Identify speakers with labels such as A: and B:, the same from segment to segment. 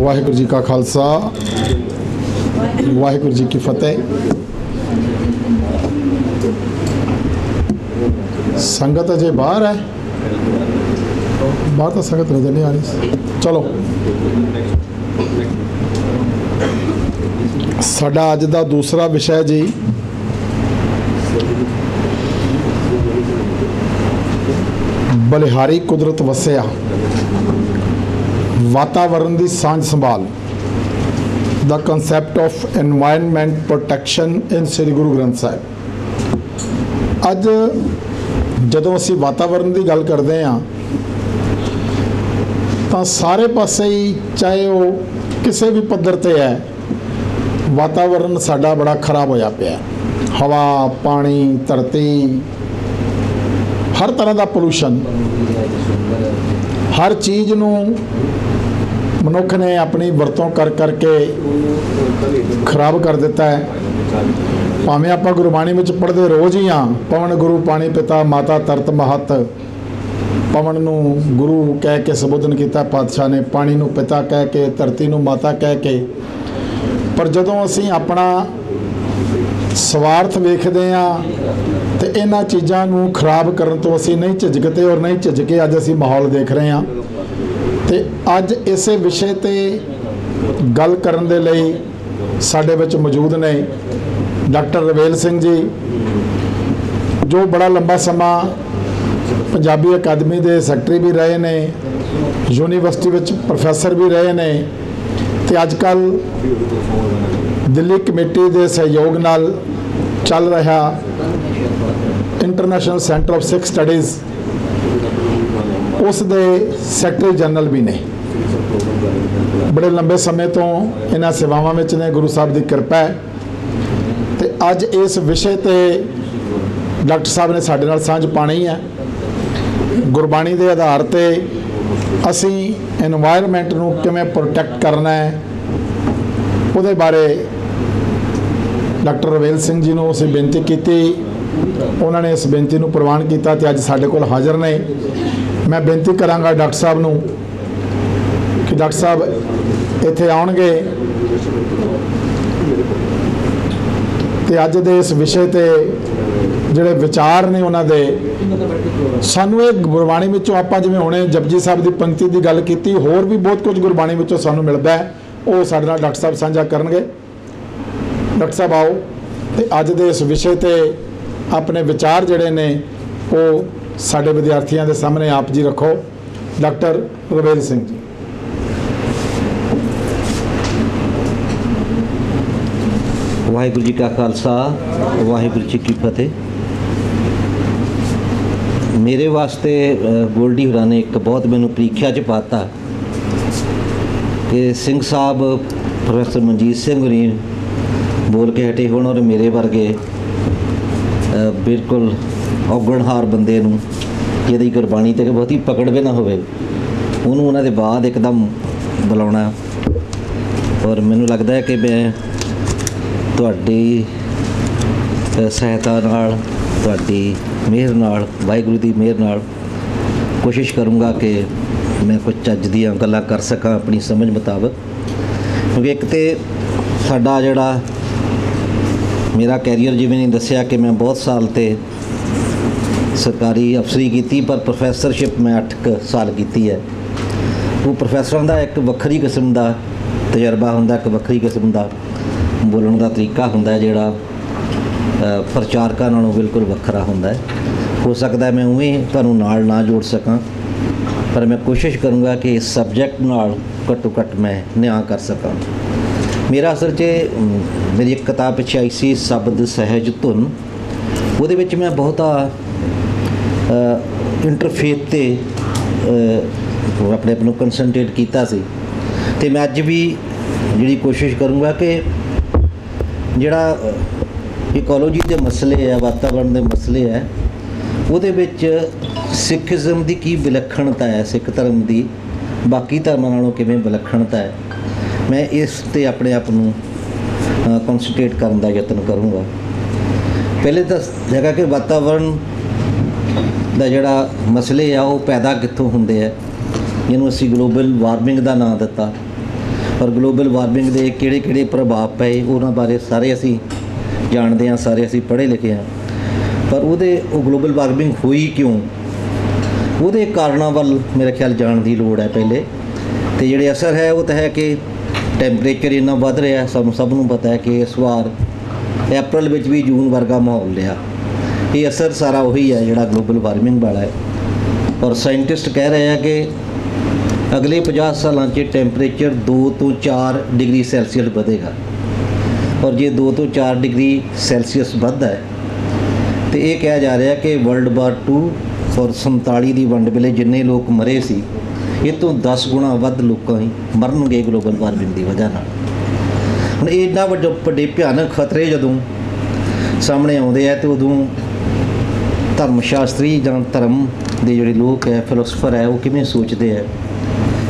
A: वाहिगुरू जी का खालसा वाहिगुरू जी की फतेह। संगत अजे बाहर है, बाहर तो संगत नजर नहीं आ रही। चलो साडा अज दा दूसरा विषय जी बलिहारी कुदरत वसिया वातावरण की सांझ संभाल the concept of environment protection in Shri Guru Granth Sahib. अज जदों असी वातावरण की गल करते हैं तो सारे पासे ही चाहे वो किसी भी पद्धर ते है वातावरण साडा बड़ा खराब होया पिया। हवा पानी धरती हर तरह का पोल्यूशन हर चीज़ नूं मनुख ने अपनी वरतों कर करके खराब कर दिता है। भावें आपां गुरबाणी में पढ़ते रोज़ ही हाँ, पवन गुरु पानी पिता माता तरत महत। पवन नूं गुरु कह के संबोधन किया पातशाह ने, पानी नूं पिता कह के, धरती नूं माता कह के। पर जदों असीं अपना स्वार्थ वेखदे हाँ तो इन्हां चीज़ां नूं खराब करन तो असीं नहीं झिझकते और नहीं झिझके अज असीं माहौल देख रहे हाँ। तो अज इस विषय ते गल करन दे लई साडे विच मौजूद ने डॉक्टर रवेल सिंह जी, जो बड़ा लंबा समा पंजाबी अकादमी के सैकटरी भी रहे ने, यूनीवर्सिटी विच प्रोफैसर भी रहे ने, ते अजकल दिल्ली कमेटी के सहयोग नाल चल रहा international centre of Sikh studies उस दे सैकटरी जनरल भी ने। बड़े लंबे समय तो इन्हां सेवावां विच ने, गुरु साहब की कृपा है। तो अज इस विषय ते डॉक्टर साहब ने साडे नाल सांझ पानी है। गुरबाणी के आधार पर असी एनवायरनमेंट नूं किवें प्रोटैक्ट करना है उहदे बारे डॉक्टर रवेल सिंह जी नूं असीं बेनती की। उन्होंने इस बेनती नूं प्रवान किया तो अज साडे कोल हाज़र ने। मैं बेनती करांगा डॉक्टर साहब नूं कि डॉक्टर साहब इत्थे आउणगे ते अज दे इस विषय ते जिहड़े विचार ने उन्हां दे सानूं इह गुरबाणी विचों आपां जिवें हुणे जपजी साहब की पंक्ति की गल कीती, होर भी बहुत कुछ गुरबाणी विचों सानूं मिलदा है, वो साडे नाल डॉक्टर साहब साझा करनगे। डॉक्टर साहब आओ ते अज दे इस विषय ते अपने विचार जिहड़े ने वो साडे विद्यार्थियों के सामने आप जी रखो। डॉक्टर रवेल सिंह जी।
B: वाहिगुरू जी का खालसा वाहिगुरू जी की फतेह। मेरे वास्ते गोल्डी होरां ने एक बहुत मैनू परीक्षा च पाता कि सिंह साहब प्रोफैसर मनजीत सिंह होरी बोल के हटे होण और मेरे वर्गे बिल्कुल औगणहार बंदे नूं जिहदी गुरबाणी ते बहुती पकड़ भी ना होवे उन्होंने उन्हां दे बाद एकदम बुलाउणा। और मैनूं लगदा है कि मैं तुहाडी सहायता नाल, तुहाडी मेहर नाल, वाहिगुरू दी मेहर नाल कोशिश करूँगा कि मैं कुछ चज दीआं गल्लां कर सकां अपनी समझ मुताबक। क्योंकि एक तो साडा जिहड़ा मेरा कैरियर जिवें नहीं दस्सिया कि मैं बहुत साल ते सरकारी अफसरी की, पर प्रोफैसरशिप मैं 8 साल की है। वो प्रोफैसरां दा एक वक्री किस्म का तजर्बा हुंदा, एक वक्री किस्म का बोलण का तरीका हुंदा है जिहड़ा प्रचारकां नालों बिल्कुल वखरा हुंदा है। हो सकता है मैं उवें तुहानूं नाल ना जोड़ सकां, पर मैं कोशिश करूँगा कि इस सबजैक्ट नाल घट्टो घट्ट मैं न्याय कर सकां। मेरा असल च मेरी एक किताब पिछे आई सी शब्द सहज धुन, वो मैं बहुता इंटरफेथ ते अपने आप को कंसनट्रेट किया सी। ते मैं अज भी जी कोशिश करूँगा कि जिहड़ा इकोलॉजी के मसले है, वातावरण के मसले है, वो सिखिज़म की की विलक्षणता है, सिख धर्म की बाकी धर्मों नालों किवें विलक्षणता है, मैं इस ते अपने आप को कॉन्सनट्रेट करने का यत्न करूँगा। पहले तो जगह कि वातावरण का जोड़ा मसले आ वो पैदा कित्थों होंदे है, जिन्होंने असी ग्लोबल वार्मिंग का नाम दिता। ਔਰ ਗਲੋਬਲ ਵਾਰਮਿੰਗ ਦੇ ਕਿਹੜੇ ਪ੍ਰਭਾਵ ਪਏ ਉਹਨਾਂ ਬਾਰੇ ਸਾਰੇ ਅਸੀਂ ਜਾਣਦੇ ਹਾਂ, ਸਾਰੇ ਅਸੀਂ ਪੜ੍ਹੇ ਲਿਖੇ ਹਾਂ। ਪਰ ਉਹ ਗਲੋਬਲ ਵਾਰਮਿੰਗ ਹੋਈ ਕਿਉਂ, ਉਹਦੇ ਕਾਰਨਾਂ ਵੱਲ ਮੇਰੇ ਖਿਆਲ ਜਾਣ ਦੀ ਲੋੜ ਹੈ ਪਹਿਲੇ। ਤੇ ਜਿਹੜੇ ਅਸਰ ਹੈ ਉਹ ਤਾਂ ਹੈ ਕਿ ਟੈਂਪਰੇਚਰ ਇੰਨਾ ਵੱਧ ਰਿਹਾ, ਸਾਨੂੰ ਸਭ ਨੂੰ ਪਤਾ ਹੈ ਕਿ ਇਸ ਵਾਰ ਅਪ੍ਰੈਲ ਵਿੱਚ ਵੀ ਜੂਨ ਵਰਗਾ ਮਾਹੌਲ ਰਿਹਾ। ਇਹ ਅਸਰ ਸਾਰਾ ਉਹੀ ਹੈ ਜਿਹੜਾ ਗਲੋਬਲ ਵਾਰਮਿੰਗ ਵਾਲਾ ਹੈ। ਔਰ ਸਾਇੰਟਿਸਟ ਕਹਿ ਰਹੇ ਆ ਕਿ ਅਗਲੇ 50 ਸਾਲਾਂ 'ਚ ਟੈਂਪਰੇਚਰ 2 ਤੋਂ 4 ਡਿਗਰੀ ਸੈਲਸੀਅਸ ਵਧੇਗਾ। ਔਰ ਜੇ 2 ਤੋਂ 4 ਡਿਗਰੀ ਸੈਲਸੀਅਸ ਵੱਧਦਾ ਹੈ ਤੇ ਇਹ ਕਿਹਾ ਜਾ ਰਿਹਾ ਕਿ ਵਰਲਡ ਵਾਰ 2 ਔਰ 47 ਦੀ ਵੰਡ ਵੇਲੇ ਜਿੰਨੇ ਲੋਕ ਮਰੇ ਸੀ, ਇਹ ਤੋਂ 10 ਗੁਣਾ ਵੱਧ ਲੋਕਾਂ ਹੀ ਮਰਨਗੇ ਗਲੋਬਲ ਵਾਰਮਿੰਗ ਦੀ ਵਜ੍ਹਾ ਨਾਲ। ਹੁਣ ਇਹ ਇੰਨਾ ਵੱਡੇ ਭਿਆਨਕ ਖਤਰੇ ਜਦੋਂ ਸਾਹਮਣੇ ਆਉਂਦੇ ਆ ਤੇ ਉਦੋਂ ਧਰਮ ਸ਼ਾਸਤਰੀ ਜਾਂ ਧਰਮ ਦੇ ਜਿਹੜੇ ਲੋਕ ਹੈ, ਫਿਲੋਸਫਰ ਹੈ, ਉਹ ਕਿਵੇਂ ਸੋਚਦੇ ਹੈ,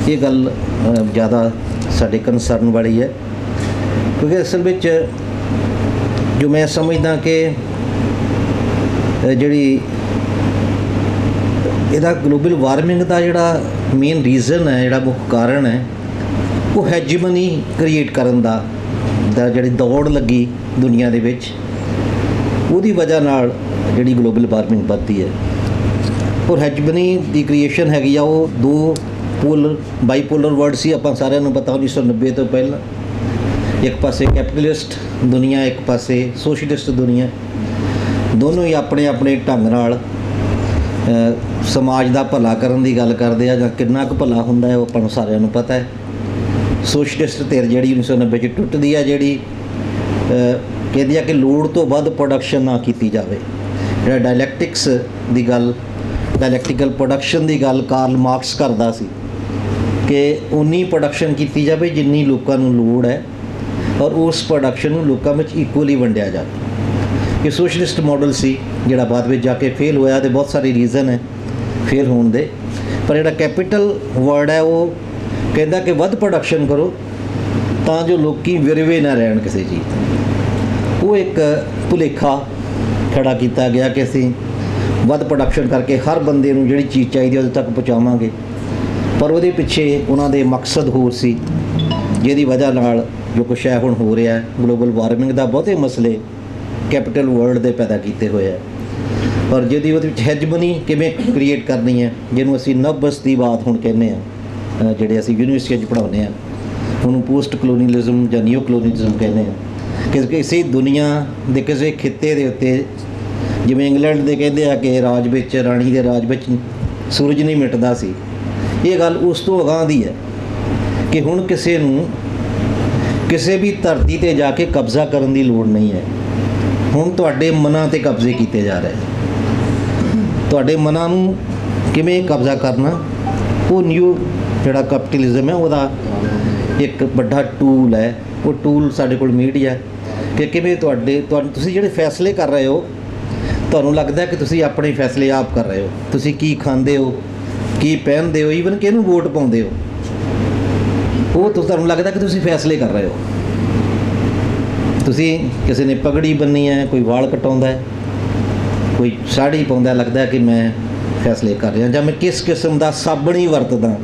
B: ਇਹ ਗੱਲ ਜ਼ਿਆਦਾ ਸਾਡੇ ਕੰਸਰਨ ਵਾਲੀ ਹੈ। ਕਿਉਂਕਿ ਅਸਲ ਵਿੱਚ ਜੋ ਮੈਂ ਸਮਝਦਾ ਕਿ ਜਿਹੜੀ ਇਹਦਾ ਗਲੋਬਲ ਵਾਰਮਿੰਗ ਦਾ ਜਿਹੜਾ ਮੇਨ ਰੀਜ਼ਨ ਹੈ, ਜਿਹੜਾ ਮੁੱਖ ਕਾਰਨ ਹੈ, ਉਹ ਹੈਜਮਨੀ ਕ੍ਰੀਏਟ ਕਰਨ ਦਾ ਜਿਹੜੀ ਦੌੜ ਲੱਗੀ ਦੁਨੀਆ ਦੇ ਵਿੱਚ, ਉਹਦੀ ਵਜ੍ਹਾ ਨਾਲ ਜਿਹੜੀ ਗਲੋਬਲ ਵਾਰਮਿੰਗ ਵੱਧਦੀ ਹੈ। ਔਰ ਹੈਜਮਨੀ ਦੀ ਕ੍ਰੀਏਸ਼ਨ ਹੈਗੀ ਆ ਉਹ ਦੋ ਬਾਈਪੋਲਰ ਵਰਡ ਸੀ, ਆਪਾਂ ਸਾਰਿਆਂ ਨੂੰ ਪਤਾ 1990 ਤੋਂ ਪਹਿਲਾਂ। ਇੱਕ ਪਾਸੇ ਕੈਪੀਟਲਿਸਟ ਦੁਨੀਆ, ਇੱਕ ਪਾਸੇ ਸੋਸ਼ਲਿਸਟ ਦੁਨੀਆ। ਦੋਨੋਂ ਹੀ ਆਪਣੇ ਆਪਣੇ ਢੰਗ ਨਾਲ ਸਮਾਜ ਦਾ ਭਲਾ ਕਰਨ ਦੀ ਗੱਲ ਕਰਦੇ ਆ, ਜਾਂ ਕਿੰਨਾ ਕੁ ਭਲਾ ਹੁੰਦਾ ਹੈ ਉਹ ਆਪਾਂ ਨੂੰ ਸਾਰਿਆਂ ਨੂੰ ਪਤਾ ਹੈ। ਸੋਸ਼ਲਿਸਟ ਧਿਰ ਜਿਹੜੀ 1990 'ਚ ਟੁੱਟਦੀ ਆ, ਜਿਹੜੀ ਕਹਿੰਦੀ ਆ ਕਿ ਲੋੜ ਤੋਂ ਵੱਧ ਪ੍ਰੋਡਕਸ਼ਨ ਨਾ ਕੀਤੀ ਜਾਵੇ। ਜਿਹੜਾ ਡਾਇਲੈਕਟੀਕਲ ਪ੍ਰੋਡਕਸ਼ਨ ਦੀ ਗੱਲ ਕਾਰਲ ਮਾਰਕਸ ਕਰਦਾ ਸੀ ਕਿ ਉਨੀ ਪ੍ਰੋਡਕਸ਼ਨ ਕੀਤੀ ਜਾਵੇ ਜਿੰਨੀ ਲੋਕਾਂ ਨੂੰ ਲੋੜ ਹੈ, ਔਰ ਉਸ ਪ੍ਰੋਡਕਸ਼ਨ ਨੂੰ ਲੋਕਾਂ ਵਿੱਚ ਇਕੁਅਲੀ ਵੰਡਿਆ ਜਾਵੇ। ਇਹ ਸੋਸ਼ਲਿਸਟ ਮਾਡਲ ਸੀ ਜਿਹੜਾ ਬਾਅਦ ਵਿੱਚ ਜਾ ਕੇ ਫੇਲ ਹੋਇਆ, ਤੇ ਬਹੁਤ ਸਾਰੇ ਰੀਜ਼ਨ ਹੈ ਫੇਲ ਹੋਣ ਦੇ। ਪਰ ਜਿਹੜਾ ਕੈਪੀਟਲ ਵਰਡ ਹੈ ਉਹ ਕਹਿੰਦਾ ਕਿ ਵੱਧ ਪ੍ਰੋਡਕਸ਼ਨ ਕਰੋ ਤਾਂ ਜੋ ਲੋਕੀ ਵਿਰਵੇ ਨਾ ਰਹਿਣ ਕਿਸੇ ਚੀਜ਼। ਉਹ ਇੱਕ ਭੁਲੇਖਾ ਖੜਾ ਕੀਤਾ ਗਿਆ ਕਿ ਅਸੀਂ ਵੱਧ ਪ੍ਰੋਡਕਸ਼ਨ ਕਰਕੇ ਹਰ ਬੰਦੇ ਨੂੰ ਜਿਹੜੀ ਚੀਜ਼ ਚਾਹੀਦੀ ਉਹਦੇ ਤੱਕ ਪਹੁੰਚਾਵਾਂਗੇ। ਪਰ ਉਹਦੇ ਪਿੱਛੇ ਉਹਨਾਂ ਦੇ ਮਕਸਦ ਹੋਰ ਸੀ, ਜਿਹਦੀ ਵਜ੍ਹਾ ਨਾਲ ਜੋ ਕੁਛ ਹੈ ਹੁਣ ਹੋ ਰਿਹਾ। ਗਲੋਬਲ ਵਾਰਮਿੰਗ ਦਾ ਬਹੁਤੇ ਮਸਲੇ ਕੈਪੀਟਲ ਵਰਲਡ ਦੇ ਪੈਦਾ ਕੀਤੇ ਹੋਏ ਹੈ, ਪਰ ਜਿਹਦੀ ਉਹਦੇ ਵਿੱਚ ਹੈਜਮਨੀ ਕਿਵੇਂ ਕ੍ਰੀਏਟ ਕਰਨੀ ਹੈ, ਜਿਹਨੂੰ ਅਸੀਂ ਨਵਬਸਤੀਵਾਦ ਹੁਣ ਕਹਿੰਦੇ ਹਾਂ, ਜਿਹੜੇ ਅਸੀਂ ਯੂਨੀਵਰਸਿਟੀਆਂ 'ਚ ਪੜ੍ਹਾਉਂਦੇ ਹਾਂ, ਉਹਨੂੰ ਪੋਸਟ ਕਲੋਨੀਅਲਿਜ਼ਮ ਜਾਂ ਨਿਓ ਕਲੋਨੀਅਲਿਜ਼ਮ ਕਹਿੰਦੇ ਹਾਂ। ਕਿ ਕਿਸੇ ਦੁਨੀਆ ਦੇ ਕਿਸੇ ਖਿੱਤੇ ਦੇ ਉੱਤੇ, ਜਿਵੇਂ ਇੰਗਲੈਂਡ ਦੇ ਕਹਿੰਦੇ ਆ ਕਿ ਰਾਜ ਵਿੱਚ, ਰਾਣੀ ਦੇ ਰਾਜ ਵਿੱਚ ਸੂਰਜ ਨਹੀਂ ਮਿਟਦਾ ਸੀ, ਇਹ ਗੱਲ ਉਸ ਤੋਂ ਅਗਾਂਹ ਦੀ ਹੈ ਕਿ ਹੁਣ ਕਿਸੇ ਨੂੰ ਕਿਸੇ ਵੀ ਧਰਤੀ 'ਤੇ ਜਾ ਕੇ ਕਬਜ਼ਾ ਕਰਨ ਦੀ ਲੋੜ ਨਹੀਂ ਹੈ। ਹੁਣ ਤੁਹਾਡੇ ਮਨਾਂ 'ਤੇ ਕਬਜ਼ੇ ਕੀਤੇ ਜਾ ਰਹੇ। ਤੁਹਾਡੇ ਮਨਾਂ ਨੂੰ ਕਿਵੇਂ ਕਬਜ਼ਾ ਕਰਨਾ, ਉਹ ਨਿਊ ਜਿਹੜਾ ਕੈਪੀਟਲਿਜ਼ਮ ਹੈ ਉਹਦਾ ਇੱਕ ਵੱਡਾ ਟੂਲ ਹੈ। ਉਹ ਟੂਲ ਸਾਡੇ ਕੋਲ ਮੀਡੀਆ, ਕਿ ਕਿਵੇਂ ਤੁਹਾਨੂੰ ਤੁਸੀਂ ਜਿਹੜੇ ਫੈਸਲੇ ਕਰ ਰਹੇ ਹੋ, ਤੁਹਾਨੂੰ ਲੱਗਦਾ ਕਿ ਤੁਸੀਂ ਆਪਣੇ ਫੈਸਲੇ ਆਪ ਕਰ ਰਹੇ ਹੋ। ਤੁਸੀਂ ਕੀ ਖਾਂਦੇ ਹੋ, ਕੀ ਪਹਿਨਦੇ ਹੋ, ਈਵਨ ਕਿਹਨੂੰ ਵੋਟ ਪਾਉਂਦੇ ਹੋ, ਉਹ ਤੁਹਾਨੂੰ ਲੱਗਦਾ ਕਿ ਤੁਸੀਂ ਫੈਸਲੇ ਕਰ ਰਹੇ ਹੋ। ਤੁਸੀਂ ਕਿਸੇ ਨੇ ਪਗੜੀ ਬੰਨੀ ਹੈ, ਕੋਈ ਵਾਲ ਕਟਾਉਂਦਾ ਹੈ, ਕੋਈ ਸਾੜੀ ਪਾਉਂਦਾ, ਲੱਗਦਾ ਕਿ ਮੈਂ ਫੈਸਲੇ ਕਰ ਰਿਹਾ। ਜਾਂ ਮੈਂ ਕਿਸ ਕਿਸਮ ਦਾ ਸਾਬਣ ਹੀ ਵਰਤਦਾ,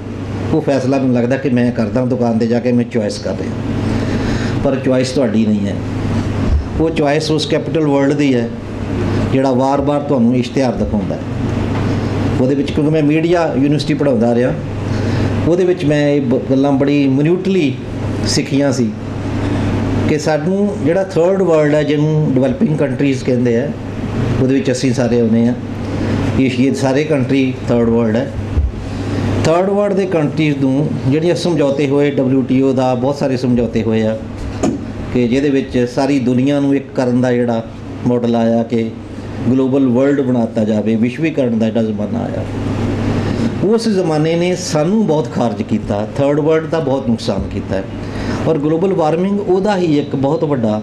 B: ਉਹ ਫੈਸਲਾ ਮੈਨੂੰ ਲੱਗਦਾ ਕਿ ਮੈਂ ਕਰਦਾ ਦੁਕਾਨ 'ਤੇ ਜਾ ਕੇ, ਮੈਂ ਚੋਇਸ ਕਰ ਰਿਹਾ। ਪਰ ਚੋਇਸ ਤੁਹਾਡੀ ਨਹੀਂ ਹੈ, ਉਹ ਚੋਇਸ ਉਸ ਕੈਪੀਟਲ ਵਰਲਡ ਦੀ ਹੈ ਜਿਹੜਾ ਵਾਰ-ਵਾਰ ਤੁਹਾਨੂੰ ਇਸ਼ਤਿਹਾਰ ਦਿਖਾਉਂਦਾ ਹੈ। ਉਹਦੇ ਵਿੱਚ, ਕਿਉਂਕਿ ਮੈਂ ਮੀਡੀਆ ਯੂਨੀਵਰਸਿਟੀ ਪੜ੍ਹਾਉਂਦਾ ਰਿਹਾ, ਉਹਦੇ ਵਿੱਚ ਮੈਂ ਇਹ ਗੱਲਾਂ ਬੜੀ ਮਿਨਿਊਟਲੀ ਸਿੱਖੀਆਂ ਸੀ ਕਿ ਸਾਨੂੰ ਜਿਹੜਾ ਥਰਡ ਵਰਲਡ ਹੈ, ਜਿਹਨੂੰ ਡਿਵੈਲਪਿੰਗ ਕੰਟਰੀਜ਼ ਕਹਿੰਦੇ ਆ, ਉਹਦੇ ਵਿੱਚ ਅਸੀਂ ਸਾਰੇ ਆਉਂਦੇ ਹਾਂ। ਏਸ਼ੀਆ ਦੇ ਸਾਰੇ ਕੰਟਰੀ ਥਰਡ ਵਰਲਡ ਹੈ। ਥਰਡ ਵਰਲਡ ਦੇ ਕੰਟਰੀਜ਼ ਨੂੰ ਜਿਹੜੀਆਂ ਸਮਝੌਤੇ ਹੋਏ, WTO ਦਾ ਬਹੁਤ ਸਾਰੇ ਸਮਝੌਤੇ ਹੋਏ ਆ, ਕਿ ਜਿਹਦੇ ਵਿੱਚ ਸਾਰੀ ਦੁਨੀਆ ਨੂੰ ਇੱਕ ਕਰਨ ਦਾ ਜਿਹੜਾ ਮਾਡਲ ਆਇਆ ਕਿ ਗਲੋਬਲ ਵਰਲਡ ਬਣਾਤਾ ਜਾਵੇ, ਵਿਸ਼ਵੀਕਰਨ ਦਾ ਜਿਹੜਾ ਜ਼ਮਾਨਾ ਆਇਆ। ਉਸ ਜ਼ਮਾਨੇ ਨੇ ਸਾਨੂੰ ਬਹੁਤ ਖਾਰਜ ਕੀਤਾ, ਥਰਡ ਵਰਲਡ ਦਾ ਬਹੁਤ ਨੁਕਸਾਨ ਕੀਤਾ ਹੈ। ਔਰ ਗਲੋਬਲ ਵਾਰਮਿੰਗ ਉਹਦਾ ਹੀ ਇੱਕ ਬਹੁਤ ਵੱਡਾ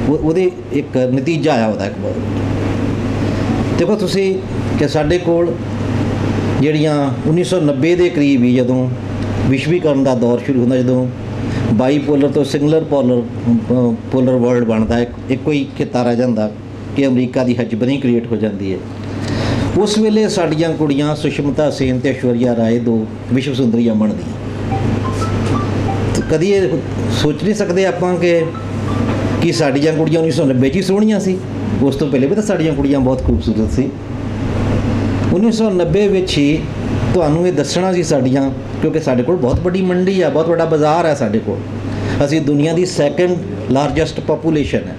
B: ਉਹਦੇ ਇੱਕ ਨਤੀਜਾ ਆਇਆ ਉਹਦਾ ਇੱਕ ਬਹੁਤ। ਦੇਖੋ ਤੁਸੀਂ ਕਿ ਸਾਡੇ ਕੋਲ ਜਿਹੜੀਆਂ 1990 ਦੇ ਕਰੀਬ ਹੀ ਜਦੋਂ ਵਿਸ਼ਵੀਕਰਨ ਦਾ ਦੌਰ ਸ਼ੁਰੂ ਹੁੰਦਾ, ਜਦੋਂ ਬਾਈਪੋਲਰ ਤੋਂ ਸਿੰਗਲਰ ਪੋਲਰ ਵਰਲਡ ਬਣਦਾ, ਇੱਕੋ ਹੀ ਖਿੱਤਾ ਰਹਿ ਜਾਂਦਾ ਕਿ ਅਮਰੀਕਾ ਦੀ ਹੈਜਮਨੀ ਕ੍ਰੀਏਟ ਹੋ ਜਾਂਦੀ ਹੈ। ਉਸ ਵੇਲੇ ਸਾਡੀਆਂ ਕੁੜੀਆਂ ਸੁਸ਼ਮਤਾ ਸੇਨ ਅਤੇ ਐਸ਼ਵਰਿਆ ਰਾਏ ਦੋ ਵਿਸ਼ਵ ਸੁੰਦਰੀਆਂ ਬਣਦੀਆਂ। कदी ये सोच नहीं सकते ਆਪਾਂ कि ਸਾਡੀਆਂ ਕੁੜੀਆਂ 1990 'ਚ ਹੀ ਸੋਹਣੀਆਂ ਸੀ। ਉਸ ਤੋਂ ਪਹਿਲੇ ਵੀ ਤਾਂ ਸਾਡੀਆਂ ਕੁੜੀਆਂ ਬਹੁਤ ਖੂਬਸੂਰਤ ਸੀ। 1990 ਵਿੱਚ ਹੀ ਤੁਹਾਨੂੰ ਇਹ ਦੱਸਣਾ ਸੀ ਸਾਡੀਆਂ, ਕਿਉਂਕਿ ਸਾਡੇ ਕੋਲ ਬਹੁਤ ਵੱਡੀ ਮੰਡੀ ਆ, ਬਹੁਤ ਵੱਡਾ ਬਾਜ਼ਾਰ ਹੈ ਸਾਡੇ ਕੋਲ। ਅਸੀਂ ਦੁਨੀਆ ਦੀ ਸੈਕੰਡ ਲਾਰਜੈਸਟ ਪਾਪੂਲੇਸ਼ਨ ਹੈ।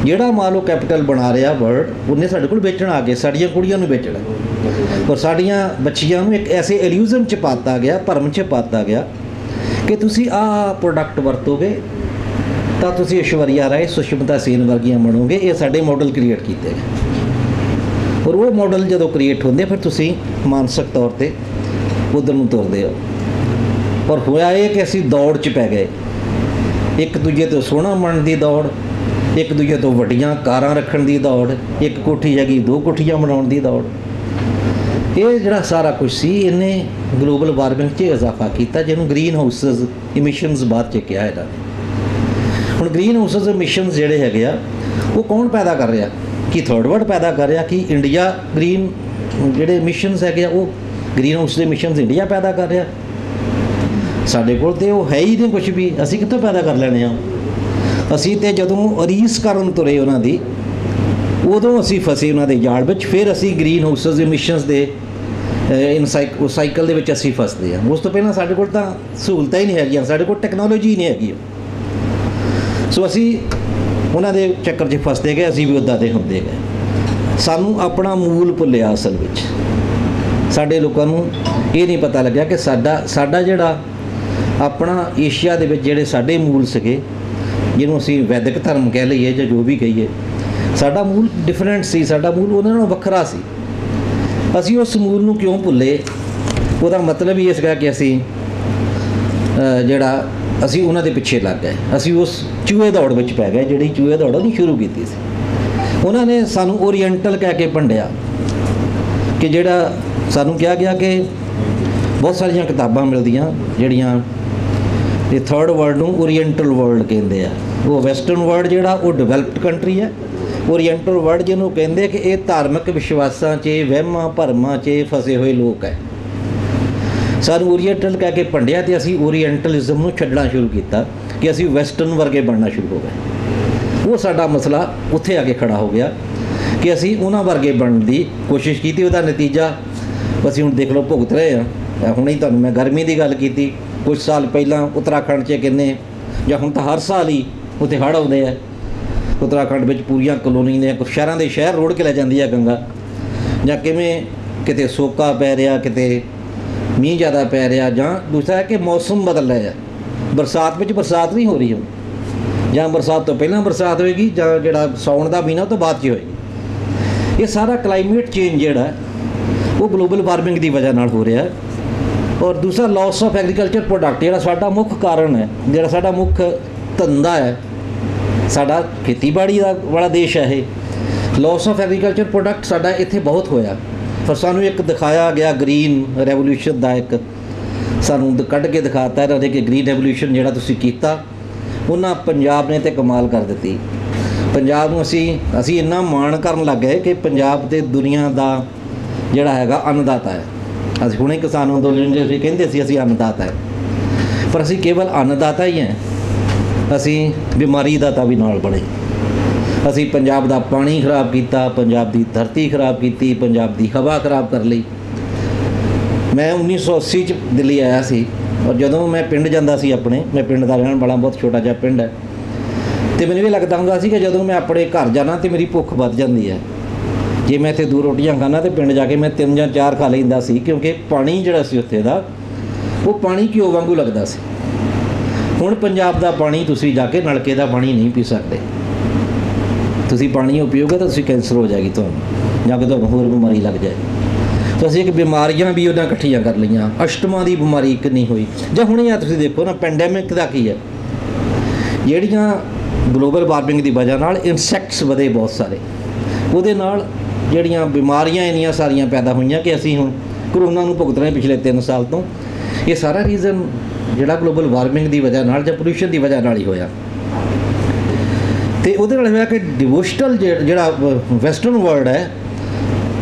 B: ਜਿਹੜਾ ਮਾਲ ਉਹ ਕੈਪੀਟਲ ਬਣਾ ਰਿਹਾ ਵਰਲਡ, ਉਹਨੇ ਸਾਡੇ ਕੋਲ ਵੇਚਣ ਆ ਗਏ, ਸਾਡੀਆਂ ਕੁੜੀਆਂ ਨੂੰ ਵੇਚਣਾ। ਔਰ ਸਾਡੀਆਂ ਬੱਚੀਆਂ ਨੂੰ ਇੱਕ ਐਸੇ ਇਲੂਜ਼ਨ 'ਚ ਪਾਤਾ ਗਿਆ, ਭਰਮ 'ਚ ਪਾਤਾ ਗਿਆ ਕਿ ਤੁਸੀਂ ਆਹ ਪ੍ਰੋਡਕਟ ਵਰਤੋਗੇ ਤਾਂ ਤੁਸੀਂ ਐਸ਼ਵਰਿਆ ਰਾਏ, ਸੁਸ਼ਮਿਤਾ ਸੇਨ ਵਰਗੀਆਂ ਬਣੋਗੇ। ਇਹ ਸਾਡੇ ਮਾਡਲ ਕ੍ਰੀਏਟ ਕੀਤੇ ਗਏ। ਔਰ ਉਹ ਮਾਡਲ ਜਦੋਂ ਕ੍ਰੀਏਟ ਹੁੰਦੇ ਫਿਰ ਤੁਸੀਂ ਮਾਨਸਿਕ ਤੌਰ 'ਤੇ ਉੱਧਰ ਨੂੰ ਤੁਰਦੇ ਹੋ। ਔਰ ਹੋਇਆ ਇਹ ਕਿ ਅਸੀਂ ਦੌੜ 'ਚ ਪੈ ਗਏ, ਇੱਕ ਦੂਜੇ ਤੋਂ ਸੋਹਣਾ ਬਣਨ ਦੀ ਦੌੜ, ਇੱਕ ਦੂਜੇ ਤੋਂ ਵੱਡੀਆਂ ਕਾਰਾਂ ਰੱਖਣ ਦੀ ਦੌੜ, ਇੱਕ ਕੋਠੀ ਹੈਗੀ 2 ਕੋਠੀਆਂ ਬਣਾਉਣ ਦੀ ਦੌੜ। ਇਹ ਜਿਹੜਾ ਸਾਰਾ ਕੁਝ ਸੀ ਇਹਨੇ ਗਲੋਬਲ ਵਾਰਮਿੰਗ 'ਚ ਇਜ਼ਾਫਾ ਕੀਤਾ, ਜਿਹਨੂੰ ਗ੍ਰੀਨ ਹਾਊਸਸ ਇਮਿਸ਼ਨਸ ਬਾਅਦ 'ਚ ਕਿਹਾ ਇਹਦਾ। ਹੁਣ ਗ੍ਰੀਨ ਹਾਊਸਸ ਇਮਿਸ਼ਨਸ ਜਿਹੜੇ ਹੈਗੇ ਆ ਉਹ ਕੌਣ ਪੈਦਾ ਕਰ ਰਿਹਾ? ਕਿ ਥਰਡ ਵਰਲਡ ਪੈਦਾ ਕਰ ਰਿਹਾ? ਕਿ ਇੰਡੀਆ ਗ੍ਰੀਨ ਜਿਹੜੇ ਇਮਿਸ਼ਨਸ ਹੈਗੇ ਆ ਉਹ ਗ੍ਰੀਨ ਹਾਊਸ ਦੇ ਇਮਿਸ਼ਨਸ ਇੰਡੀਆ ਪੈਦਾ ਕਰ ਰਿਹਾ? ਸਾਡੇ ਕੋਲ ਤਾਂ ਉਹ ਹੈ ਹੀ ਨਹੀਂ ਕੁਛ ਵੀ, ਅਸੀਂ ਕਿੱਥੋਂ ਪੈਦਾ ਕਰ ਲੈਣੇ ਆ? ਅਸੀਂ ਤਾਂ ਜਦੋਂ ਰੀਸ ਕਰਨ ਤੁਰੇ ਉਹਨਾਂ ਦੀ, ਉਦੋਂ ਅਸੀਂ ਫਸੇ ਉਹਨਾਂ ਦੇ ਜਾਲ ਵਿੱਚ। ਫਿਰ ਅਸੀਂ ਗ੍ਰੀਨ ਹਾਊਸਸ ਇਮਿਸ਼ਨਸ ਦੇ ਸਾਈਕਲ ਦੇ ਵਿੱਚ ਅਸੀਂ ਫਸਦੇ ਹਾਂ। ਉਸ ਤੋਂ ਪਹਿਲਾਂ ਸਾਡੇ ਕੋਲ ਤਾਂ ਸਹੂਲਤਾਂ ਹੀ ਨਹੀਂ ਹੈਗੀਆਂ, ਸਾਡੇ ਕੋਲ ਟੈਕਨੋਲੋਜੀ ਹੀ ਨਹੀਂ ਹੈਗੀ। ਸੋ ਅਸੀਂ ਉਹਨਾਂ ਦੇ ਚੱਕਰ 'ਚ ਫਸਦੇ ਗਏ, ਅਸੀਂ ਵੀ ਉੱਦਾਂ ਦੇ ਹੁੰਦੇ ਗਏ। ਸਾਨੂੰ ਆਪਣਾ ਮੂਲ ਭੁੱਲਿਆ ਅਸਲ ਵਿੱਚ। ਸਾਡੇ ਲੋਕਾਂ ਨੂੰ ਇਹ ਨਹੀਂ ਪਤਾ ਲੱਗਿਆ ਕਿ ਸਾਡਾ ਜਿਹੜਾ ਆਪਣਾ ਏਸ਼ੀਆ ਦੇ ਵਿੱਚ ਜਿਹੜੇ ਸਾਡੇ ਮੂਲ ਸੀਗੇ, ਜਿਹਨੂੰ ਅਸੀਂ ਵੈਦਿਕ ਧਰਮ ਕਹਿ ਲਈਏ ਜਾਂ ਜੋ ਵੀ ਕਹੀਏ, ਸਾਡਾ ਮੂਲ ਡਿਫਰੈਂਟ ਸੀ, ਸਾਡਾ ਮੂਲ ਉਹਨਾਂ ਨਾਲੋਂ ਵੱਖਰਾ ਸੀ। ਅਸੀਂ ਉਸ ਮੂਲ ਨੂੰ ਕਿਉਂ ਭੁੱਲੇ? ਉਹਦਾ ਮਤਲਬ ਹੀ ਇਸ ਸੀਗਾ ਕਿ ਅਸੀਂ ਅਸੀਂ ਉਹਨਾਂ ਦੇ ਪਿੱਛੇ ਲੱਗ ਗਏ। ਅਸੀਂ ਉਸ ਚੂਹੇ ਦੌੜ ਵਿੱਚ ਪੈ ਗਏ, ਜਿਹੜੀ ਚੂਹੇ ਦੌੜ ਉਹਨੇ ਸ਼ੁਰੂ ਕੀਤੀ ਸੀ। ਉਹਨਾਂ ਨੇ ਸਾਨੂੰ ਓਰੀਐਂਟਲ ਕਹਿ ਕੇ ਭੰਡਿਆ, ਕਿ ਜਿਹੜਾ ਸਾਨੂੰ ਕਿਹਾ ਗਿਆ ਕਿ ਬਹੁਤ ਸਾਰੀਆਂ ਕਿਤਾਬਾਂ ਮਿਲਦੀਆਂ ਜਿਹੜੀਆਂ ਇਹ ਥਰਡ ਵਰਲਡ ਨੂੰ ਓਰੀਐਂਟਲ ਵਰਲਡ ਕਹਿੰਦੇ ਆ। ਉਹ ਵੈਸਟਰਨ ਵਰਲਡ ਜਿਹੜਾ ਉਹ ਡਿਵੈਲਪਡ ਕੰਟਰੀ ਹੈ। ਓਰੀਐਂਟਲ ਵਰਲਡ ਜਿਹਨੂੰ ਕਹਿੰਦੇ ਕਿ ਇਹ ਧਾਰਮਿਕ ਵਿਸ਼ਵਾਸਾਂ 'ਚ, ਵਹਿਮਾਂ ਭਰਮਾਂ 'ਚ ਫਸੇ ਹੋਏ ਲੋਕ ਹੈ। ਸਾਨੂੰ ਓਰੀਐਂਟਲ ਕਹਿ ਕੇ ਭੰਡਿਆ ਅਤੇ ਅਸੀਂ ਓਰੀਐਂਟਲਿਜ਼ਮ ਨੂੰ ਛੱਡਣਾ ਸ਼ੁਰੂ ਕੀਤਾ ਕਿ ਅਸੀਂ ਵੈਸਟਰਨ ਵਰਗੇ ਬਣਨਾ ਸ਼ੁਰੂ ਹੋ ਗਏ। ਉਹ ਸਾਡਾ ਮਸਲਾ ਉੱਥੇ ਆ ਕੇ ਖੜਾ ਹੋ ਗਿਆ ਕਿ ਅਸੀਂ ਉਹਨਾਂ ਵਰਗੇ ਬਣਨ ਦੀ ਕੋਸ਼ਿਸ਼ ਕੀਤੀ। ਉਹਦਾ ਨਤੀਜਾ ਅਸੀਂ ਹੁਣ ਦੇਖ ਲਓ ਭੁਗਤ ਰਹੇ ਹਾਂ। ਹੁਣੇ ਹੀ ਤੁਹਾਨੂੰ ਮੈਂ ਗਰਮੀ ਦੀ ਗੱਲ ਕੀਤੀ। ਕੁਝ ਸਾਲ ਪਹਿਲਾਂ ਉੱਤਰਾਖੰਡ 'ਚ ਕਿੰਨੇ, ਜਾਂ ਹੁਣ ਤਾਂ ਹਰ ਸਾਲ ਹੀ ਉੱਥੇ ਹੜ੍ਹ ਆਉਂਦੇ ਆ। ਉੱਤਰਾਖੰਡ ਵਿੱਚ ਪੂਰੀਆਂ ਕਲੋਨੀ ਨੇ, ਸ਼ਹਿਰਾਂ ਦੇ ਸ਼ਹਿਰ ਰੋੜ ਕੇ ਲੈ ਜਾਂਦੀ ਆ ਗੰਗਾ। ਜਾਂ ਕਿਵੇਂ ਕਿਤੇ ਸੋਕਾ ਪੈ ਰਿਹਾ, ਕਿਤੇ ਮੀਂਹ ਜ਼ਿਆਦਾ ਪੈ ਰਿਹਾ, ਜਾਂ ਦੂਸਰਾ ਹੈ ਕਿ ਮੌਸਮ ਬਦਲ ਰਿਹਾ। ਬਰਸਾਤ ਵਿੱਚ ਬਰਸਾਤ ਨਹੀਂ ਹੋ ਰਹੀ ਹੁਣ, ਜਾਂ ਬਰਸਾਤ ਤੋਂ ਪਹਿਲਾਂ ਬਰਸਾਤ ਹੋਏਗੀ, ਜਾਂ ਜਿਹੜਾ ਸਾਉਣ ਦਾ ਮਹੀਨਾ ਤੋਂ ਬਾਅਦ 'ਚ ਹੋਏਗੀ। ਇਹ ਸਾਰਾ ਕਲਾਈਮੇਟ ਚੇਂਜ ਜਿਹੜਾ ਉਹ ਗਲੋਬਲ ਵਾਰਮਿੰਗ ਦੀ ਵਜ੍ਹਾ ਨਾਲ ਹੋ ਰਿਹਾ। ਔਰ ਦੂਸਰਾ ਲਾਸ ਆਫ ਐਗਰੀਕਲਚਰ ਪ੍ਰੋਡਕਟ, ਜਿਹੜਾ ਸਾਡਾ ਮੁੱਖ ਕਾਰਨ ਹੈ, ਜਿਹੜਾ ਸਾਡਾ ਮੁੱਖ ਧੰਦਾ ਹੈ, ਸਾਡਾ ਖੇਤੀਬਾੜੀ ਦਾ ਵਾਲਾ ਦੇਸ਼ ਹੈ ਇਹ। ਲਾਸ ਆਫ ਐਗਰੀਕਲਚਰ ਪ੍ਰੋਡਕਟ ਸਾਡਾ ਇੱਥੇ ਬਹੁਤ ਹੋਇਆ। ਪਰ ਸਾਨੂੰ ਇੱਕ ਦਿਖਾਇਆ ਗਿਆ ਗ੍ਰੀਨ ਰੈਵੋਲੂਸ਼ਨ ਦਾ, ਇੱਕ ਸਾਨੂੰ ਕੱਢ ਕੇ ਦਿਖਾਤਾ ਇਹਨਾਂ ਨੇ ਕਿ ਗ੍ਰੀਨ ਰੈਵੋਲੂਸ਼ਨ ਜਿਹੜਾ ਤੁਸੀਂ ਕੀਤਾ, ਉਹਨਾਂ ਪੰਜਾਬ ਨੇ ਤਾਂ ਕਮਾਲ ਕਰ ਦਿੱਤੀ। ਪੰਜਾਬ ਨੂੰ ਅਸੀਂ ਇੰਨਾ ਮਾਣ ਕਰਨ ਲੱਗ ਗਏ ਕਿ ਪੰਜਾਬ ਤੇ ਦੁਨੀਆ ਦਾ ਜਿਹੜਾ ਹੈਗਾ ਅੰਨਦਾਤਾ ਹੈ। ਅਸੀਂ ਹੁਣੇ ਕਿਸਾਨ ਅੰਦੋਲਨ ਦੇ ਅਸੀਂ ਕਹਿੰਦੇ ਸੀ ਅਸੀਂ ਅੰਨਦਾਤਾ ਹੈ, ਪਰ ਅਸੀਂ ਕੇਵਲ ਅੰਨਦਾਤਾ ਹੀ ਹੈ, ਅਸੀਂ ਬਿਮਾਰੀ ਦਾਤਾ ਵੀ ਨਾਲ ਬਣੇ। ਅਸੀਂ ਪੰਜਾਬ ਦਾ ਪਾਣੀ ਖਰਾਬ ਕੀਤਾ, ਪੰਜਾਬ ਦੀ ਧਰਤੀ ਖਰਾਬ ਕੀਤੀ, ਪੰਜਾਬ ਦੀ ਹਵਾ ਖਰਾਬ ਕਰ ਲਈ। ਮੈਂ 1980 'ਚ ਦਿੱਲੀ ਆਇਆ ਸੀ, ਔਰ ਜਦੋਂ ਮੈਂ ਪਿੰਡ ਜਾਂਦਾ ਸੀ ਆਪਣੇ, ਮੈਂ ਪਿੰਡ ਦਾ ਰਹਿਣ ਵਾਲਾ, ਬਹੁਤ ਛੋਟਾ ਜਿਹਾ ਪਿੰਡ ਹੈ, ਅਤੇ ਮੈਨੂੰ ਇਹ ਲੱਗਦਾ ਹੁੰਦਾ ਸੀ ਕਿ ਜਦੋਂ ਮੈਂ ਆਪਣੇ ਘਰ ਜਾਣਾ ਤਾਂ ਮੇਰੀ ਭੁੱਖ ਵੱਧ ਜਾਂਦੀ ਹੈ। ਜੇ ਮੈਂ ਇੱਥੇ 2 ਰੋਟੀਆਂ ਖਾਣਾ ਤਾਂ ਪਿੰਡ ਜਾ ਕੇ ਮੈਂ 3 ਜਾਂ 4 ਖਾ ਲੈਂਦਾ ਸੀ, ਕਿਉਂਕਿ ਪਾਣੀ ਜਿਹੜਾ ਸੀ ਉੱਥੇ ਦਾ, ਉਹ ਪਾਣੀ ਘਿਓ ਵਾਂਗੂ ਲੱਗਦਾ ਸੀ। ਹੁਣ ਪੰਜਾਬ ਦਾ ਪਾਣੀ ਤੁਸੀਂ ਜਾ ਕੇ ਨਲਕੇ ਦਾ ਪਾਣੀ ਨਹੀਂ ਪੀ ਸਕਦੇ। ਤੁਸੀਂ ਪਾਣੀ ਉਹ ਪੀਓਗੇ ਤਾਂ ਤੁਸੀਂ ਕੈਂਸਰ ਹੋ ਜਾਏਗੀ ਤੁਹਾਨੂੰ, ਜਾਂ ਕਿ ਤੁਹਾਨੂੰ ਹੋਰ ਬਿਮਾਰੀ ਲੱਗ ਜਾਏ। ਤਾਂ ਅਸੀਂ ਇੱਕ ਬਿਮਾਰੀਆਂ ਵੀ ਉਹਨਾਂ ਇਕੱਠੀਆਂ ਕਰ ਲਈਆਂ। ਅਸ਼ਟਮਾ ਦੀ ਬਿਮਾਰੀ ਇੱਕ ਨਹੀਂ ਹੋਈ। ਜਾਂ ਹੁਣ ਇਹ ਤੁਸੀਂ ਦੇਖੋ ਨਾ, ਪੈਂਡੈਮਿਕ ਦਾ ਕੀ ਹੈ, ਜਿਹੜੀਆਂ ਗਲੋਬਲ ਵਾਰਮਿੰਗ ਦੀ ਵਜ੍ਹਾ ਨਾਲ ਇਨਸੈਕਟਸ ਵਧੇ ਬਹੁਤ ਸਾਰੇ, ਉਹਦੇ ਨਾਲ ਜਿਹੜੀਆਂ ਬਿਮਾਰੀਆਂ ਇੰਨੀਆਂ ਸਾਰੀਆਂ ਪੈਦਾ ਹੋਈਆਂ ਕਿ ਅਸੀਂ ਹੁਣ ਕਰੋਨਾ ਨੂੰ ਭੁਗਤ ਰਹੇ ਪਿਛਲੇ 3 ਸਾਲ ਤੋਂ। ਇਹ ਸਾਰਾ ਰੀਜ਼ਨ ਜਿਹੜਾ ਗਲੋਬਲ ਵਾਰਮਿੰਗ ਦੀ ਵਜ੍ਹਾ ਨਾਲ ਜਾਂ ਪੋਲਿਊਸ਼ਨ ਦੀ ਵਜ੍ਹਾ ਨਾਲ ਹੀ ਹੋਇਆ। ਅਤੇ ਉਹਦੇ ਨਾਲ ਹੋਇਆ ਕਿ ਡਿਵੋਸ਼ਨਲ ਜਿਹੜਾ ਵੈਸਟਰਨ ਵਰਲਡ ਹੈ,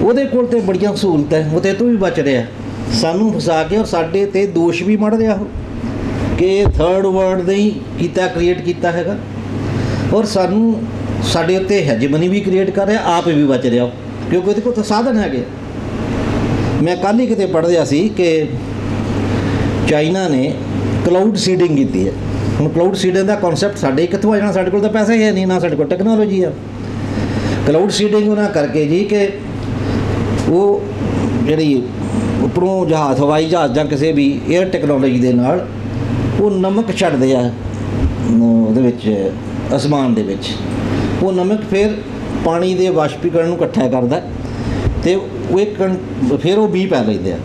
B: ਉਹਦੇ ਕੋਲ ਤਾਂ ਬੜੀਆਂ ਸਹੂਲਤਾਂ ਹੈ, ਉਹ ਤੇ ਤੋਂ ਵੀ ਬਚ ਰਿਹਾ। ਸਾਨੂੰ ਫਸਾ ਕੇ ਔਰ ਸਾਡੇ 'ਤੇ ਦੋਸ਼ ਵੀ ਮੜ ਰਿਹਾ ਉਹ कि थर्ड वर्ल्ड नहीं किया क्रिएट किया हैगा और सानू साडे उत्ते हैजमनी भी क्रिएट कर रहा, आप भी बच रहा, क्योंकि उहदे कोल तां साधन है। मैं कल ही किते पढ़ रहा सी कि चाइना ने क्लाउड सीडिंग की है। हुण क्लाउड सीडिंग का कॉन्सैप्ट साडे कित्थों आ जाना, साडे कोल तां पैसा ही है नहीं, ना साडे कोल टैक्नोलॉजी है। क्लाउड सीडिंग उन्हां करके जी कि वो जिहड़ी उपरों जहाज़ हवाई जहाज़ जां किसी भी एयर टैक्नोलॉजी दे नाल वो नमक छड्डदे आ ਉਹਦੇ ਵਿੱਚ ਅਸਮਾਨ ਦੇ ਵਿੱਚ, ਉਹ ਨਮਕ ਫਿਰ ਪਾਣੀ ਦੇ ਵਾਸ਼ਪੀਕਰਨ ਨੂੰ ਇਕੱਠਾ ਕਰਦਾ ਅਤੇ ਉਹ ਇੱਕ ਫਿਰ ਉਹ ਮੀਂਹ ਪੈ ਲੈਂਦੇ ਆ।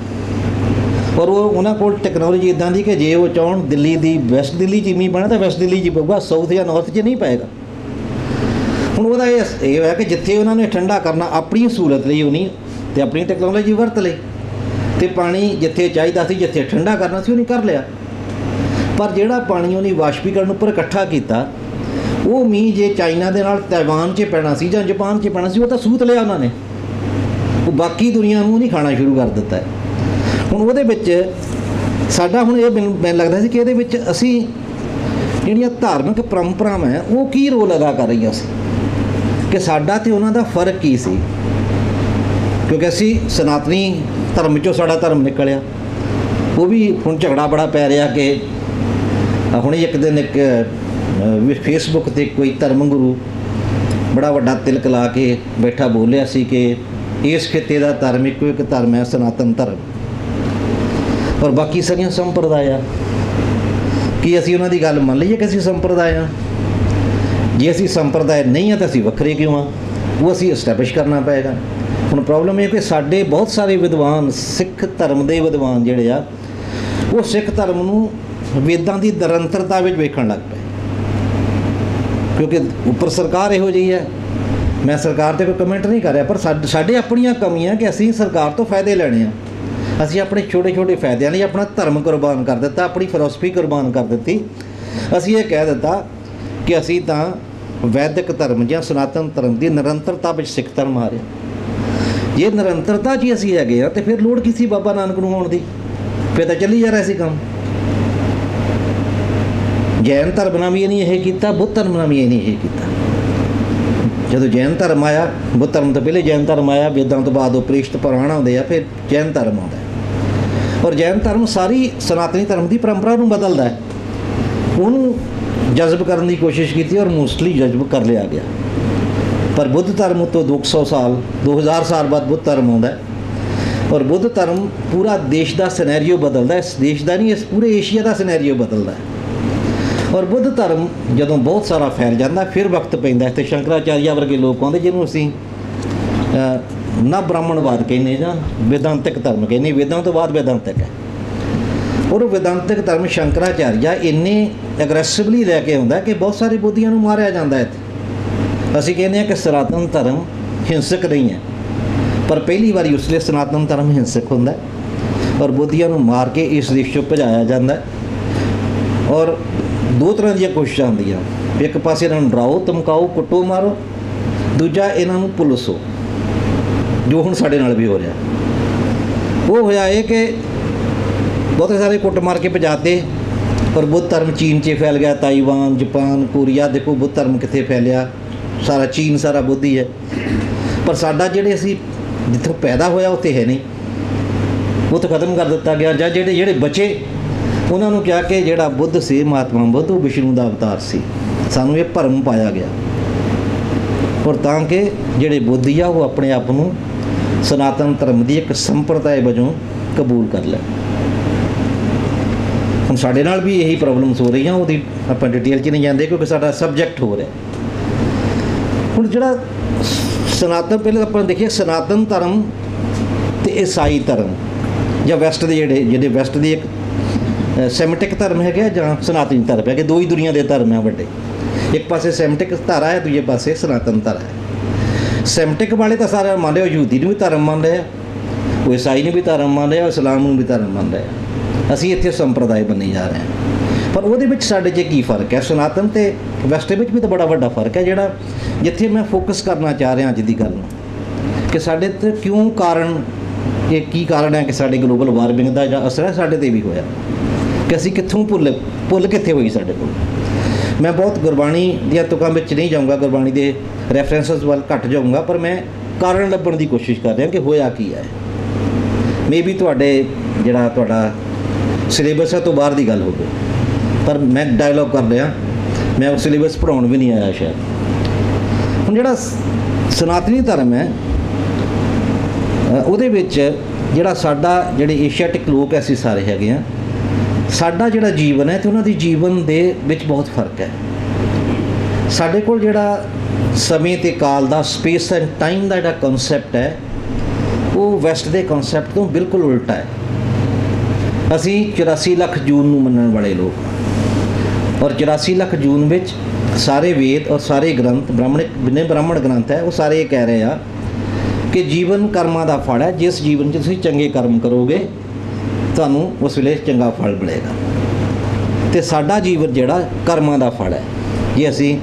B: ਔਰ ਉਹ ਉਹਨਾਂ ਕੋਲ ਟੈਕਨੋਲੋਜੀ ਇੱਦਾਂ ਦੀ ਕਿ ਜੇ ਉਹ ਚਾਹੁਣ ਦਿੱਲੀ ਦੀ ਵੈਸਟ ਦਿੱਲੀ 'ਚ ਮੀਂਹ ਪੈਣਾ ਤਾਂ ਵੈਸਟ ਦਿੱਲੀ 'ਚ ਹੀ ਪਊਗਾ, ਸਾਊਥ ਜਾਂ ਨਾਰਥ 'ਚ ਨਹੀਂ ਪਏਗਾ। ਹੁਣ ਉਹਦਾ ਇਹ ਹੈ ਕਿ ਜਿੱਥੇ ਉਹਨਾਂ ਨੇ ਠੰਡਾ ਕਰਨਾ ਆਪਣੀ ਸਹੂਲਤ ਲਈ ਉਹ ਨਹੀਂ ਅਤੇ ਆਪਣੀ ਟੈਕਨੋਲੋਜੀ ਵਰਤ ਲਈ, ਅਤੇ ਪਾਣੀ ਜਿੱਥੇ ਚਾਹੀਦਾ ਸੀ, ਜਿੱਥੇ ਠੰਡਾ ਕਰਨਾ ਸੀ, ਉਹ ਨਹੀਂ ਕਰ ਲਿਆ। पर ਜਿਹੜਾ ਪਾਣੀ ਉਹਨੇ ਵਾਸ਼ਪੀਕਰਨ ਉੱਪਰ ਇਕੱਠਾ ਕੀਤਾ, ਉਹ ਮੀਂਹ ਜੇ ਚਾਈਨਾ ਦੇ ਨਾਲ ਤਾਇਵਾਨ 'ਚ ਪੈਣਾ ਸੀ ਜਾਂ ਜਾਪਾਨ 'ਚ ਪੈਣਾ ਸੀ, ਉਹ ਤਾਂ ਸੂਤ ਲਿਆ ਉਹਨਾਂ ਨੇ, ਉਹ ਬਾਕੀ ਦੁਨੀਆ ਨੂੰ ਨਹੀਂ ਖਾਣਾ ਸ਼ੁਰੂ ਕਰ ਦਿੱਤਾ। ਹੁਣ ਉਹਦੇ ਵਿੱਚ ਸਾਡਾ ਹੁਣ ਇਹ ਮੈਨੂੰ ਲੱਗਦਾ ਸੀ ਕਿ ਇਹਦੇ ਵਿੱਚ ਅਸੀਂ ਜਿਹੜੀਆਂ ਧਾਰਮਿਕ ਪਰੰਪਰਾਵਾਂ ਹੈ ਉਹ ਕੀ ਰੋਲ ਅਦਾ ਕਰ ਰਹੀਆਂ ਸੀ, ਕਿ ਸਾਡਾ ਅਤੇ ਉਹਨਾਂ ਦਾ ਫਰਕ ਕੀ ਸੀ। ਕਿਉਂਕਿ ਅਸੀਂ ਸਨਾਤਨੀ ਧਰਮ 'ਚੋਂ ਸਾਡਾ ਧਰਮ ਨਿਕਲਿਆ, ਉਹ ਵੀ ਹੁਣ ਝਗੜਾ ਬੜਾ ਪੈ ਰਿਹਾ ਕਿ ਹੁਣ ਇੱਕ ਦਿਨ ਇੱਕ ਫੇਸਬੁੱਕ 'ਤੇ ਕੋਈ ਧਰਮ ਗੁਰੂ ਬੜਾ ਵੱਡਾ ਤਿਲਕ ਲਾ ਕੇ ਬੈਠਾ ਬੋਲਿਆ ਸੀ ਕਿ ਇਸ ਖਿੱਤੇ ਦਾ ਧਰਮ ਇੱਕੋ ਇੱਕ ਧਰਮ ਹੈ, ਸਨਾਤਨ ਧਰਮ, ਔਰ ਬਾਕੀ ਸਾਰੀਆਂ ਸੰਪਰਦਾਇਆਂ। ਕੀ ਅਸੀਂ ਉਹਨਾਂ ਦੀ ਗੱਲ ਮੰਨ ਲਈਏ ਕਿ ਅਸੀਂ ਸੰਪਰਦਾਇ ਹਾਂ? ਜੇ ਅਸੀਂ ਸੰਪਰਦਾਇ ਨਹੀਂ ਹਾਂ ਤਾਂ ਅਸੀਂ ਵੱਖਰੇ ਕਿਉਂ ਹਾਂ? ਉਹ ਅਸੀਂ ਐਸਟੈਬਲਿਸ਼ ਕਰਨਾ ਪਏਗਾ। ਹੁਣ ਪ੍ਰੋਬਲਮ ਇਹ ਕਿ ਸਾਡੇ ਬਹੁਤ ਸਾਰੇ ਵਿਦਵਾਨ, ਸਿੱਖ ਧਰਮ ਦੇ ਵਿਦਵਾਨ ਜਿਹੜੇ ਆ, ਉਹ ਸਿੱਖ ਧਰਮ ਨੂੰ ਵੇਦਾਂ ਦੀ ਨਿਰੰਤਰਤਾ ਵਿੱਚ ਵੇਖਣ ਲੱਗ ਪਏ, ਕਿਉਂਕਿ ਉੱਪਰ ਸਰਕਾਰ ਇਹੋ ਜਿਹੀ ਹੈ। ਮੈਂ ਸਰਕਾਰ 'ਤੇ ਕੋਈ ਕਮੈਂਟ ਨਹੀਂ ਕਰ ਰਿਹਾ, ਪਰ ਸਾਡੇ ਆਪਣੀਆਂ ਕਮੀਆਂ ਕਿ ਅਸੀਂ ਸਰਕਾਰ ਤੋਂ ਫਾਇਦੇ ਲੈਣੇ ਆ। ਅਸੀਂ ਆਪਣੇ ਛੋਟੇ ਛੋਟੇ ਫਾਇਦਿਆਂ ਲਈ ਆਪਣਾ ਧਰਮ ਕੁਰਬਾਨ ਕਰ ਦਿੱਤਾ, ਆਪਣੀ ਫਿਲਾਸਫੀ ਕੁਰਬਾਨ ਕਰ ਦਿੱਤੀ। ਅਸੀਂ ਇਹ ਕਹਿ ਦਿੱਤਾ ਕਿ ਅਸੀਂ ਤਾਂ ਵੈਦਿਕ ਧਰਮ ਜਾਂ ਸਨਾਤਨ ਧਰਮ ਦੀ ਨਿਰੰਤਰਤਾ ਵਿੱਚ ਸਿੱਖ ਧਰਮ ਆ ਰਿਹਾ। ਜੇ ਨਿਰੰਤਰਤਾ 'ਚ ਅਸੀਂ ਹੈਗੇ ਆ, ਤਾਂ ਫਿਰ ਲੋੜ ਕੀ ਸੀ ਬਾਬਾ ਨਾਨਕ ਨੂੰ ਆਉਣ ਦੀ? ਫਿਰ ਤਾਂ ਚੱਲੀ ਜਾ ਰਿਹਾ ਸੀ ਕੰਮ। ਜੈਨ ਧਰਮ ਨਾਲ ਵੀ ਇਹਨੇ ਇਹ ਕੀਤਾ, ਬੁੱਧ ਧਰਮ ਨਾਲ ਵੀ ਇਹਨੇ ਇਹ ਕੀਤਾ। ਜਦੋਂ ਜੈਨ ਧਰਮ ਆਇਆ, ਬੁੱਧ ਧਰਮ ਤੋਂ ਪਹਿਲੇ ਜੈਨ ਧਰਮ ਆਇਆ, ਵੇਦਾਂ ਤੋਂ ਬਾਅਦ ਉਪਨਿਸ਼ਦ ਪੁਰਾਣ ਆਉਂਦੇ ਆ, ਫਿਰ ਜੈਨ ਧਰਮ ਆਉਂਦਾ। ਔਰ ਜੈਨ ਧਰਮ ਸਾਰੀ ਸਨਾਤਨੀ ਧਰਮ ਦੀ ਪਰੰਪਰਾ ਨੂੰ ਬਦਲਦਾ ਹੈ, ਉਹਨੂੰ ਜਜ਼ਬ ਕਰਨ ਦੀ ਕੋਸ਼ਿਸ਼ ਕੀਤੀ ਔਰ ਮੋਸਟਲੀ ਜਜ਼ਬ ਕਰ ਲਿਆ ਗਿਆ। ਪਰ ਬੁੱਧ ਧਰਮ ਤੋਂ 200 ਸਾਲ 2000 ਸਾਲ ਬਾਅਦ ਬੁੱਧ ਧਰਮ ਆਉਂਦਾ ਔਰ ਬੁੱਧ ਧਰਮ ਪੂਰਾ ਦੇਸ਼ ਦਾ ਸਿਨੈਰੀਓ ਬਦਲਦਾ। ਇਸ ਦੇਸ਼ ਦਾ ਨਹੀਂ, ਇਸ ਪੂਰੇ ਏਸ਼ੀਆ ਦਾ ਸਿਨੈਰੀਓ ਬਦਲਦਾ। ਔਰ ਬੁੱਧ ਧਰਮ ਜਦੋਂ ਬਹੁਤ ਸਾਰਾ ਫੈਲ ਜਾਂਦਾ, ਫਿਰ ਵਕਤ ਪੈਂਦਾ ਅਤੇ ਸ਼ੰਕਰਾਚਾਰੀਆ ਵਰਗੇ ਲੋਕ ਆਉਂਦੇ, ਜਿਹਨੂੰ ਅਸੀਂ ਨਾ ਬ੍ਰਾਹਮਣਵਾਦ ਕਹਿੰਦੇ ਜਾਂ ਵੇਦਾਂਤਿਕ ਧਰਮ ਕਹਿੰਦੇ। ਵੇਦਾਂ ਤੋਂ ਬਾਅਦ ਵੇਦਾਂਤਿਕ ਹੈ, ਔਰ ਵੇਦਾਂਤਿਕ ਧਰਮ ਸ਼ੰਕਰਾਚਾਰੀਆ ਇੰਨੇ ਐਗਰੈਸਿਵਲੀ ਲੈ ਕੇ ਆਉਂਦਾ ਕਿ ਬਹੁਤ ਸਾਰੇ ਬੋਧੀਆਂ ਨੂੰ ਮਾਰਿਆ ਜਾਂਦਾ ਇੱਥੇ। ਅਸੀਂ ਕਹਿੰਦੇ ਹਾਂ ਕਿ ਸਨਾਤਨ ਧਰਮ ਹਿੰਸਕ ਨਹੀਂ ਹੈ, ਪਰ ਪਹਿਲੀ ਵਾਰੀ ਉਸ ਲਈ ਸਨਾਤਨ ਧਰਮ ਹਿੰਸਕ ਹੁੰਦਾ ਔਰ ਬੋਧੀਆਂ ਨੂੰ ਮਾਰ ਕੇ ਇਸ ਦੇਸ਼ 'ਚੋਂ ਭਜਾਇਆ ਜਾਂਦਾ। ਔਰ ਦੋ ਤਰ੍ਹਾਂ ਦੀਆਂ ਕੋਸ਼ਿਸ਼ਾਂ ਹੁੰਦੀਆਂ, ਇੱਕ ਪਾਸੇ ਇਹਨਾਂ ਨੂੰ ਡਰਾਓ, ਧਮਕਾਓ, ਕੁੱਟੋ, ਮਾਰੋ, ਦੂਜਾ ਇਹਨਾਂ ਨੂੰ ਪੁਲਿਸੋ, ਜੋ ਹੁਣ ਸਾਡੇ ਨਾਲ ਵੀ ਹੋ ਰਿਹਾ। ਉਹ ਹੋਇਆ ਇਹ ਕਿ ਬਹੁਤੇ ਸਾਰੇ ਕੁੱਟ ਮਾਰ ਕੇ ਭਜਾਤੇ ਔਰ ਬੁੱਧ ਧਰਮ ਚੀਨ 'ਚ ਫੈਲ ਗਿਆ, ਤਾਈਵਾਨ, ਜਾਪਾਨ, ਕੋਰੀਆ, ਦੇਖੋ ਬੁੱਧ ਧਰਮ ਕਿੱਥੇ ਫੈਲਿਆ, ਸਾਰਾ ਚੀਨ ਸਾਰਾ ਬੁੱਧ ਹੀ ਹੈ। ਪਰ ਸਾਡਾ ਜਿਹੜੇ ਅਸੀਂ ਜਿੱਥੋਂ ਪੈਦਾ ਹੋਇਆ ਉੱਥੇ ਹੈ ਨਹੀਂ, ਉਹ ਤਾਂ ਖਤਮ ਕਰ ਦਿੱਤਾ ਗਿਆ। ਜਾਂ ਜਿਹੜੇ ਬਚੇ ਉਹਨਾਂ ਨੂੰ ਕਿਹਾ ਕਿ ਜਿਹੜਾ ਬੁੱਧ ਸੀ, ਮਹਾਤਮਾ ਬੁੱਧ, ਉਹ ਵਿਸ਼ਨੂੰ ਦਾ ਅਵਤਾਰ ਸੀ। ਸਾਨੂੰ ਇਹ ਭਰਮ ਪਾਇਆ ਗਿਆ ਔਰ ਤਾਂ ਕਿ ਜਿਹੜੇ ਬੁੱਧੀ ਆ ਉਹ ਆਪਣੇ ਆਪ ਨੂੰ ਸਨਾਤਨ ਧਰਮ ਦੀ ਇੱਕ ਸੰਪਰਦਾਇ ਵਜੋਂ ਕਬੂਲ ਕਰ ਲੈ। ਹੁਣ ਸਾਡੇ ਨਾਲ ਵੀ ਇਹੀ ਪ੍ਰੋਬਲਮਸ ਹੋ ਰਹੀਆਂ, ਉਹਦੀ ਆਪਾਂ ਡਿਟੇਲ 'ਚ ਨਹੀਂ ਜਾਂਦੇ ਕਿਉਂਕਿ ਸਾਡਾ ਸਬਜੈਕਟ ਹੋ ਰਿਹਾ। ਹੁਣ ਜਿਹੜਾ ਸਨਾਤਨ, ਪਹਿਲਾਂ ਆਪਾਂ ਦੇਖੀਏ ਸਨਾਤਨ ਧਰਮ ਅਤੇ ਈਸਾਈ ਧਰਮ ਜਾਂ ਵੈਸਟ ਦੇ ਜਿਹੜੇ ਵੈਸਟ ਦੀ ਇੱਕ ਸੈਮਿਟਿਕ ਧਰਮ ਹੈਗੇ ਜਾਂ ਸਨਾਤਨੀ ਧਰਮ ਹੈਗੇ, ਦੋ ਹੀ ਦੁਨੀਆ ਦੇ ਧਰਮ ਹੈ ਵੱਡੇ। ਇੱਕ ਪਾਸੇ ਸੈਮਿਟਿਕ ਧਾਰਾ ਹੈ, ਦੂਜੇ ਪਾਸੇ ਸਨਾਤਨ ਧਾਰਾ ਹੈ। ਸੈਮਿਟਿਕ ਵਾਲੇ ਤਾਂ ਸਾਰਾ ਮੰਨ ਰਹੇ, ਉਹ ਯਹੂਦੀ ਨੂੰ ਵੀ ਧਰਮ ਮੰਨ ਰਹੇ ਆ, ਉਹ ਈਸਾਈ ਨੂੰ ਵੀ ਧਰਮ ਮੰਨ ਰਹੇ ਆ, ਇਸਲਾਮ ਨੂੰ ਵੀ ਧਰਮ ਮੰਨ ਰਹੇ ਆ। ਅਸੀਂ ਇੱਥੇ ਸੰਪਰਦਾਇ ਬਣੀ ਜਾ ਰਹੇ ਹਾਂ। ਪਰ ਉਹਦੇ ਵਿੱਚ ਸਾਡੇ 'ਚ ਕੀ ਫਰਕ ਹੈ? ਸਨਾਤਨ ਅਤੇ ਵੈਸਟ ਵਿੱਚ ਵੀ ਤਾਂ ਬੜਾ ਵੱਡਾ ਫਰਕ ਹੈ, ਜਿਹੜਾ ਜਿੱਥੇ ਮੈਂ ਫੋਕਸ ਕਰਨਾ ਚਾਹ ਰਿਹਾ ਅੱਜ ਦੀ ਗੱਲ ਨੂੰ, ਕਿ ਸਾਡੇ 'ਤੇ ਕਿਉਂ ਕਾਰਨ, ਇਹ ਕੀ ਕਾਰਨ ਹੈ ਕਿ ਸਾਡੇ ਗਲੋਬਲ ਵਾਰਮਿੰਗ ਦਾ ਜਾਂ ਅਸਰ ਹੈ ਸਾਡੇ 'ਤੇ ਵੀ ਹੋਇਆ। कि असीं कित्थों भुल कित्थे होई साडे कोल। मैं बहुत गुरबाणी ਦੀਆਂ ਤੁਕਾਂ ਵਿੱਚ नहीं जाऊँगा, गुरबाणी के ਰੈਫਰੈਂਸਸ ਵੱਲ घट जाऊँगा, पर मैं कारण ਲੱਭਣ ਦੀ कोशिश कर रहा कि होया की है। मे बी तुहाडे ਜਿਹੜਾ ਤੁਹਾਡਾ सिलेबस है तो बाहर की गल होवे, पर मैं डायलॉग कर रहा, मैं वो सिलेबस पढ़ाउण भी नहीं आया शायद। हुण ਜਿਹੜਾ सनातनी धर्म है ਉਹਦੇ ਵਿੱਚ ਜਿਹੜਾ ਸਾਡਾ ਜਿਹੜੇ ਏਸ਼ੀਆਟਿਕ ਲੋਕ ਐਸੀ ਸਾਰੇ ਹੈਗੇ ਆ, ਸਾਡਾ ਜਿਹੜਾ ਜੀਵਨ ਹੈ ਤੇ ਉਹਨਾਂ ਦੀ ਜੀਵਨ ਦੇ ਵਿੱਚ ਬਹੁਤ ਫਰਕ ਹੈ। ਸਾਡੇ ਕੋਲ ਜਿਹੜਾ ਸਮੇਂ ਤੇ ਕਾਲ ਦਾ, ਸਪੇਸ ਐਂਡ ਟਾਈਮ ਦਾ ਜਿਹੜਾ ਕਨਸੈਪਟ ਹੈ, ਉਹ ਵੈਸਟ ਦੇ ਕਨਸੈਪਟ ਤੋਂ ਬਿਲਕੁਲ ਉਲਟਾ ਹੈ। ਅਸੀਂ 84 ਲੱਖ ਜੂਨ ਨੂੰ ਮੰਨਣ ਵਾਲੇ ਲੋਕ, ਔਰ 84 ਲੱਖ ਜੂਨ ਵਿੱਚ ਸਾਰੇ ਵੇਦ ਔਰ ਸਾਰੇ ਗ੍ਰੰਥ ਜਿੰਨੇ ਬ੍ਰਾਹਮਣ ਗ੍ਰੰਥ ਹੈ, ਉਹ ਸਾਰੇ ਇਹ ਕਹਿ ਰਹੇ ਆ ਕਿ ਜੀਵਨ ਕਰਮਾਂ ਦਾ ਫਲ ਹੈ। ਜਿਸ ਜੀਵਨ 'ਚ ਤੁਸੀਂ ਚੰਗੇ ਕਰਮ ਕਰੋਗੇ ਤੁਹਾਨੂੰ ਉਸ ਵੇਲੇ ਚੰਗਾ ਫਲ ਮਿਲੇਗਾ। ਅਤੇ ਸਾਡਾ ਜੀਵਨ ਜਿਹੜਾ ਕਰਮਾਂ ਦਾ ਫਲ ਹੈ, ਜੇ ਅਸੀਂ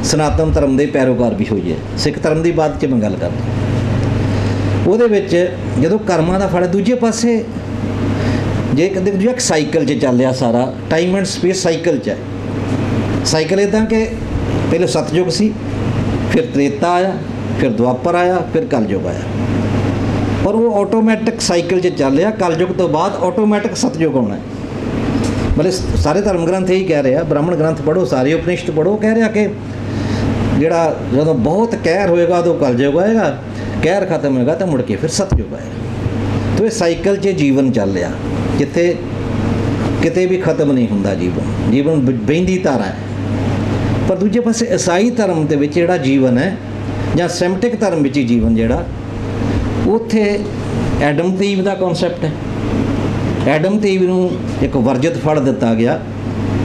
B: ਸਨਾਤਨ ਧਰਮ ਦੇ ਪੈਰੋਕਾਰ ਵੀ ਹੋਈਏ। ਸਿੱਖ ਧਰਮ ਦੀ ਬਾਤ 'ਚ ਮੈਂ ਗੱਲ ਕਰਦਾ, ਉਹਦੇ ਵਿੱਚ ਜਦੋਂ ਕਰਮਾਂ ਦਾ ਫਲ ਹੈ, ਦੂਜੇ ਪਾਸੇ ਜੇ ਕਦੇ ਦੂਜਾ ਇੱਕ ਸਾਈਕਲ 'ਚ ਚੱਲਿਆ, ਸਾਰਾ ਟਾਈਮ ਐਂਡ ਸਪੇਸ ਸਾਈਕਲ 'ਚ ਹੈ। ਸਾਈਕਲ ਇੱਦਾਂ ਕਿ ਪਹਿਲੇ ਸਤਯੁਗ ਸੀ, ਫਿਰ ਤ੍ਰੇਤਾ ਆਇਆ, ਫਿਰ ਦੁਆਪਰ ਆਇਆ, ਫਿਰ ਕਲਯੁਗ ਆਇਆ, ਪਰ ਉਹ ਆਟੋਮੈਟਿਕ ਸਾਈਕਲ 'ਚ ਚੱਲ ਰਿਹਾ। ਕਲਯੁਗ ਤੋਂ ਬਾਅਦ ਆਟੋਮੈਟਿਕ ਸਤਯੁਗ ਆਉਣਾ। ਮਤਲਬ ਸਾਰੇ ਧਰਮ ਗ੍ਰੰਥ ਇਹੀ ਕਹਿ ਰਹੇ ਆ, ਬ੍ਰਾਹਮਣ ਗ੍ਰੰਥ ਪੜ੍ਹੋ, ਸਾਰੇ ਉਪਨਿਸ਼ਦ ਪੜ੍ਹੋ, ਕਹਿ ਰਿਹਾ ਕਿ ਜਿਹੜਾ ਜਦੋਂ ਬਹੁਤ ਕਹਿਰ ਹੋਏਗਾ ਉਦੋਂ ਕਲਯੁਗ ਆਏਗਾ, ਕਹਿਰ ਖਤਮ ਹੋਏਗਾ ਤਾਂ ਮੁੜ ਕੇ ਫਿਰ ਸਤਯੁਗ ਆਏਗਾ। ਤੋ ਇਹ ਸਾਈਕਲ 'ਚ ਜੀਵਨ ਚੱਲ ਰਿਹਾ, ਜਿੱਥੇ ਕਿਤੇ ਵੀ ਖਤਮ ਨਹੀਂ ਹੁੰਦਾ ਜੀਵਨ। ਜੀਵਨ ਵਹਿੰਦੀ ਧਾਰਾ ਹੈ। ਪਰ ਦੂਜੇ ਪਾਸੇ ਈਸਾਈ ਧਰਮ ਦੇ ਵਿੱਚ ਜਿਹੜਾ ਜੀਵਨ ਹੈ, ਜਾਂ ਸੈਮਟਿਕ ਧਰਮ ਵਿੱਚ ਜੀਵਨ ਜਿਹੜਾ, ਉੱਥੇ ਐਡਮ ਤੇ ਈਵ ਦਾ ਕਨਸੈਪਟ ਹੈ। ਐਡਮ ਤੇ ਈਵ ਨੂੰ ਇੱਕ ਵਰਜਿਤ ਫਲ ਦਿੱਤਾ ਗਿਆ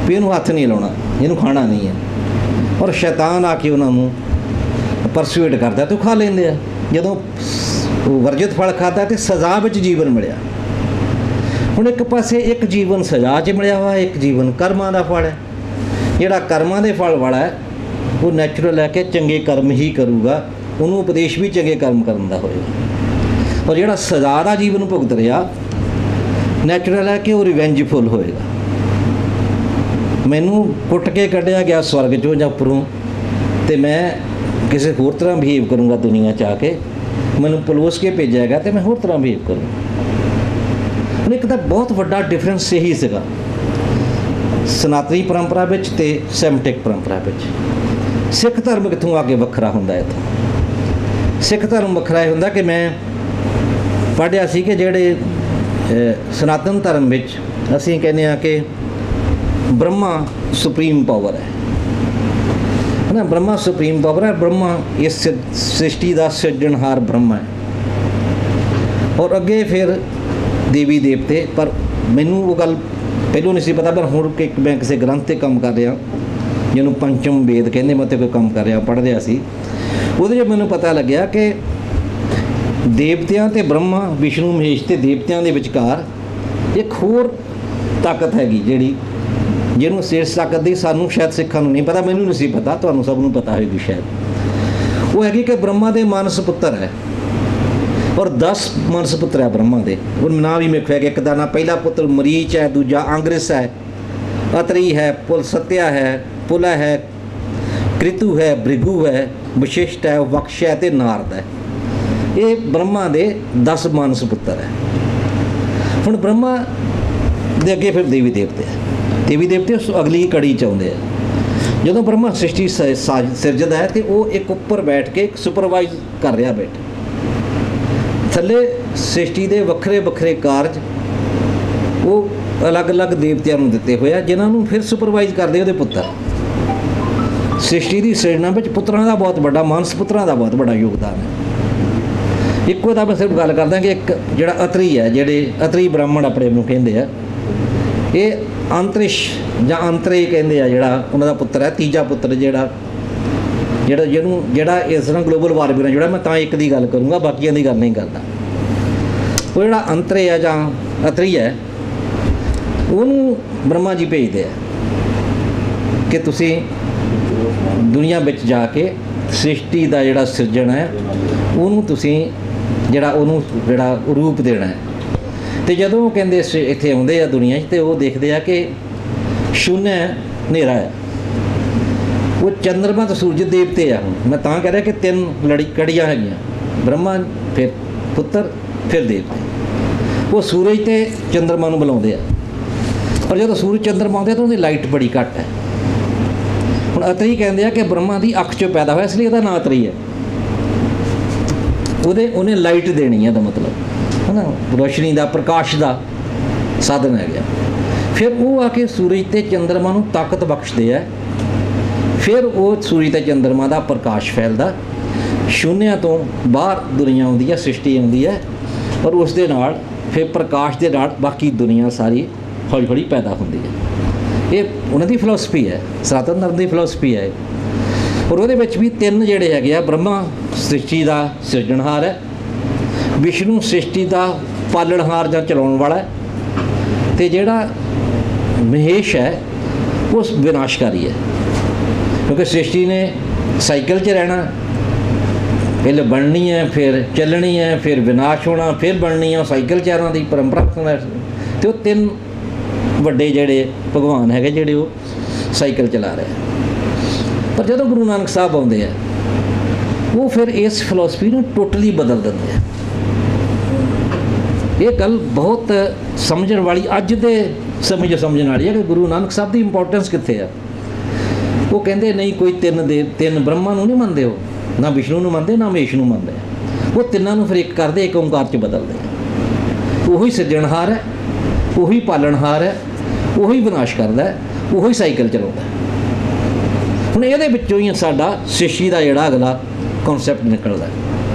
B: ਵੀ ਇਹਨੂੰ ਹੱਥ ਨਹੀਂ ਲਾਉਣਾ, ਇਹਨੂੰ ਖਾਣਾ ਨਹੀਂ ਹੈ, ਔਰ ਸ਼ੈਤਾਨ ਆ ਕੇ ਉਹਨਾਂ ਨੂੰ ਪਰਸੂਏਟ ਕਰਦਾ ਤੇ ਉਹ ਖਾ ਲੈਂਦੇ ਆ। ਜਦੋਂ ਉਹ ਵਰਜਿਤ ਫਲ ਖਾਧਾ ਤੇ ਸਜ਼ਾ ਵਿੱਚ ਜੀਵਨ ਮਿਲਿਆ। ਹੁਣ ਇੱਕ ਪਾਸੇ ਇੱਕ ਜੀਵਨ ਸਜ਼ਾ 'ਚ ਮਿਲਿਆ ਵਾ, ਇੱਕ ਜੀਵਨ ਕਰਮਾਂ ਦਾ ਫਲ ਹੈ। ਜਿਹੜਾ ਕਰਮਾਂ ਦੇ ਫਲ ਵਾਲਾ ਹੈ ਉਹ ਨੈਚੁਰਲ ਹੈ ਕਿ ਚੰਗੇ ਕਰਮ ਹੀ ਕਰੂਗਾ, ਉਹਨੂੰ ਉਪਦੇਸ਼ ਵੀ ਚੰਗੇ ਕਰਮ ਕਰਨ ਦਾ ਹੋਏਗਾ। ਔਰ ਜਿਹੜਾ ਸਜ਼ਾ ਦਾ ਜੀਵਨ ਭੁਗਤ ਰਿਹਾ, ਨੈਚੁਰਲ ਹੈ ਕਿ ਉਹ ਰਿਵੈਂਜਫੁਲ ਹੋਏਗਾ। ਮੈਨੂੰ ਕੁੱਟ ਕੇ ਕੱਢਿਆ ਗਿਆ ਸਵਰਗ 'ਚੋਂ ਜਾਂ ਉੱਪਰੋਂ, ਅਤੇ ਮੈਂ ਕਿਸੇ ਹੋਰ ਤਰ੍ਹਾਂ ਬਿਹੇਵ ਕਰੂੰਗਾ ਦੁਨੀਆ 'ਚ ਆ ਕੇ। ਮੈਨੂੰ ਪਲੋਸ ਕੇ ਭੇਜਿਆ ਗਿਆ ਅਤੇ ਮੈਂ ਹੋਰ ਤਰ੍ਹਾਂ ਬਿਹੇਵ ਕਰੂੰਗਾ। ਹੁਣ ਇੱਕ ਤਾਂ ਬਹੁਤ ਵੱਡਾ ਡਿਫਰੈਂਸ ਇਹੀ ਸੀਗਾ ਸਨਾਤਨੀ ਪਰੰਪਰਾ ਵਿੱਚ ਅਤੇ ਸੈਮਟਿਕ ਪਰੰਪਰਾ ਵਿੱਚ। ਸਿੱਖ ਧਰਮ ਕਿੱਥੋਂ ਆ ਕੇ ਵੱਖਰਾ ਹੁੰਦਾ ਇੱਥੋਂ। ਸਿੱਖ ਧਰਮ ਵੱਖਰਾ ਇਹ ਹੁੰਦਾ ਕਿ ਮੈਂ ਪੜ੍ਹਿਆ ਸੀ ਕਿ ਜਿਹੜੇ ਸਨਾਤਨ ਧਰਮ ਵਿੱਚ ਅਸੀਂ ਕਹਿੰਦੇ ਹਾਂ ਕਿ ਬ੍ਰਹਮਾ ਸੁਪਰੀਮ ਪਾਵਰ ਹੈ ਨਾ, ਬ੍ਰਹਮਾ ਸੁਪਰੀਮ ਪਾਵਰ ਹੈ। ਬ੍ਰਹਮਾ ਇਸ ਸ੍ਰਿਸ਼ਟੀ ਦਾ ਸਿਰਜਣਹਾਰ ਬ੍ਰਹਮਾ ਹੈ, ਔਰ ਅੱਗੇ ਫਿਰ ਦੇਵੀ ਦੇਵਤੇ। ਪਰ ਮੈਨੂੰ ਉਹ ਗੱਲ ਪਹਿਲੋਂ ਨਹੀਂ ਸੀ ਪਤਾ, ਪਰ ਹੁਣ ਕਿ ਮੈਂ ਕਿਸੇ ਗ੍ਰੰਥ 'ਤੇ ਕੰਮ ਕਰ ਰਿਹਾ ਜਿਹਨੂੰ ਪੰਚਮ ਵੇਦ ਕਹਿੰਦੇ, ਮੈਂ ਉੱਥੇ ਕੋਈ ਕੰਮ ਕਰ ਰਿਹਾ, ਪੜ੍ਹ ਰਿਹਾ ਸੀ। ਉਹਦੇ 'ਚ ਮੈਨੂੰ ਪਤਾ ਲੱਗਿਆ ਕਿ ਦੇਵਤਿਆਂ ਅਤੇ ਬ੍ਰਹਮਾ, ਵਿਸ਼ਨੂੰ ਮਹੇਸ਼ ਅਤੇ ਦੇਵਤਿਆਂ ਦੇ ਵਿਚਕਾਰ ਇੱਕ ਹੋਰ ਤਾਕਤ ਹੈਗੀ ਜਿਹਨੂੰ ਸੇਸ ਤਾਕਤ ਦੀ ਸਾਨੂੰ ਸ਼ਾਇਦ ਸਿੱਖਾਂ ਨੂੰ ਨਹੀਂ ਪਤਾ, ਮੈਨੂੰ ਨਹੀਂ ਸੀ ਪਤਾ, ਤੁਹਾਨੂੰ ਸਭ ਨੂੰ ਪਤਾ ਹੋਏਗੀ ਸ਼ਾਇਦ। ਉਹ ਹੈਗੀ ਕਿ ਬ੍ਰਹਮਾ ਦੇ ਮਾਨਸ ਪੁੱਤਰ ਹੈ, ਔਰ 10 ਮਾਨਸ ਪੁੱਤਰ ਹੈ ਬ੍ਰਹਮਾ ਦੇ। ਉਹ ਨਾਂ ਵੀ ਮੇਖਿਆ ਕਿ ਇੱਕ ਦਾ ਨਾਂ ਪਹਿਲਾ ਪੁੱਤਰ ਮਰੀਚ ਹੈ, ਦੂਜਾ ਅੰਗਰਿਸ ਹੈ, ਅਤਰੀ ਹੈ, ਪੁਲ ਸਤਿਆ ਹੈ, ਪੁਲਾ ਹੈ, ਕ੍ਰਿਤੂ ਹੈ, ਭ੍ਰਿਗੂ ਹੈ, ਵਸ਼ਿਸ਼ਟ ਹੈ, ਵਕਸ਼ ਹੈ ਅਤੇ ਨਾਰਦ ਹੈ। ਇਹ ਬ੍ਰਹਮਾ ਦੇ 10 ਮਾਨਸ ਪੁੱਤਰ ਹੈ। ਹੁਣ ਬ੍ਰਹਮਾ ਦੇ ਅੱਗੇ ਫਿਰ ਦੇਵੀ ਦੇਵਤੇ ਹੈ। ਦੇਵੀ ਦੇਵਤੇ ਉਸ ਅਗਲੀ ਕੜੀ 'ਚ ਆਉਂਦੇ ਆ। ਜਦੋਂ ਬ੍ਰਹਮਾ ਸ੍ਰਿਸ਼ਟੀ ਸਿਰਜਦਾ ਹੈ ਅਤੇ ਉਹ ਇੱਕ ਉੱਪਰ ਬੈਠ ਕੇ ਇੱਕ ਸੁਪਰਵਾਈਜ਼ ਕਰ ਰਿਹਾ, ਥੱਲੇ ਸ੍ਰਿਸ਼ਟੀ ਦੇ ਵੱਖਰੇ ਵੱਖਰੇ ਕਾਰਜ ਉਹ ਅਲੱਗ-ਅਲੱਗ ਦੇਵਤਿਆਂ ਨੂੰ ਦਿੱਤੇ ਹੋਏ ਆ, ਜਿਨ੍ਹਾਂ ਨੂੰ ਫਿਰ ਸੁਪਰਵਾਈਜ਼ ਕਰਦੇ ਉਹਦੇ ਪੁੱਤਰ। ਸ੍ਰਿਸ਼ਟੀ ਦੀ ਸਿਰਜਣਾ ਵਿੱਚ ਪੁੱਤਰਾਂ ਦਾ ਬਹੁਤ ਵੱਡਾ, ਮਾਨਸ ਪੁੱਤਰਾਂ ਦਾ ਬਹੁਤ ਵੱਡਾ ਯੋਗਦਾਨ ਹੈ। ਇੱਕੋ ਤਾਂ ਮੈਂ ਸਿਰਫ ਗੱਲ ਕਰਦਾ ਕਿ ਇੱਕ ਜਿਹੜਾ ਅਤਰੀ ਹੈ, ਜਿਹੜੇ ਅਤਰੀ ਬ੍ਰਾਹਮਣ ਆਪਣੇ ਨੂੰ ਕਹਿੰਦੇ ਆ, ਇਹ ਅੰਤਰਿਸ਼ ਜਾਂ ਅੰਤਰੇ ਕਹਿੰਦੇ ਆ, ਜਿਹੜਾ ਉਹਨਾਂ ਦਾ ਪੁੱਤਰ ਹੈ, ਤੀਜਾ ਪੁੱਤਰ ਜਿਹੜਾ ਇਸ ਤਰ੍ਹਾਂ ਗਲੋਬਲ ਵਾਰਮਿੰਗ ਜਿਹੜਾ ਮੈਂ ਤਾਂ ਇੱਕ ਦੀ ਗੱਲ ਕਰੂੰਗਾ, ਬਾਕੀਆਂ ਦੀ ਗੱਲ ਨਹੀਂ ਕਰਦਾ। ਉਹ ਜਿਹੜਾ ਅੰਤਰੇ ਹੈ ਜਾਂ ਅਤਰੀ ਹੈ, ਉਹਨੂੰ ਬ੍ਰਹਮਾ ਜੀ ਭੇਜਦੇ ਆ ਕਿ ਤੁਸੀਂ ਦੁਨੀਆ ਵਿੱਚ ਜਾ ਕੇ ਸ੍ਰਿਸ਼ਟੀ ਦਾ ਜਿਹੜਾ ਸਿਰਜਣ ਹੈ ਉਹਨੂੰ ਤੁਸੀਂ ਜਿਹੜਾ ਰੂਪ ਦੇਣਾ ਹੈ। ਤੇ ਜਦੋਂ ਉਹ ਕਹਿੰਦੇ ਇੱਥੇ ਆਉਂਦੇ ਆ ਦੁਨੀਆ 'ਚ, ਤੇ ਉਹ ਦੇਖਦੇ ਆ ਕਿ ਸ਼ੂਨਿਆ ਹਨੇਰਾ ਹੈ। ਉਹ ਚੰਦਰਮਾ ਤੇ ਸੂਰਜ ਦੇਵਤੇ ਆ। ਮੈਂ ਤਾਂ ਕਹਿ ਰਿਹਾ ਕਿ 3 ਕੜੀਆਂ ਹੈਗੀਆਂ, ਬ੍ਰਹਮਾ, ਫਿਰ ਪੁੱਤਰ, ਫਿਰ ਦੇਵਤੇ। ਉਹ ਸੂਰਜ ਤੇ ਚੰਦਰਮਾ ਨੂੰ ਬੁਲਾਉਂਦੇ ਆ, ਪਰ ਜਦੋਂ ਸੂਰਜ ਚੰਦਰਮਾ ਆਉਂਦੇ ਤਾਂ ਉਹਦੀ ਲਾਈਟ ਬੜੀ ਘੱਟ ਹੈ। ਹੁਣ ਅਤਰੀ ਕਹਿੰਦੇ ਆ ਕਿ ਬ੍ਰਹਮਾ ਦੀ ਅੱਖ 'ਚੋਂ ਪੈਦਾ ਹੋਇਆ, ਇਸ ਲਈ ਉਹਦਾ ਨਾਂ ਅਤਰੀ ਹੈ। ਉਹਨੇ ਲਾਈਟ ਦੇਣੀ ਹੈ, ਦਾ ਮਤਲਬ ਹੈ ਨਾ, ਰੋਸ਼ਨੀ ਦਾ, ਪ੍ਰਕਾਸ਼ ਦਾ ਸਾਧਨ ਹੈ ਗਿਆ। ਫਿਰ ਉਹ ਆ ਕੇ ਸੂਰਜ ਤੇ ਚੰਦਰਮਾ ਨੂੰ ਤਾਕਤ ਬਖਸ਼ਦੇ ਆ। ਫਿਰ ਉਹ ਸੂਰਜ ਤੇ ਚੰਦਰਮਾ ਦਾ ਪ੍ਰਕਾਸ਼ ਫੈਲਦਾ, ਸ਼ੂਨਿਆ ਤੋਂ ਬਾਹਰ ਦੁਨੀਆ ਆਉਂਦੀ ਹੈ, ਸ੍ਰਿਸ਼ਟੀ ਆਉਂਦੀ ਹੈ, ਔਰ ਉਸ ਦੇ ਨਾਲ ਫਿਰ ਪ੍ਰਕਾਸ਼ ਦੇ ਨਾਲ ਬਾਕੀ ਦੁਨੀਆ ਸਾਰੀ ਹੌਲੀ ਹੌਲੀ ਪੈਦਾ ਹੁੰਦੀ ਹੈ। ਇਹ ਉਹਨਾਂ ਦੀ ਫਿਲਾਸਫੀ ਹੈ, ਸਨਾਤਨ ਧਰਮ ਦੀ ਫਿਲਾਸਫੀ ਹੈ। ਔਰ ਉਹਦੇ ਵਿੱਚ ਵੀ 3 ਜਿਹੜੇ ਹੈਗੇ ਆ, ਬ੍ਰਹਮਾ ਸ੍ਰਿਸ਼ਟੀ ਦਾ ਸਿਰਜਣਹਾਰ ਹੈ, ਵਿਸ਼ਨੂੰ ਸ੍ਰਿਸ਼ਟੀ ਦਾ ਪਾਲਣਹਾਰ ਜਾਂ ਚਲਾਉਣ ਵਾਲਾ ਹੈ, ਤੇ ਜਿਹੜਾ ਮਹੇਸ਼ ਹੈ ਉਹ ਵਿਨਾਸ਼ਕਾਰੀ ਹੈ। ਕਿਉਂਕਿ ਸ੍ਰਿਸ਼ਟੀ ਨੇ ਸਾਈਕਲ 'ਚ ਰਹਿਣਾ, ਪਹਿਲੇ ਬਣਨੀ ਹੈ, ਫਿਰ ਚੱਲਣੀ ਹੈ, ਫਿਰ ਵਿਨਾਸ਼ ਹੋਣਾ, ਫਿਰ ਬਣਨੀ ਹੈ, ਸਾਈਕਲ 'ਚ ਇਹਨਾਂ ਦੀ ਪਰੰਪਰਾ। ਅਤੇ ਉਹ 3 ਵੱਡੇ ਜਿਹੜੇ ਭਗਵਾਨ ਹੈਗੇ, ਜਿਹੜੇ ਉਹ ਸਾਈਕਲ ਚਲਾ ਰਹੇ। ਪਰ ਜਦੋਂ ਗੁਰੂ ਨਾਨਕ ਸਾਹਿਬ ਆਉਂਦੇ ਆ, ਉਹ ਫਿਰ ਇਸ ਫਿਲਾਸਫੀ ਨੂੰ ਟੋਟਲੀ ਬਦਲ ਦਿੰਦੇ ਆ। ਇਹ ਗੱਲ ਬਹੁਤ ਸਮਝਣ ਵਾਲੀ, ਅੱਜ ਦੇ ਸਮੇਂ 'ਚ ਸਮਝਣ ਵਾਲੀ ਹੈ ਕਿ ਗੁਰੂ ਨਾਨਕ ਸਾਹਿਬ ਦੀ ਇੰਪੋਰਟੈਂਸ ਕਿੱਥੇ ਆ। ਉਹ ਕਹਿੰਦੇ ਨਹੀਂ, ਕੋਈ 3 ਬ੍ਰਹਮਾ ਨੂੰ ਨਹੀਂ ਮੰਨਦੇ, ਉਹ ਨਾ ਵਿਸ਼ਨੂੰ ਨੂੰ ਮੰਨਦੇ, ਨਾ ਮਹੇਸ਼ ਨੂੰ ਮੰਨਦੇ। ਉਹ ਤਿੰਨਾਂ ਨੂੰ ਫਿਰ ਇੱਕ ਕਰਦੇ, ਇੱਕ ਓਂਕਾਰ 'ਚ ਬਦਲਦੇ। ਉਹੀ ਸਿਰਜਣਹਾਰ ਹੈ, ਉਹੀ ਪਾਲਣਹਾਰ ਹੈ, ਉਹੀ ਵਿਨਾਸ਼ ਕਰਦਾ ਹੈ, ਉਹੀ ਸਾਈਕਲ ਚਲਾਉਂਦਾ। ਹੁਣ ਇਹਦੇ ਵਿੱਚੋਂ ਹੀ ਸਾਡਾ ਸ੍ਰਿਸ਼ਟੀ ਦਾ ਜਿਹੜਾ ਅਗਲਾ ਕਨਸੈਪਟ ਨਿਕਲਦਾ,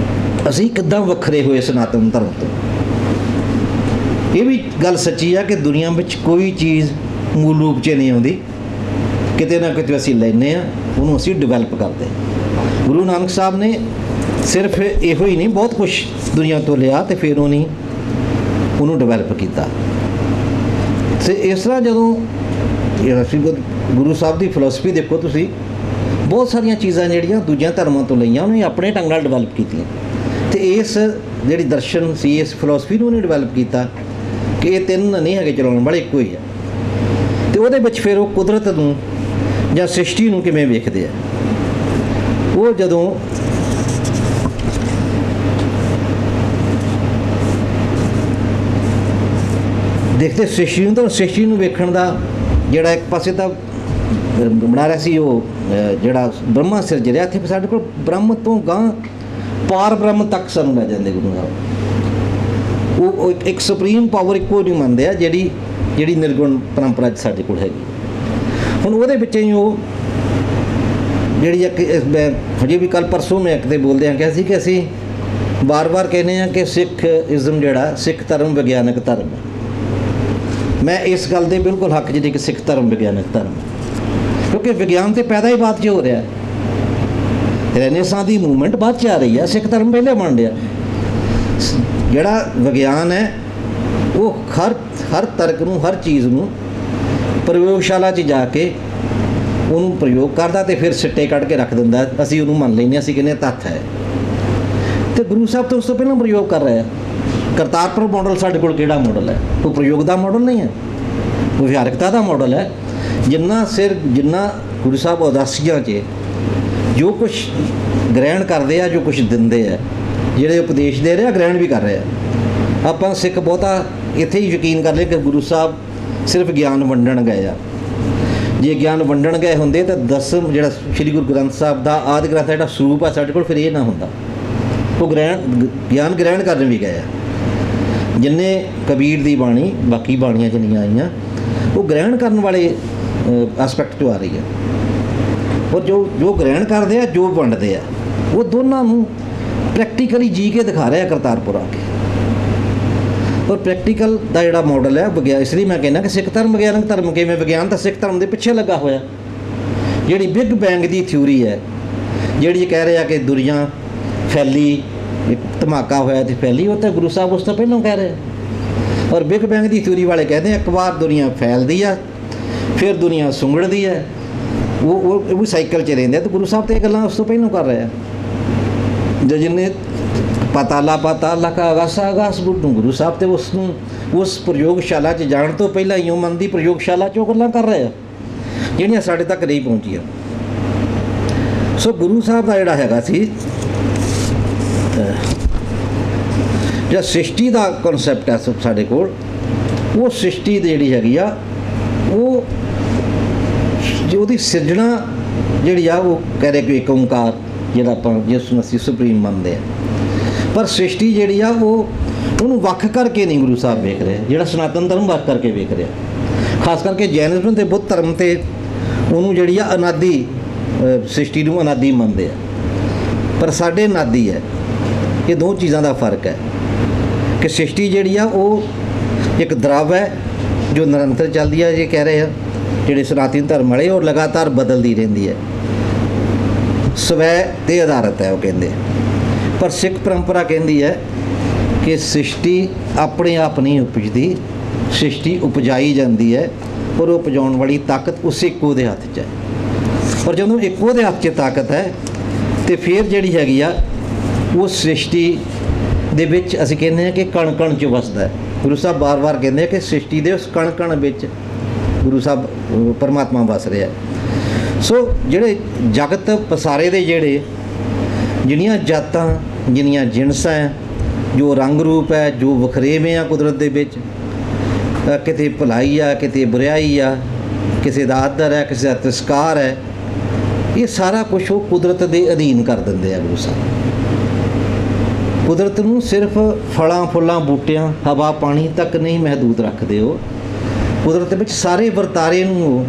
B: ਅਸੀਂ ਕਿੱਦਾਂ ਵੱਖਰੇ ਹੋਏ ਸਨਾਤਨ ਧਰਮ ਤੋਂ। ਇਹ ਵੀ ਗੱਲ ਸੱਚੀ ਆ ਕਿ ਦੁਨੀਆ ਵਿੱਚ ਕੋਈ ਚੀਜ਼ ਮੂਲ ਰੂਪ 'ਚ ਨਹੀਂ ਆਉਂਦੀ, ਕਿਤੇ ਨਾ ਕਿਤੇ ਅਸੀਂ ਲੈਂਦੇ ਹਾਂ, ਉਹਨੂੰ ਅਸੀਂ ਡਿਵੈਲਪ ਕਰਦੇ। ਗੁਰੂ ਨਾਨਕ ਸਾਹਿਬ ਨੇ ਸਿਰਫ ਇਹੋ ਹੀ ਨਹੀਂ, ਬਹੁਤ ਕੁਛ ਦੁਨੀਆ ਤੋਂ ਲਿਆ ਅਤੇ ਫਿਰ ਉਹਨੂੰ ਡਿਵੈਲਪ ਕੀਤਾ। ਅਤੇ ਇਸ ਤਰ੍ਹਾਂ ਜਦੋਂ ਅਸੀਂ ਗੁਰੂ ਸਾਹਿਬ ਦੀ ਫਿਲਾਸਫੀ ਦੇਖੋ ਤੁਸੀਂ, ਬਹੁਤ ਸਾਰੀਆਂ ਚੀਜ਼ਾਂ ਜਿਹੜੀਆਂ ਦੂਜਿਆਂ ਧਰਮਾਂ ਤੋਂ ਲਈਆਂ, ਉਹਨੇ ਆਪਣੇ ਢੰਗ ਨਾਲ ਡਿਵੈਲਪ ਕੀਤੀਆਂ। ਅਤੇ ਇਸ ਜਿਹੜੀ ਦਰਸ਼ਨ ਸੀ, ਇਸ ਫਿਲਾਸਫੀ ਨੂੰ ਉਹਨੇ ਡਿਵੈਲਪ ਕੀਤਾ ਕਿ ਇਹ 3 ਨਹੀਂ ਹੈਗੇ ਚਲਾਉਣ ਵਾਲੇ, ਇੱਕੋ ਹੀ ਹੈ। ਅਤੇ ਉਹਦੇ ਵਿੱਚ ਫਿਰ ਉਹ ਕੁਦਰਤ ਨੂੰ ਜਾਂ ਸ੍ਰਿਸ਼ਟੀ ਨੂੰ ਕਿਵੇਂ ਵੇਖਦੇ ਆ। ਉਹ ਜਦੋਂ ਦੇਖਦੇ ਸ੍ਰਿਸ਼ਟੀ ਨੂੰ, ਤਾਂ ਸ੍ਰਿਸ਼ਟੀ ਨੂੰ ਵੇਖਣ ਦਾ ਜਿਹੜਾ ਇੱਕ ਪਾਸੇ ਤਾਂ ਬਣਾ ਰਿਹਾ ਸੀ, ਉਹ ਜਿਹੜਾ ਬ੍ਰਹਮਾ ਸਿਰਜ ਰਿਹਾ, ਇੱਥੇ ਸਾਡੇ ਕੋਲ ਬ੍ਰਹਮ ਤੋਂ ਗਾਂ ਪਾਰ ਬ੍ਰਹਮ ਤੱਕ ਸਾਨੂੰ ਲੈ ਜਾਂਦੇ ਗੁਰੂ ਸਾਹਿਬ। ਉਹ ਇੱਕ ਸੁਪਰੀਮ ਪਾਵਰ ਇੱਕੋ ਨਹੀਂ ਮੰਨਦੇ ਆ, ਜਿਹੜੀ ਨਿਰਗੁਣ ਪਰੰਪਰਾ 'ਚ ਸਾਡੇ ਕੋਲ ਹੈਗੀ। ਹੁਣ ਉਹਦੇ ਵਿੱਚ ਹੀ ਉਹ ਜਿਹੜੀ ਇੱਕ ਹਜੇ ਵੀ ਕੱਲ੍ਹ ਪਰਸੋਂ ਮੈਂ ਇੱਕ 'ਤੇ ਬੋਲਦੇ ਹਾਂ ਕਿਹਾ ਸੀ ਕਿ ਅਸੀਂ ਵਾਰ-ਵਾਰ ਕਹਿੰਦੇ ਹਾਂ ਕਿ ਸਿੱਖਇਜ਼ਮ ਜਿਹੜਾ ਸਿੱਖ ਧਰਮ ਵਿਗਿਆਨਕ ਧਰਮ ਹੈ। ਮੈਂ ਇਸ ਗੱਲ ਦੇ ਬਿਲਕੁਲ ਹੱਕ ਜਿਹੜੀ ਕਿ ਸਿੱਖ ਧਰਮ ਵਿਗਿਆਨਕ ਧਰਮ, ਕਿਉਂਕਿ ਵਿਗਿਆਨ ਤਾਂ ਪੈਦਾ ਹੀ ਬਾਅਦ 'ਚ ਹੋ ਰਿਹਾ। ਰੈਨੇਸਾਂ ਦੀ ਮੂਵਮੈਂਟ ਬਾਅਦ 'ਚ ਆ ਰਹੀ ਹੈ, ਸਿੱਖ ਧਰਮ ਪਹਿਲੇ ਬਣ ਰਿਹਾ। ਜਿਹੜਾ ਵਿਗਿਆਨ ਹੈ ਉਹ ਹਰ ਤਰਕ ਨੂੰ, ਹਰ ਚੀਜ਼ ਨੂੰ ਪ੍ਰਯੋਗਸ਼ਾਲਾ 'ਚ ਜਾ ਕੇ ਉਹਨੂੰ ਪ੍ਰਯੋਗ ਕਰਦਾ ਅਤੇ ਫਿਰ ਸਿੱਟੇ ਕੱਢ ਕੇ ਰੱਖ ਦਿੰਦਾ। ਅਸੀਂ ਉਹਨੂੰ ਮੰਨ ਲੈਂਦੇ, ਅਸੀਂ ਕਹਿੰਦੇ ਤੱਥ ਹੈ। ਅਤੇ ਗੁਰੂ ਸਾਹਿਬ ਤੋਂ ਉਸ ਤੋਂ ਪਹਿਲਾਂ ਪ੍ਰਯੋਗ ਕਰ ਰਿਹਾ। ਕਰਤਾਰਪੁਰ ਮਾਡਲ ਸਾਡੇ ਕੋਲ ਕਿਹੜਾ ਮਾਡਲ ਹੈ? ਉਹ ਪ੍ਰਯੋਗ ਦਾ ਮਾਡਲ ਨਹੀਂ ਹੈ, ਉਹ ਵਿਹਾਰਕਤਾ ਦਾ ਮਾਡਲ ਹੈ। ਜਿੰਨਾ ਗੁਰੂ ਸਾਹਿਬ ਉਦਾਸੀਆਂ 'ਚ ਜੋ ਕੁਛ ਗ੍ਰਹਿਣ ਕਰਦੇ ਆ, ਜੋ ਕੁਛ ਦਿੰਦੇ ਆ, ਜਿਹੜੇ ਉਪਦੇਸ਼ ਦੇ ਰਹੇ ਆ, ਗ੍ਰਹਿਣ ਵੀ ਕਰ ਰਹੇ ਆ। ਆਪਾਂ ਸਿੱਖ ਬਹੁਤਾ ਇੱਥੇ ਹੀ ਯਕੀਨ ਕਰ ਲਏ ਕਿ ਗੁਰੂ ਸਾਹਿਬ ਸਿਰਫ ਗਿਆਨ ਵੰਡਣ ਗਏ ਆ। ਜੇ ਗਿਆਨ ਵੰਡਣ ਗਏ ਹੁੰਦੇ ਤਾਂ ਜਿਹੜਾ ਸ਼੍ਰੀ ਗੁਰੂ ਗ੍ਰੰਥ ਸਾਹਿਬ ਦਾ ਆਦਿ ਗ੍ਰੰਥ ਜਿਹੜਾ ਸਰੂਪ ਆ ਸਾਡੇ ਕੋਲ, ਫਿਰ ਇਹ ਨਾ ਹੁੰਦਾ। ਉਹ ਗਿਆਨ ਗ੍ਰਹਿਣ ਕਰਨ ਵੀ ਗਏ ਆ। ਜਿੰਨੇ ਕਬੀਰ ਦੀ ਬਾਣੀ, ਬਾਕੀ ਬਾਣੀਆਂ ਜਿੰਨੀਆਂ ਆਈਆਂ, ਉਹ ਗ੍ਰਹਿਣ ਕਰਨ ਵਾਲੇ ਐਸਪੈਕਟ 'ਚੋਂ ਆ ਰਹੀ ਹੈ। ਔਰ ਜੋ ਗ੍ਰਹਿਣ ਕਰਦੇ ਆ, ਜੋ ਵੰਡਦੇ ਆ, ਉਹ ਦੋਨਾਂ ਨੂੰ ਪ੍ਰੈਕਟੀਕਲੀ ਜੀ ਕੇ ਦਿਖਾ ਰਿਹਾ ਕਰਤਾਰਪੁਰ ਆ ਕੇ। ਔਰ ਪ੍ਰੈਕਟੀਕਲ ਦਾ ਜਿਹੜਾ ਮਾਡਲ ਹੈ ਵਿਗਿਆਨ, ਇਸ ਲਈ ਮੈਂ ਕਹਿੰਦਾ ਕਿ ਸਿੱਖ ਧਰਮ ਵਿਗਿਆਨਕ ਧਰਮ ਕਿਵੇਂ? ਵਿਗਿਆਨ ਤਾਂ ਸਿੱਖ ਧਰਮ ਦੇ ਪਿੱਛੇ ਲੱਗਾ ਹੋਇਆ। ਜਿਹੜੀ ਬਿਗ ਬੈਂਗ ਦੀ ਥਿਊਰੀ ਹੈ, ਜਿਹੜੀ ਕਹਿ ਰਿਹਾ ਕਿ ਦੁਨੀਆ ਫੈਲੀ, ਇੱਕ ਧਮਾਕਾ ਹੋਇਆ ਅਤੇ ਫੈਲੀ, ਉਹ ਤਾਂ ਗੁਰੂ ਸਾਹਿਬ ਉਸ ਤੋਂ ਪਹਿਲਾਂ ਕਹਿ ਰਹੇ। ਔਰ ਬਿਗ ਬੈਂਗ ਦੀ ਥਿਊਰੀ ਵਾਲੇ ਕਹਿੰਦੇ ਇੱਕ ਵਾਰ ਦੁਨੀਆ ਫੈਲਦੀ ਆ, ਫਿਰ ਦੁਨੀਆ ਸੁੰਗੜਦੀ ਹੈ, ਉਹ ਵੀ ਸਾਈਕਲ 'ਚ ਰਹਿੰਦੇ ਆ। ਅਤੇ ਗੁਰੂ ਸਾਹਿਬ ਤਾਂ ਇਹ ਗੱਲਾਂ ਉਸ ਤੋਂ ਪਹਿਲਾਂ ਕਰ ਰਹੇ ਆ। ਜਿੰਨੇ ਪਾਤਾਲਾ ਪਾਤਾਲ ਲਖ ਆਗਾਸਾ ਆਗਾਸ ਬੁੱਢੂ। ਗੁਰੂ ਸਾਹਿਬ ਤੇ ਉਸ ਪ੍ਰਯੋਗਸ਼ਾਲਾ 'ਚ ਜਾਣ ਤੋਂ ਪਹਿਲਾਂ ਹੀ ਉਹ ਮਨ ਦੀ ਪ੍ਰਯੋਗਸ਼ਾਲਾ 'ਚ ਉਹ ਗੱਲਾਂ ਕਰ ਰਹੇ ਆ ਜਿਹੜੀਆਂ ਸਾਡੇ ਤੱਕ ਨਹੀਂ ਪਹੁੰਚੀਆਂ। ਸੋ ਗੁਰੂ ਸਾਹਿਬ ਦਾ ਜਿਹੜਾ ਹੈਗਾ ਸੀ ਜਿਹੜਾ ਸ੍ਰਿਸ਼ਟੀ ਦਾ ਕਨਸੈਪਟ ਹੈ ਸਾਡੇ ਕੋਲ, ਉਹ ਸ੍ਰਿਸ਼ਟੀ ਦੀ ਜਿਹੜੀ ਹੈਗੀ ਆ ਉਹ ਜੋ ਉਹਦੀ ਸਿਰਜਣਾ ਜਿਹੜੀ ਆ ਉਹ ਕਹਿ ਰਹੇ ਕਿ ਇੱਕ ਓਂਕਾਰ ਜਿਹੜਾ ਆਪਾਂ ਜਿਸ ਨੂੰ ਅਸੀਂ ਸੁਪਰੀਮ ਮੰਨਦੇ ਹਾਂ। ਪਰ ਸ੍ਰਿਸ਼ਟੀ ਜਿਹੜੀ ਆ ਉਹਨੂੰ ਵੱਖ ਕਰਕੇ ਨਹੀਂ ਗੁਰੂ ਸਾਹਿਬ ਵੇਖ ਰਹੇ, ਜਿਹੜਾ ਸਨਾਤਨ ਧਰਮ ਵੱਖ ਕਰਕੇ ਵੇਖ ਰਿਹਾ। ਖਾਸ ਕਰਕੇ ਜੈਨਿਜ਼ਮ ਅਤੇ ਬੁੱਧ ਧਰਮ ਤੇ ਉਹਨੂੰ ਜਿਹੜੀ ਆ ਅਨਾਦੀ ਸ੍ਰਿਸ਼ਟੀ ਨੂੰ ਅਨਾਦੀ ਮੰਨਦੇ ਆ, ਪਰ ਸਾਡੇ ਅਨਾਦੀ ਹੈ। ਇਹ ਦੋ ਚੀਜ਼ਾਂ ਦਾ ਫਰਕ ਹੈ ਕਿ ਸ੍ਰਿਸ਼ਟੀ ਜਿਹੜੀ ਆ ਉਹ ਇੱਕ ਦਰਵ ਹੈ ਜੋ ਨਿਰੰਤਰ ਚੱਲਦੀ ਹੈ, ਜੇ ਕਹਿ ਰਹੇ ਆ ਜਿਹੜੇ ਸਨਾਤਨ ਧਰਮ ਵਾਲੇ, ਔਰ ਲਗਾਤਾਰ ਬਦਲਦੀ ਰਹਿੰਦੀ ਹੈ, ਸਵੈ 'ਤੇ ਆਧਾਰਿਤ ਹੈ ਉਹ ਕਹਿੰਦੇ। ਪਰ ਸਿੱਖ ਪਰੰਪਰਾ ਕਹਿੰਦੀ ਹੈ ਕਿ ਸ੍ਰਿਸ਼ਟੀ ਆਪਣੇ ਆਪ ਨਹੀਂ ਉਪਜਦੀ, ਸ੍ਰਿਸ਼ਟੀ ਉਪਜਾਈ ਜਾਂਦੀ ਹੈ, ਔਰ ਉਹ ਉਪਜਾਉਣ ਵਾਲੀ ਤਾਕਤ ਉਸ ਇੱਕੋ ਦੇ ਹੱਥ 'ਚ ਹੈ। ਪਰ ਜਦੋਂ ਇੱਕੋ ਦੇ ਹੱਥ 'ਚ ਤਾਕਤ ਹੈ ਤੇ ਫਿਰ ਜਿਹੜੀ ਹੈਗੀ ਆ ਉਹ ਸ੍ਰਿਸ਼ਟੀ ਦੇ ਵਿੱਚ ਅਸੀਂ ਕਹਿੰਦੇ ਹਾਂ ਕਿ ਕਣ ਕਣ 'ਚ ਵਸਦਾ ਹੈ। ਗੁਰੂ ਸਾਹਿਬ ਵਾਰ-ਵਾਰ ਕਹਿੰਦੇ ਆ ਕਿ ਸ੍ਰਿਸ਼ਟੀ ਦੇ ਉਸ ਕਣ ਕਣ ਵਿੱਚ ਗੁਰੂ ਸਾਹਿਬ ਪਰਮਾਤਮਾ ਵਸ ਰਿਹਾ। ਸੋ ਜਿਹੜੇ ਜਗਤ ਪਸਾਰੇ ਦੇ ਜਿਹੜੀਆਂ ਜਾਤਾਂ, ਜਿੰਨੀਆਂ ਜਿਣਸਾਂ ਹੈ, ਜੋ ਰੰਗ ਰੂਪ ਹੈ, ਜੋ ਵਖਰੇਵੇਂ ਆ ਕੁਦਰਤ ਦੇ ਵਿੱਚ, ਕਿਤੇ ਭਲਾਈ ਆ, ਕਿਤੇ ਬੁਰਾਈ ਆ, ਕਿਸੇ ਦਾ ਆਦਰ ਹੈ, ਕਿਸੇ ਦਾ ਤਿਰਸਕਾਰ ਹੈ, ਇਹ ਸਾਰਾ ਕੁਛ ਉਹ ਕੁਦਰਤ ਦੇ ਅਧੀਨ ਕਰ ਦਿੰਦੇ ਆ ਗੁਰੂ ਸਾਹਿਬ। ਕੁਦਰਤ ਨੂੰ ਸਿਰਫ ਫਲਾਂ ਫੁੱਲਾਂ ਬੂਟਿਆਂ ਹਵਾ ਪਾਣੀ ਤੱਕ ਨਹੀਂ ਮਹਿਦੂਦ ਰੱਖਦੇ। ਉਹ ਕੁਦਰਤ ਵਿੱਚ ਸਾਰੇ ਵਰਤਾਰੇ ਨੂੰ, ਉਹ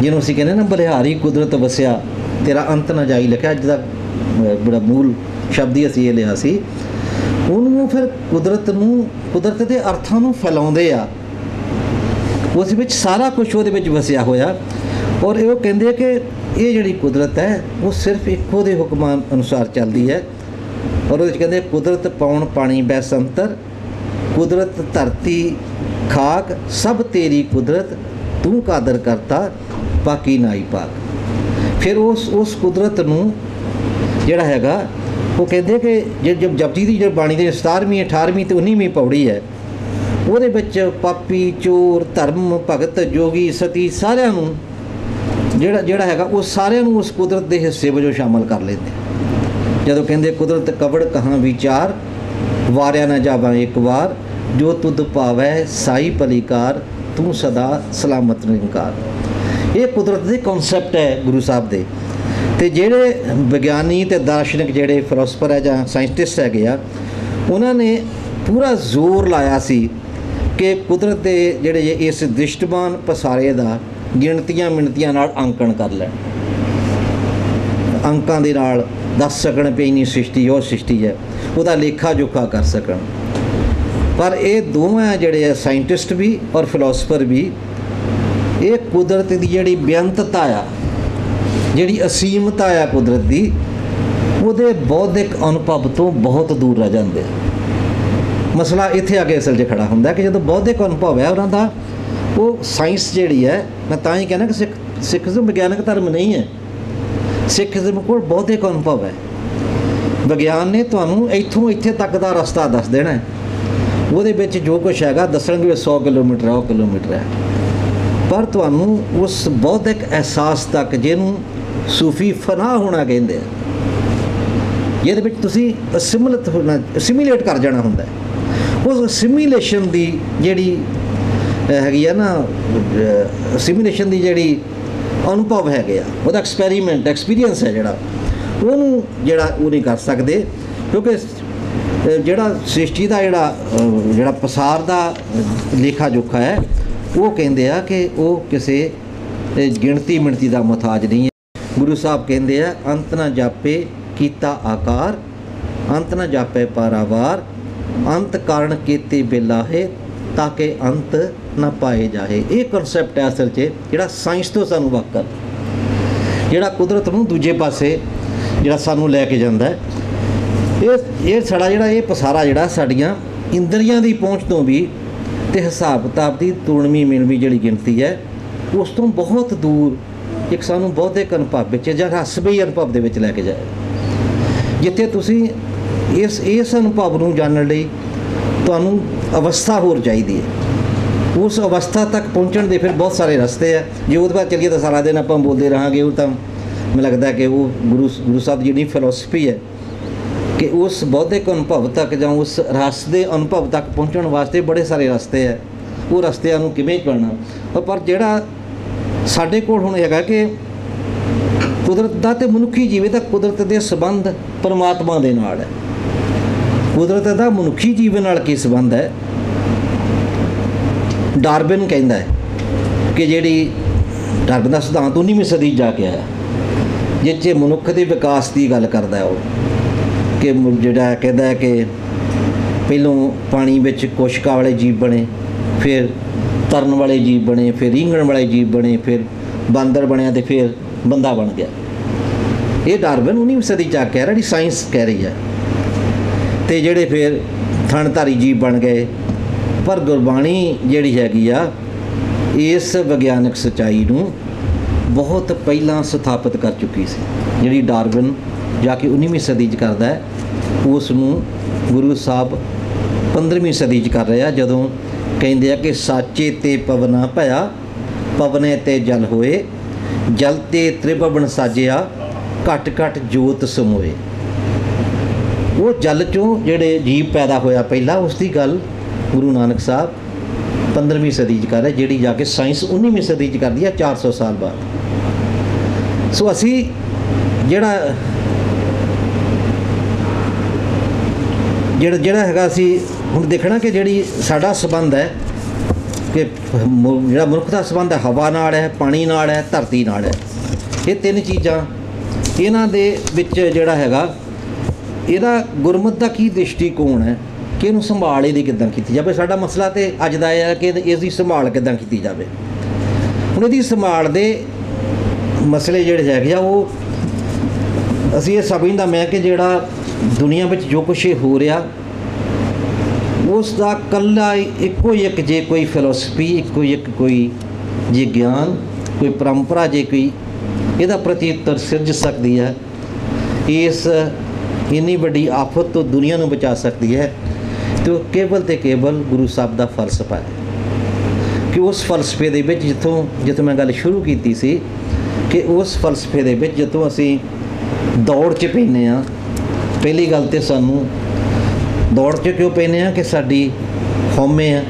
B: ਜਿਹਨੂੰ ਅਸੀਂ ਕਹਿੰਦੇ ਨਾ ਬਲਿਹਾਰੀ ਕੁਦਰਤ ਵਸਿਆ ਤੇਰਾ ਅੰਤ ਨਾ ਜਾਈ ਲਿਖਿਆ, ਅੱਜ ਦਾ ਬੜਾ ਮੂਲ ਸ਼ਬਦ ਹੀ ਅਸੀਂ ਇਹ ਲਿਆ ਸੀ। ਉਹਨੂੰ ਫਿਰ ਕੁਦਰਤ ਦੇ ਅਰਥਾਂ ਨੂੰ ਫੈਲਾਉਂਦੇ ਆ, ਉਸ ਵਿੱਚ ਸਾਰਾ ਕੁਛ ਉਹਦੇ ਵਿੱਚ ਵਸਿਆ ਹੋਇਆ। ਔਰ ਇਹ ਉਹ ਕਹਿੰਦੇ ਆ ਕਿ ਇਹ ਜਿਹੜੀ ਕੁਦਰਤ ਹੈ ਉਹ ਸਿਰਫ ਇੱਕੋ ਦੇ ਹੁਕਮਾਂ ਅਨੁਸਾਰ ਚੱਲਦੀ ਹੈ। ਔਰ ਉਹਦੇ 'ਚ ਕਹਿੰਦੇ ਕੁਦਰਤ ਪਾਉਣ ਪਾਣੀ ਬੈਸੰਤਰ, ਕੁਦਰਤ ਧਰਤੀ ਖਾਕ ਸਭ ਤੇਰੀ ਕੁਦਰਤ, ਤੂੰ ਕਾਦਰ ਕਰਤਾ ਬਾਕੀ ਨਾਈ ਪਾਕ। ਫਿਰ ਉਸ ਕੁਦਰਤ ਨੂੰ ਜਿਹੜਾ ਹੈਗਾ ਉਹ ਕਹਿੰਦੇ ਕਿ ਜਦ ਜਪਜੀ ਦੀ ਜਿਹੜੀ ਬਾਣੀ ਦੇ 17ਵੀਂ 18ਵੀਂ ਅਤੇ 19ਵੀਂ ਪੌੜੀ ਹੈ, ਉਹਦੇ ਵਿੱਚ ਪਾਪੀ ਚੋਰ ਧਰਮ ਭਗਤ ਜੋਗੀ ਸਤੀ ਸਾਰਿਆਂ ਨੂੰ ਜਿਹੜਾ ਹੈਗਾ ਉਹ ਸਾਰਿਆਂ ਨੂੰ ਉਸ ਕੁਦਰਤ ਦੇ ਹਿੱਸੇ ਵਜੋਂ ਸ਼ਾਮਲ ਕਰ ਲੈਂਦੇ। ਜਦੋਂ ਕਹਿੰਦੇ ਕੁਦਰਤ ਕਵੜ ਕਹਾਂ ਵਿਚਾਰ, ਵਾਰਿਆ ਨਾ ਜਾਵਾਂ ਇੱਕ ਵਾਰ, ਜੋ ਤੁਧ ਭਾਵੈ ਸਾਈ ਭਲੀਕਾਰ, ਤੂੰ ਸਦਾ ਸਲਾਮਤ ਨਿਰੰਕਾਰ। ਇਹ ਕੁਦਰਤ ਦੇ ਕਨਸੈਪਟ ਹੈ ਗੁਰੂ ਸਾਹਿਬ ਦੇ। ਅਤੇ ਜਿਹੜੇ ਵਿਗਿਆਨੀ ਅਤੇ ਦਾਰਸ਼ਨਿਕ ਜਿਹੜੇ ਫਿਲੋਸਫਰ ਹੈ ਜਾਂ ਸਾਇੰਟਿਸਟ ਹੈਗੇ ਆ, ਉਹਨਾਂ ਨੇ ਪੂਰਾ ਜ਼ੋਰ ਲਾਇਆ ਸੀ ਕਿ ਕੁਦਰਤ ਦੇ ਜਿਹੜੇ ਇਸ ਦ੍ਰਿਸ਼ਟਮਾਨ ਪਸਾਰੇ ਦਾ ਗਿਣਤੀਆਂ ਮਿਣਤੀਆਂ ਨਾਲ ਅੰਕਣ ਕਰ ਲੈਣ, ਅੰਕਾਂ ਦੇ ਨਾਲ ਦੱਸ ਸਕਣ ਵੀ ਇੰਨੀ ਸ੍ਰਿਸ਼ਟੀ ਉਹ ਸ੍ਰਿਸ਼ਟੀ ਹੈ, ਉਹਦਾ ਲੇਖਾ ਜੋਖਾ ਕਰ ਸਕਣ। ਪਰ ਇਹ ਦੋਵੇਂ ਜਿਹੜੇ ਆ ਸਾਇੰਟਿਸਟ ਵੀ ਔਰ ਫਿਲੋਸਫਰ ਵੀ, ਇਹ ਕੁਦਰਤ ਦੀ ਜਿਹੜੀ ਬੇਅੰਤਤਾ ਆ, ਜਿਹੜੀ ਅਸੀਮਤਾ ਆ ਕੁਦਰਤ ਦੀ, ਉਹਦੇ ਬੌਧਿਕ ਅਨੁਭਵ ਤੋਂ ਬਹੁਤ ਦੂਰ ਰਹਿ ਜਾਂਦੇ ਆ। ਮਸਲਾ ਇੱਥੇ ਆ ਕੇ ਅਸਲ 'ਚ ਖੜਾ ਹੁੰਦਾ ਕਿ ਜਦੋਂ ਬੌਧਿਕ ਅਨੁਭਵ ਹੈ ਉਹਨਾਂ ਦਾ, ਉਹ ਸਾਇੰਸ ਜਿਹੜੀ ਹੈ, ਮੈਂ ਤਾਂ ਹੀ ਕਹਿੰਦਾ ਕਿ ਸਿੱਖਜ਼ਮ ਵਿਗਿਆਨਕ ਧਰਮ ਨਹੀਂ ਹੈ। ਸਿੱਖਜ਼ਮ ਕੋਲ ਬੌਧਿਕ ਅਨੁਭਵ ਹੈ। ਵਿਗਿਆਨ ਨੇ ਤੁਹਾਨੂੰ ਇੱਥੋਂ ਇੱਥੇ ਤੱਕ ਦਾ ਰਸਤਾ ਦੱਸ ਦੇਣਾ, ਉਹਦੇ ਵਿੱਚ ਜੋ ਕੁਛ ਹੈਗਾ ਦੱਸਣਗੇ 100 ਕਿਲੋਮੀਟਰ ਹੈ, ਉਹ ਕਿਲੋਮੀਟਰ ਹੈ। ਪਰ ਤੁਹਾਨੂੰ ਉਸ ਬੌਧਿਕ ਅਹਿਸਾਸ ਤੱਕ, ਜਿਹਨੂੰ ਸੂਫੀ ਫਨਾਹ ਹੋਣਾ ਕਹਿੰਦੇ ਆ, ਜਿਹਦੇ ਵਿੱਚ ਤੁਸੀਂ ਅਸਿਮੀਲੇਟ ਕਰ ਜਾਣਾ ਹੁੰਦਾ, ਉਸ ਅਸਿਮੀਲੇਸ਼ਨ ਦੀ ਜਿਹੜੀ ਹੈਗੀ ਆ ਨਾ, ਅਸਿਮੀਲੇਸ਼ਨ ਦੀ ਜਿਹੜੀ ਅਨੁਭਵ ਹੈਗੇ ਆ, ਉਹਦਾ ਐਕਸਪੀਰੀਅੰਸ ਹੈ ਜਿਹੜਾ, ਉਹਨੂੰ ਉਹ ਨਹੀਂ ਕਰ ਸਕਦੇ। ਕਿਉਂਕਿ ਜਿਹੜਾ ਸ੍ਰਿਸ਼ਟੀ ਦਾ ਜਿਹੜਾ ਪਸਾਰ ਦਾ ਲੇਖਾ ਜੋਖਾ ਹੈ, ਉਹ ਕਹਿੰਦੇ ਆ ਕਿ ਉਹ ਕਿਸੇ ਗਿਣਤੀ ਮਿਣਤੀ ਦਾ ਮੁਹਤਾਜ ਨਹੀਂ ਹੈ। ਗੁਰੂ ਸਾਹਿਬ ਕਹਿੰਦੇ ਆ, ਅੰਤ ਨਾ ਜਾਪੇ ਕੀਤਾ ਆਕਾਰ, ਅੰਤ ਨਾ ਜਾਪੇ ਪਾਰਾਵਾਰ, ਅੰਤ ਕਾਰਨ ਕੀਤੇ ਬਿਲਾਹੇ, ਤਾਂ ਕਿ ਅੰਤ ਨਾ ਪਾਏ ਜਾਏ। ਇਹ ਕਨਸੈਪਟ ਹੈ ਅਸਲ 'ਚ ਜਿਹੜਾ ਸਾਇੰਸ ਤੋਂ ਸਾਨੂੰ ਵਾਕਰ, ਜਿਹੜਾ ਕੁਦਰਤ ਨੂੰ ਦੂਜੇ ਪਾਸੇ ਜਿਹੜਾ ਸਾਨੂੰ ਲੈ ਕੇ ਜਾਂਦਾ ਹੈ। ਇਹ ਸਾਡਾ ਜਿਹੜਾ ਇਹ ਪਸਾਰਾ ਜਿਹੜਾ ਸਾਡੀਆਂ ਇੰਦਰੀਆਂ ਦੀ ਪਹੁੰਚ ਤੋਂ ਵੀ ਅਤੇ ਹਿਸਾਬ ਕਿਤਾਬ ਦੀ ਤੁਲਵੀਂ ਮਿਣਵੀਂ ਜਿਹੜੀ ਗਿਣਤੀ ਹੈ, ਉਸ ਤੋਂ ਬਹੁਤ ਦੂਰ ਇੱਕ ਸਾਨੂੰ ਬੌਧਿਕ ਅਨੁਭਵ ਵਿੱਚ ਜਾਂ ਰਹੱਸਮਈ ਅਨੁਭਵ ਦੇ ਵਿੱਚ ਲੈ ਕੇ ਜਾਏ, ਜਿੱਥੇ ਤੁਸੀਂ ਇਸ ਅਨੁਭਵ ਨੂੰ ਜਾਣਨ ਲਈ ਤੁਹਾਨੂੰ ਅਵਸਥਾ ਹੋਰ ਚਾਹੀਦੀ ਹੈ। ਉਸ ਅਵਸਥਾ ਤੱਕ ਪਹੁੰਚਣ ਦੇ ਫਿਰ ਬਹੁਤ ਸਾਰੇ ਰਸਤੇ ਆ। ਜੇ ਉਹਦੇ ਬਾਅਦ ਚੱਲੀਏ ਤਾਂ ਸਾਰਾ ਦਿਨ ਆਪਾਂ ਬੋਲਦੇ ਰਹਾਂਗੇ। ਉਹ ਤਾਂ ਮੈਨੂੰ ਲੱਗਦਾ ਕਿ ਉਹ ਗੁਰੂ ਸਾਹਿਬ ਦੀ ਜਿਹੜੀ ਫਿਲਾਸਫੀ ਹੈ ਕਿ ਉਸ ਬੌਧਿਕ ਅਨੁਭਵ ਤੱਕ ਜਾਂ ਉਸ ਰਸ ਦੇ ਅਨੁਭਵ ਤੱਕ ਪਹੁੰਚਣ ਵਾਸਤੇ ਬੜੇ ਸਾਰੇ ਰਸਤੇ ਹੈ। ਉਹ ਰਸਤਿਆਂ ਨੂੰ ਕਿਵੇਂ ਚੁਣਨਾ। ਪਰ ਜਿਹੜਾ ਸਾਡੇ ਕੋਲ ਹੁਣ ਹੈਗਾ ਕਿ ਕੁਦਰਤ ਦਾ ਅਤੇ ਮਨੁੱਖੀ ਜੀਵੇ ਦਾ ਕੁਦਰਤ ਦੇ ਸੰਬੰਧ ਪਰਮਾਤਮਾ ਦੇ ਨਾਲ ਹੈ। ਕੁਦਰਤ ਦਾ ਮਨੁੱਖੀ ਜੀਵਨ ਨਾਲ ਕੀ ਸੰਬੰਧ ਹੈ? ਡਾਰਵਿਨ ਕਹਿੰਦਾ ਹੈ ਕਿ ਜਿਹੜੀ ਡਾਰਵਿਨ ਦਾ ਸਿਧਾਂਤ 19ਵੀਂ ਸਦੀ ਜਾ ਕੇ ਆਇਆ, ਜਿਸ 'ਚ ਮਨੁੱਖ ਦੇ ਵਿਕਾਸ ਦੀ ਗੱਲ ਕਰਦਾ ਉਹ ਕਿ ਜਿਹੜਾ ਕਹਿੰਦਾ ਹੈ ਕਿ ਪਹਿਲੋਂ ਪਾਣੀ ਵਿੱਚ ਕੋਸ਼ਿਕਾ ਵਾਲੇ ਜੀਵ ਬਣੇ, ਫਿਰ ਤਰਨ ਵਾਲੇ ਜੀਵ ਬਣੇ, ਫਿਰ ਰੀਂਗਣ ਵਾਲੇ ਜੀਵ ਬਣੇ, ਫਿਰ ਬਾਂਦਰ ਬਣਿਆ ਅਤੇ ਫਿਰ ਬੰਦਾ ਬਣ ਗਿਆ। ਇਹ ਡਾਰਵਿਨ 19ਵੀਂ ਸਦੀ ਜਾ ਕੇ ਆ ਰਿਹਾ, ਜਿਹੜੀ ਸਾਇੰਸ ਕਹਿ ਰਹੀ ਹੈ। ਅਤੇ ਜਿਹੜੇ ਫਿਰ ਥਣਧਾਰੀ ਜੀਵ ਬਣ ਗਏ। ਪਰ ਗੁਰਬਾਣੀ ਜਿਹੜੀ ਹੈਗੀ ਆ ਇਸ ਵਿਗਿਆਨਕ ਸੱਚਾਈ ਨੂੰ ਬਹੁਤ ਪਹਿਲਾਂ ਸਥਾਪਿਤ ਕਰ ਚੁੱਕੀ ਸੀ। ਜਿਹੜੀ ਡਾਰਵਿਨ ਜਾ ਕੇ 19ਵੀਂ ਸਦੀ 'ਚ ਕਰਦਾ ਹੈ, ਉਸ ਨੂੰ ਗੁਰੂ ਸਾਹਿਬ 15ਵੀਂ ਸਦੀ 'ਚ ਕਰ ਰਿਹਾ, ਜਦੋਂ ਕਹਿੰਦੇ ਆ ਕਿ ਸਾਚੇ ਤੇ ਪਵਨਾ ਭਇਆ, ਪਵਨੇ ਤੇ ਜਲ ਹੋਏ, ਜਲ ਤੇ ਤ੍ਰਿਭਵਨ ਸਾਜਿਆ, ਘਟ ਘਟ ਜੋਤ ਸਮੋਏ। ਉਹ ਜਲ 'ਚੋਂ ਜਿਹੜੇ ਜੀਵ ਪੈਦਾ ਹੋਇਆ ਪਹਿਲਾਂ, ਉਸ ਦੀ ਗੱਲ ਗੁਰੂ ਨਾਨਕ ਸਾਹਿਬ 15ਵੀਂ ਸਦੀ 'ਚ ਕਰ ਰਿਹਾ, ਜਿਹੜੀ ਜਾ ਕੇ ਸਾਇੰਸ 19ਵੀਂ ਸਦੀ 'ਚ ਕਰਦੀ ਹੈ 400 ਸਾਲ ਬਾਅਦ। ਸੋ ਅਸੀਂ ਜਿਹੜਾ ਹੈਗਾ ਅਸੀਂ ਹੁਣ ਦੇਖਣਾ ਕਿ ਜਿਹੜੀ ਸਾਡਾ ਸੰਬੰਧ ਹੈ ਕਿ ਜਿਹੜਾ ਮਨੁੱਖ ਦਾ ਸੰਬੰਧ ਹੈ ਹਵਾ ਨਾਲ ਹੈ, ਪਾਣੀ ਨਾਲ ਹੈ, ਧਰਤੀ ਨਾਲ ਹੈ। ਇਹ ਤਿੰਨ ਚੀਜ਼ਾਂ, ਇਹਨਾਂ ਦੇ ਵਿੱਚ ਜਿਹੜਾ ਹੈਗਾ ਇਹਦਾ ਗੁਰਮਤਿ ਦਾ ਕੀ ਦ੍ਰਿਸ਼ਟੀਕੋਣ ਹੈ ਕਿ ਇਹਨੂੰ ਸੰਭਾਲ ਇਹਦੀ ਕਿੱਦਾਂ ਕੀਤੀ ਜਾਵੇ। ਸਾਡਾ ਮਸਲਾ ਤਾਂ ਅੱਜ ਦਾ ਇਹ ਹੈ ਕਿ ਇਸ ਦੀ ਸੰਭਾਲ ਕਿੱਦਾਂ ਕੀਤੀ ਜਾਵੇ। ਹੁਣ ਇਹਦੀ ਸੰਭਾਲ ਦੇ ਮਸਲੇ ਜਿਹੜੇ ਹੈਗੇ ਆ ਉਹ ਅਸੀਂ ਇਹ ਸਮਝਦਾ ਮੈਂ ਕਿ ਜਿਹੜਾ ਦੁਨੀਆ ਵਿੱਚ ਜੋ ਕੁਛ ਹੋ ਰਿਹਾ ਉਸ ਦਾ ਇਕੱਲਾ ਇੱਕੋ ਇੱਕ ਜੇ ਕੋਈ ਫਿਲਾਸਫੀ, ਇੱਕੋ ਇੱਕ ਕੋਈ ਜੇ ਗਿਆਨ, ਕੋਈ ਪਰੰਪਰਾ ਜੇ ਕੋਈ ਇਹਦਾ ਪ੍ਰਤੀ ਉੱਤਰ ਸਿਰਜ ਸਕਦੀ ਹੈ, ਇਸ ਇੰਨੀ ਵੱਡੀ ਆਫਤ ਤੋਂ ਦੁਨੀਆ ਨੂੰ ਬਚਾ ਸਕਦੀ ਹੈ, ਅਤੇ ਉਹ ਕੇਵਲ ਅਤੇ ਕੇਵਲ ਗੁਰੂ ਸਾਹਿਬ ਦਾ ਫਲਸਫਾ ਹੈ। ਕਿ ਉਸ ਫਲਸਫੇ ਦੇ ਵਿੱਚ ਜਿੱਥੋਂ ਮੈਂ ਗੱਲ ਸ਼ੁਰੂ ਕੀਤੀ ਸੀ ਕਿ ਉਸ ਫਲਸਫੇ ਦੇ ਵਿੱਚ ਜਦੋਂ ਅਸੀਂ ਦੌੜ 'ਚ ਪੈਂਦੇ ਹਾਂ, ਪਹਿਲੀ ਗੱਲ ਤਾਂ ਸਾਨੂੰ ਦੌੜ 'ਚ ਕਿਉਂ ਪੈਂਦੇ ਹਾਂ ਕਿ ਸਾਡੀ ਹਉਮੈ ਆ।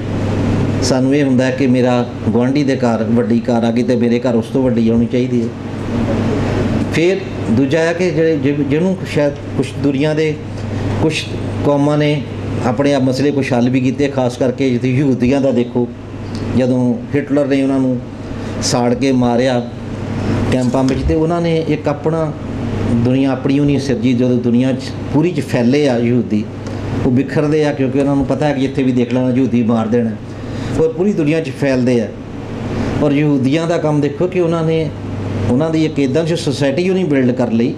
B: ਸਾਨੂੰ ਇਹ ਹੁੰਦਾ ਕਿ ਮੇਰਾ ਗੁਆਂਢੀ ਦੇ ਘਰ ਵੱਡੀ ਕਾਰ ਆ ਗਈ ਅਤੇ ਮੇਰੇ ਘਰ ਉਸ ਤੋਂ ਵੱਡੀ ਆਉਣੀ ਚਾਹੀਦੀ ਹੈ। ਫਿਰ ਦੂਜਾ ਹੈ ਕਿ ਜਿਹਨੂੰ ਸ਼ਾਇਦ ਕੁਛ ਦੁਨੀਆ ਦੇ ਕੁਛ ਕੌਮਾਂ ਨੇ ਆਪਣੇ ਆਪ ਮਸਲੇ ਕੁਛ ਹੱਲ ਵੀ ਕੀਤੇ, ਖਾਸ ਕਰਕੇ ਜਿੱਥੇ ਯਹੂਦੀਆਂ ਦਾ ਦੇਖੋ, ਜਦੋਂ ਹਿਟਲਰ ਨੇ ਉਹਨਾਂ ਨੂੰ ਸਾੜ ਕੇ ਮਾਰਿਆ ਕੈਂਪਾਂ ਵਿੱਚ, ਅਤੇ ਉਹਨਾਂ ਨੇ ਇੱਕ ਆਪਣਾ ਦੁਨੀਆ ਆਪਣੀ ਉਹ ਨਹੀਂ ਸਿਰਜੀ। ਜਦੋਂ ਦੁਨੀਆ 'ਚ ਪੂਰੀ 'ਚ ਫੈਲੇ ਆ ਯਹੂਦੀ, ਉਹ ਬਿਖਰਦੇ ਆ ਕਿਉਂਕਿ ਉਹਨਾਂ ਨੂੰ ਪਤਾ ਹੈ ਕਿ ਜਿੱਥੇ ਵੀ ਦੇਖ ਲੈਣਾ ਯਹੂਦੀ ਮਾਰ ਦੇਣਾ, ਔਰ ਪੂਰੀ ਦੁਨੀਆ 'ਚ ਫੈਲਦੇ ਆ। ਔਰ ਯਹੂਦੀਆਂ ਦਾ ਕੰਮ ਦੇਖੋ ਕਿ ਉਹਨਾਂ ਦੀ ਇੱਕ ਇੱਦਾਂ ਦੀ ਸੁਸਾਇਟੀ ਉਹ ਨਹੀਂ ਬਿਲਡ ਕਰ ਲਈ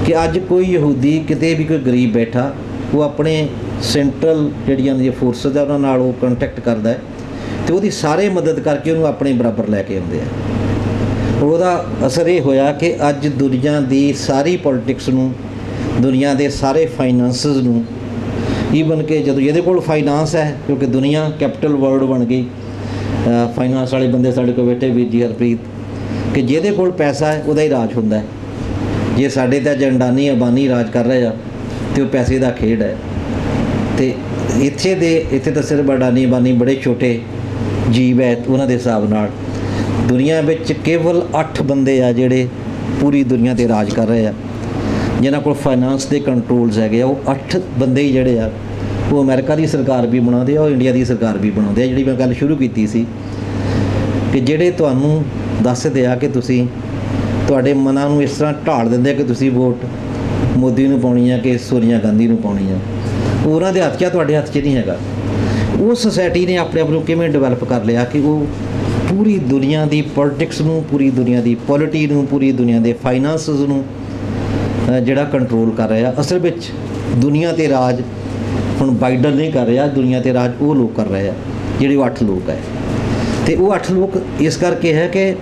B: ਕਿ ਅੱਜ ਕੋਈ ਯਹੂਦੀ ਕਿਤੇ ਵੀ ਕੋਈ ਗਰੀਬ ਬੈਠਾ, ਉਹ ਆਪਣੇ ਸੈਂਟਰਲ ਜਿਹੜੀਆਂ ਦੀਆਂ ਫੋਰਸਿਸ ਆ ਉਹਨਾਂ ਨਾਲ ਉਹ ਕੰਟੈਕਟ ਕਰਦਾ ਹੈ ਅਤੇ ਉਹਦੀ ਸਾਰੇ ਮਦਦ ਕਰਕੇ ਉਹਨੂੰ ਆਪਣੇ ਬਰਾਬਰ ਲੈ ਕੇ ਆਉਂਦੇ ਆ। ਉਹਦਾ ਅਸਰ ਇਹ ਹੋਇਆ ਕਿ ਅੱਜ ਦੁਨੀਆ ਦੀ ਸਾਰੀ ਪੋਲੀਟਿਕਸ ਨੂੰ, ਦੁਨੀਆ ਦੇ ਸਾਰੇ ਫਾਈਨਾਂਸਿਸ ਨੂੰ, ਈਵਨ ਕਿ ਜਦੋਂ ਜਿਹਦੇ ਕੋਲ ਫਾਈਨਾਂਸ ਹੈ, ਕਿਉਂਕਿ ਦੁਨੀਆ ਕੈਪੀਟਲ ਵਰਲਡ ਬਣ ਗਈ, ਫਾਈਨਾਂਸ ਵਾਲੇ ਬੰਦੇ ਸਾਡੇ ਕੋਲ ਬੈਠੇ ਵੀਰ ਜੀ ਹਰਪ੍ਰੀਤ, ਕਿ ਜਿਹਦੇ ਕੋਲ ਪੈਸਾ ਹੈ ਉਹਦਾ ਹੀ ਰਾਜ ਹੁੰਦਾ ਹੈ। ਜੇ ਸਾਡੇ ਤਾਂ ਅੰਡਾਨੀ ਅੰਬਾਨੀ ਰਾਜ ਕਰ ਰਹੇ ਆ ਅਤੇ ਉਹ ਪੈਸੇ ਦਾ ਖੇਡ ਹੈ। ਅਤੇ ਇੱਥੇ ਤਾਂ ਸਿਰਫ ਅੰਡਾਨੀ ਅੰਬਾਨੀ ਬੜੇ ਛੋਟੇ ਜੀਵ ਹੈ ਉਹਨਾਂ ਦੇ ਹਿਸਾਬ ਨਾਲ। ਦੁਨੀਆ ਵਿੱਚ ਕੇਵਲ 8 ਬੰਦੇ ਆ ਜਿਹੜੇ ਪੂਰੀ ਦੁਨੀਆ 'ਤੇ ਰਾਜ ਕਰ ਰਹੇ ਆ, ਜਿਨ੍ਹਾਂ ਕੋਲ ਫਾਈਨਾਂਸ ਦੇ ਕੰਟਰੋਲਸ ਹੈਗੇ ਆ। ਉਹ 8 ਬੰਦੇ ਹੀ ਜਿਹੜੇ ਆ ਉਹ ਅਮਰੀਕਾ ਦੀ ਸਰਕਾਰ ਵੀ ਬਣਾਉਂਦੇ ਆ, ਉਹ ਇੰਡੀਆ ਦੀ ਸਰਕਾਰ ਵੀ ਬਣਾਉਂਦੇ ਆ। ਜਿਹੜੀ ਮੈਂ ਗੱਲ ਸ਼ੁਰੂ ਕੀਤੀ ਸੀ ਕਿ ਜਿਹੜੇ ਤੁਹਾਨੂੰ ਦੱਸਦੇ ਆ ਕਿ ਤੁਹਾਡੇ ਮਨਾਂ ਨੂੰ ਇਸ ਤਰ੍ਹਾਂ ਢਾਲ ਦਿੰਦੇ ਆ ਕਿ ਤੁਸੀਂ ਵੋਟ ਮੋਦੀ ਨੂੰ ਪਾਉਣੀ ਆ ਕਿ ਸੋਨੀਆ ਗਾਂਧੀ ਨੂੰ ਪਾਉਣੀ ਆ, ਉਹਨਾਂ ਦੇ ਹੱਥ 'ਚ ਆ, ਤੁਹਾਡੇ ਹੱਥ 'ਚ ਨਹੀਂ ਹੈਗਾ। ਉਹ ਸੁਸਾਇਟੀ ਨੇ ਆਪਣੇ ਆਪ ਨੂੰ ਕਿਵੇਂ ਡਿਵੈਲਪ ਕਰ ਲਿਆ ਕਿ ਉਹ ਪੂਰੀ ਦੁਨੀਆ ਦੀ ਪੋਲੀਟਿਕਸ ਨੂੰ, ਪੂਰੀ ਦੁਨੀਆ ਦੀ ਪੋਲਿਟੀ ਨੂੰ, ਪੂਰੀ ਦੁਨੀਆ ਦੇ ਫਾਈਨਾਂਸਿਸ ਨੂੰ ਜਿਹੜਾ ਕੰਟਰੋਲ ਕਰ ਰਿਹਾ। ਅਸਲ ਵਿੱਚ ਦੁਨੀਆ 'ਤੇ ਰਾਜ ਹੁਣ ਬਾਈਡਨ ਨਹੀਂ ਕਰ ਰਿਹਾ, ਦੁਨੀਆ 'ਤੇ ਰਾਜ ਉਹ ਲੋਕ ਕਰ ਰਹੇ ਆ ਜਿਹੜੇ ਉਹ 8 ਲੋਕ ਹੈ। ਅਤੇ ਉਹ 8 ਲੋਕ ਇਸ ਕਰਕੇ ਹੈ ਕਿ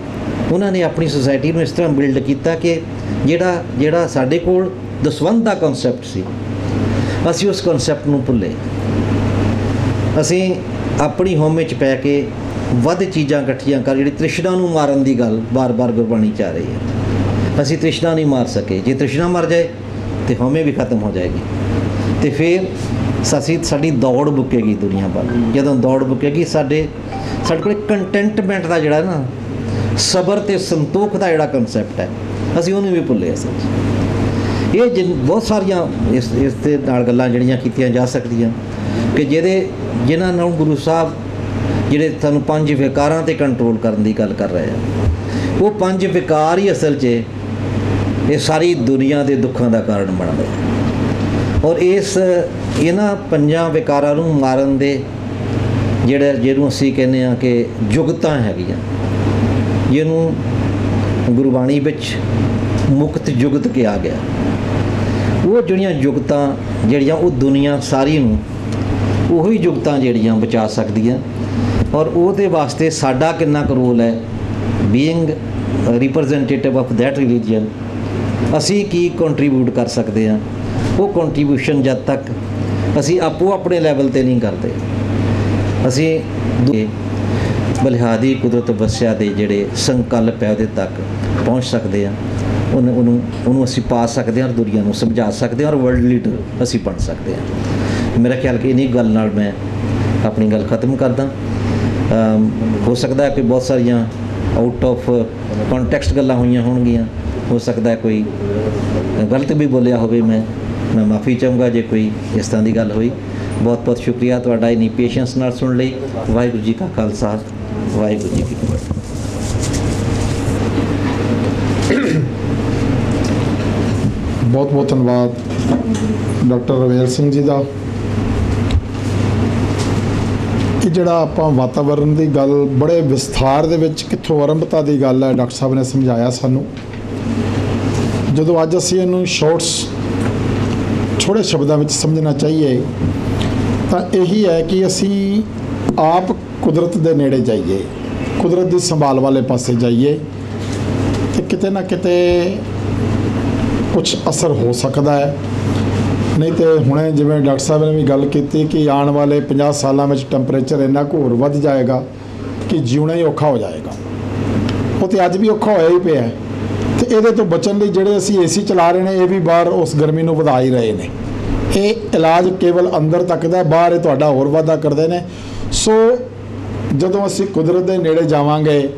B: ਉਹਨਾਂ ਨੇ ਆਪਣੀ ਸੁਸਾਇਟੀ ਨੂੰ ਇਸ ਤਰ੍ਹਾਂ ਬਿਲਡ ਕੀਤਾ ਕਿ ਜਿਹੜਾ ਸਾਡੇ ਕੋਲ ਦਸਵੰਧ ਦਾ ਕਨਸੈਪਟ ਸੀ ਅਸੀਂ ਉਸ ਕਨਸੈਪਟ ਨੂੰ ਭੁੱਲੇ। ਅਸੀਂ ਆਪਣੀ ਹਉਮੈ 'ਚ ਪੈ ਕੇ ਵੱਧ ਚੀਜ਼ਾਂ ਇਕੱਠੀਆਂ ਕਰ, ਜਿਹੜੀ ਤ੍ਰਿਸ਼ਨਾ ਨੂੰ ਮਾਰਨ ਦੀ ਗੱਲ ਬਾਰ-ਬਾਰ ਗੁਰਬਾਣੀ 'ਚ ਆ ਰਹੀ ਹੈ। ਅਸੀਂ ਤ੍ਰਿਸ਼ਨਾ ਨਹੀਂ ਮਾਰ ਸਕੇ। ਜੇ ਤ੍ਰਿਸ਼ਨਾ ਮਰ ਜਾਏ ਤਾਂ ਹਉਮੈ ਵੀ ਖਤਮ ਹੋ ਜਾਏਗੀ, ਅਤੇ ਫਿਰ ਸਾਡੀ ਦੌੜ ਮੁੱਕੇਗੀ ਦੁਨੀਆ ਵੱਲ। ਜਦੋਂ ਦੌੜ ਮੁੱਕੇਗੀ ਸਾਡੇ ਕੋਲ ਕੰਟੈਂਟਮੈਂਟ ਦਾ ਜਿਹੜਾ ਨਾ, ਸਬਰ ਅਤੇ ਸੰਤੋਖ ਦਾ ਜਿਹੜਾ ਕਨਸੈਪਟ ਹੈ, ਅਸੀਂ ਉਹਨੂੰ ਵੀ ਭੁੱਲੇ ਅਸਲ 'ਚ। ਇਹ ਬਹੁਤ ਸਾਰੀਆਂ ਇਸ ਦੇ ਨਾਲ ਗੱਲਾਂ ਜਿਹੜੀਆਂ ਕੀਤੀਆਂ ਜਾ ਸਕਦੀਆਂ ਕਿ ਜਿਨ੍ਹਾਂ ਨਾਲ ਗੁਰੂ ਸਾਹਿਬ ਜਿਹੜੇ ਸਾਨੂੰ 5 ਵਿਕਾਰਾਂ 'ਤੇ ਕੰਟਰੋਲ ਕਰਨ ਦੀ ਗੱਲ ਕਰ ਰਹੇ ਆ, ਉਹ 5 ਵਿਕਾਰ ਹੀ ਅਸਲ 'ਚ ਇਹ ਸਾਰੀ ਦੁਨੀਆ ਦੇ ਦੁੱਖਾਂ ਦਾ ਕਾਰਨ ਬਣਦੇ ਆ। ਔਰ ਇਹਨਾਂ 5 ਵਿਕਾਰਾਂ ਨੂੰ ਮਾਰਨ ਦੇ ਜਿਹਨੂੰ ਅਸੀਂ ਕਹਿੰਦੇ ਹਾਂ ਕਿ ਜੁਗਤਾਂ ਹੈਗੀਆਂ, ਜਿਹਨੂੰ ਗੁਰਬਾਣੀ ਵਿੱਚ ਮੁਕਤ ਜੁਗਤ ਕਿਹਾ ਗਿਆ, ਉਹ ਜਿਹੜੀਆਂ ਜੁਗਤਾਂ ਜਿਹੜੀਆਂ ਉਹ ਦੁਨੀਆ ਸਾਰੀ ਨੂੰ ਉਹੀ ਜੁਗਤਾਂ ਜਿਹੜੀਆਂ ਬਚਾ ਸਕਦੀਆਂ। ਔਰ ਉਹਦੇ ਵਾਸਤੇ ਸਾਡਾ ਕਿੰਨਾ ਕੁ ਰੋਲ ਹੈ, being representative of that religion, ਅਸੀਂ ਕੀ ਕੰਟਰੀਬਿਊਟ ਕਰ ਸਕਦੇ ਹਾਂ। ਉਹ ਕੰਟਰੀਬਿਊਸ਼ਨ ਜਦ ਤੱਕ ਅਸੀਂ ਆਪੋ ਆਪਣੇ ਲੈਵਲ 'ਤੇ ਨਹੀਂ ਕਰਦੇ, ਅਸੀਂ ਬਲਿਹਾਰੀ ਕੁਦਰਤ ਵਸਿਆ ਦੇ ਜਿਹੜੇ ਸੰਕਲਪ ਹੈ ਉਹਦੇ ਤੱਕ ਪਹੁੰਚ ਸਕਦੇ ਹਾਂ। ਉਹਨੂੰ ਅਸੀਂ ਪਾ ਸਕਦੇ ਹਾਂ ਔਰ ਦੁਨੀਆ ਨੂੰ ਸਮਝਾ ਸਕਦੇ ਹਾਂ ਔਰ ਵਰਲਡ ਲੀਡਰ ਅਸੀਂ ਬਣ ਸਕਦੇ ਹਾਂ। ਮੇਰਾ ਖਿਆਲ ਕਿ ਇन्हीं ਗੱਲ ਨਾਲ ਮੈਂ ਆਪਣੀ ਗੱਲ ਖਤਮ ਕਰਦਾ। ਹੋ ਸਕਦਾ ਹੈ ਕਿ ਬਹੁਤ ਸਾਰੀਆਂ ਆਊਟ ਆਫ ਕੰਟੈਕਸਟ ਗੱਲਾਂ ਹੋਈਆਂ ਹੋਣਗੀਆਂ, ਹੋ ਸਕਦਾ ਕੋਈ ਗਲਤ ਵੀ ਬੋਲਿਆ ਹੋਵੇ। ਮੈਂ ਮਾफ़ी ਚਾਹੂੰਗਾ ਜੇ ਕੋਈ ਇਸ ਤਰ੍ਹਾਂ ਦੀ ਗੱਲ ਹੋਈ। ਬਹੁਤ ਬਹੁਤ ਸ਼ੁਕਰੀਆ ਤੁਹਾਡਾ ਇੰਨੀ ਪੇਸ਼ੈਂਸ ਨਾਲ ਸੁਣ ਲਈ। ਵਾਹਿਗੁਰੂ ਜੀ ਕਾ ਖਾਲਸਾ, ਵਾਹਿਗੁਰੂ ਜੀ ਕੀ ਫਤਿਹ।
A: ਬਹੁਤ ਬਹੁਤ ਧੰਨਵਾਦ ਡਾਕਟਰ ਰਵੇਲ ਸਿੰਘ ਜੀ ਦਾ। ਕਿ ਜਿਹੜਾ ਆਪਾਂ ਵਾਤਾਵਰਨ ਦੀ ਗੱਲ ਬੜੇ ਵਿਸਥਾਰ ਦੇ ਵਿੱਚ ਕਿੱਥੋਂ ਆਰੰਭਤਾ ਦੀ ਗੱਲ ਹੈ, ਡਾਕਟਰ ਸਾਹਿਬ ਨੇ ਸਮਝਾਇਆ ਸਾਨੂੰ। ਜਦੋਂ ਅੱਜ ਅਸੀਂ ਇਹਨੂੰ ਸ਼ਾਰਟਸ ਥੋੜ੍ਹੇ ਸ਼ਬਦਾਂ ਵਿੱਚ ਸਮਝਣਾ ਚਾਹੀਏ ਤਾਂ ਇਹੀ ਹੈ ਕਿ ਅਸੀਂ ਆਪ ਕੁਦਰਤ ਦੇ ਨੇੜੇ ਜਾਈਏ, ਕੁਦਰਤ ਦੀ ਸੰਭਾਲ ਵਾਲੇ ਪਾਸੇ ਜਾਈਏ, ਅਤੇ ਕਿਤੇ ਨਾ ਕਿਤੇ ਕੁਛ ਅਸਰ ਹੋ ਸਕਦਾ ਹੈ। ਨਹੀਂ ਤਾਂ ਹੁਣੇ ਜਿਵੇਂ ਡਾਕਟਰ ਸਾਹਿਬ ਨੇ ਵੀ ਗੱਲ ਕੀਤੀ ਕਿ ਆਉਣ ਵਾਲੇ 50 ਸਾਲਾਂ ਵਿੱਚ ਟੈਂਪਰੇਚਰ ਇੰਨਾ ਕੁ ਹੋਰ ਵੱਧ ਜਾਏਗਾ ਕਿ ਜਿਉਣਾ ਹੀ ਔਖਾ ਹੋ ਜਾਏਗਾ। ਉਹ ਤਾਂ ਅੱਜ ਵੀ ਔਖਾ ਹੋਇਆ ਹੀ ਪਿਆ, ਅਤੇ ਇਹਦੇ ਤੋਂ ਬਚਣ ਲਈ ਜਿਹੜੇ ਅਸੀਂ ਏਸੀ ਚਲਾ ਰਹੇ ਨੇ, ਇਹ ਵੀ ਬਾਹਰ ਉਸ ਗਰਮੀ ਨੂੰ ਵਧਾ ਹੀ ਰਹੇ ਨੇ। ਇਹ ਇਲਾਜ ਕੇਵਲ ਅੰਦਰ ਤੱਕ ਦਾ, ਬਾਹਰ ਇਹ ਤੁਹਾਡਾ ਹੋਰ ਵਾਧਾ ਕਰਦੇ ਨੇ। ਸੋ ਜਦੋਂ ਅਸੀਂ ਕੁਦਰਤ ਦੇ ਨੇੜੇ ਜਾਵਾਂਗੇ,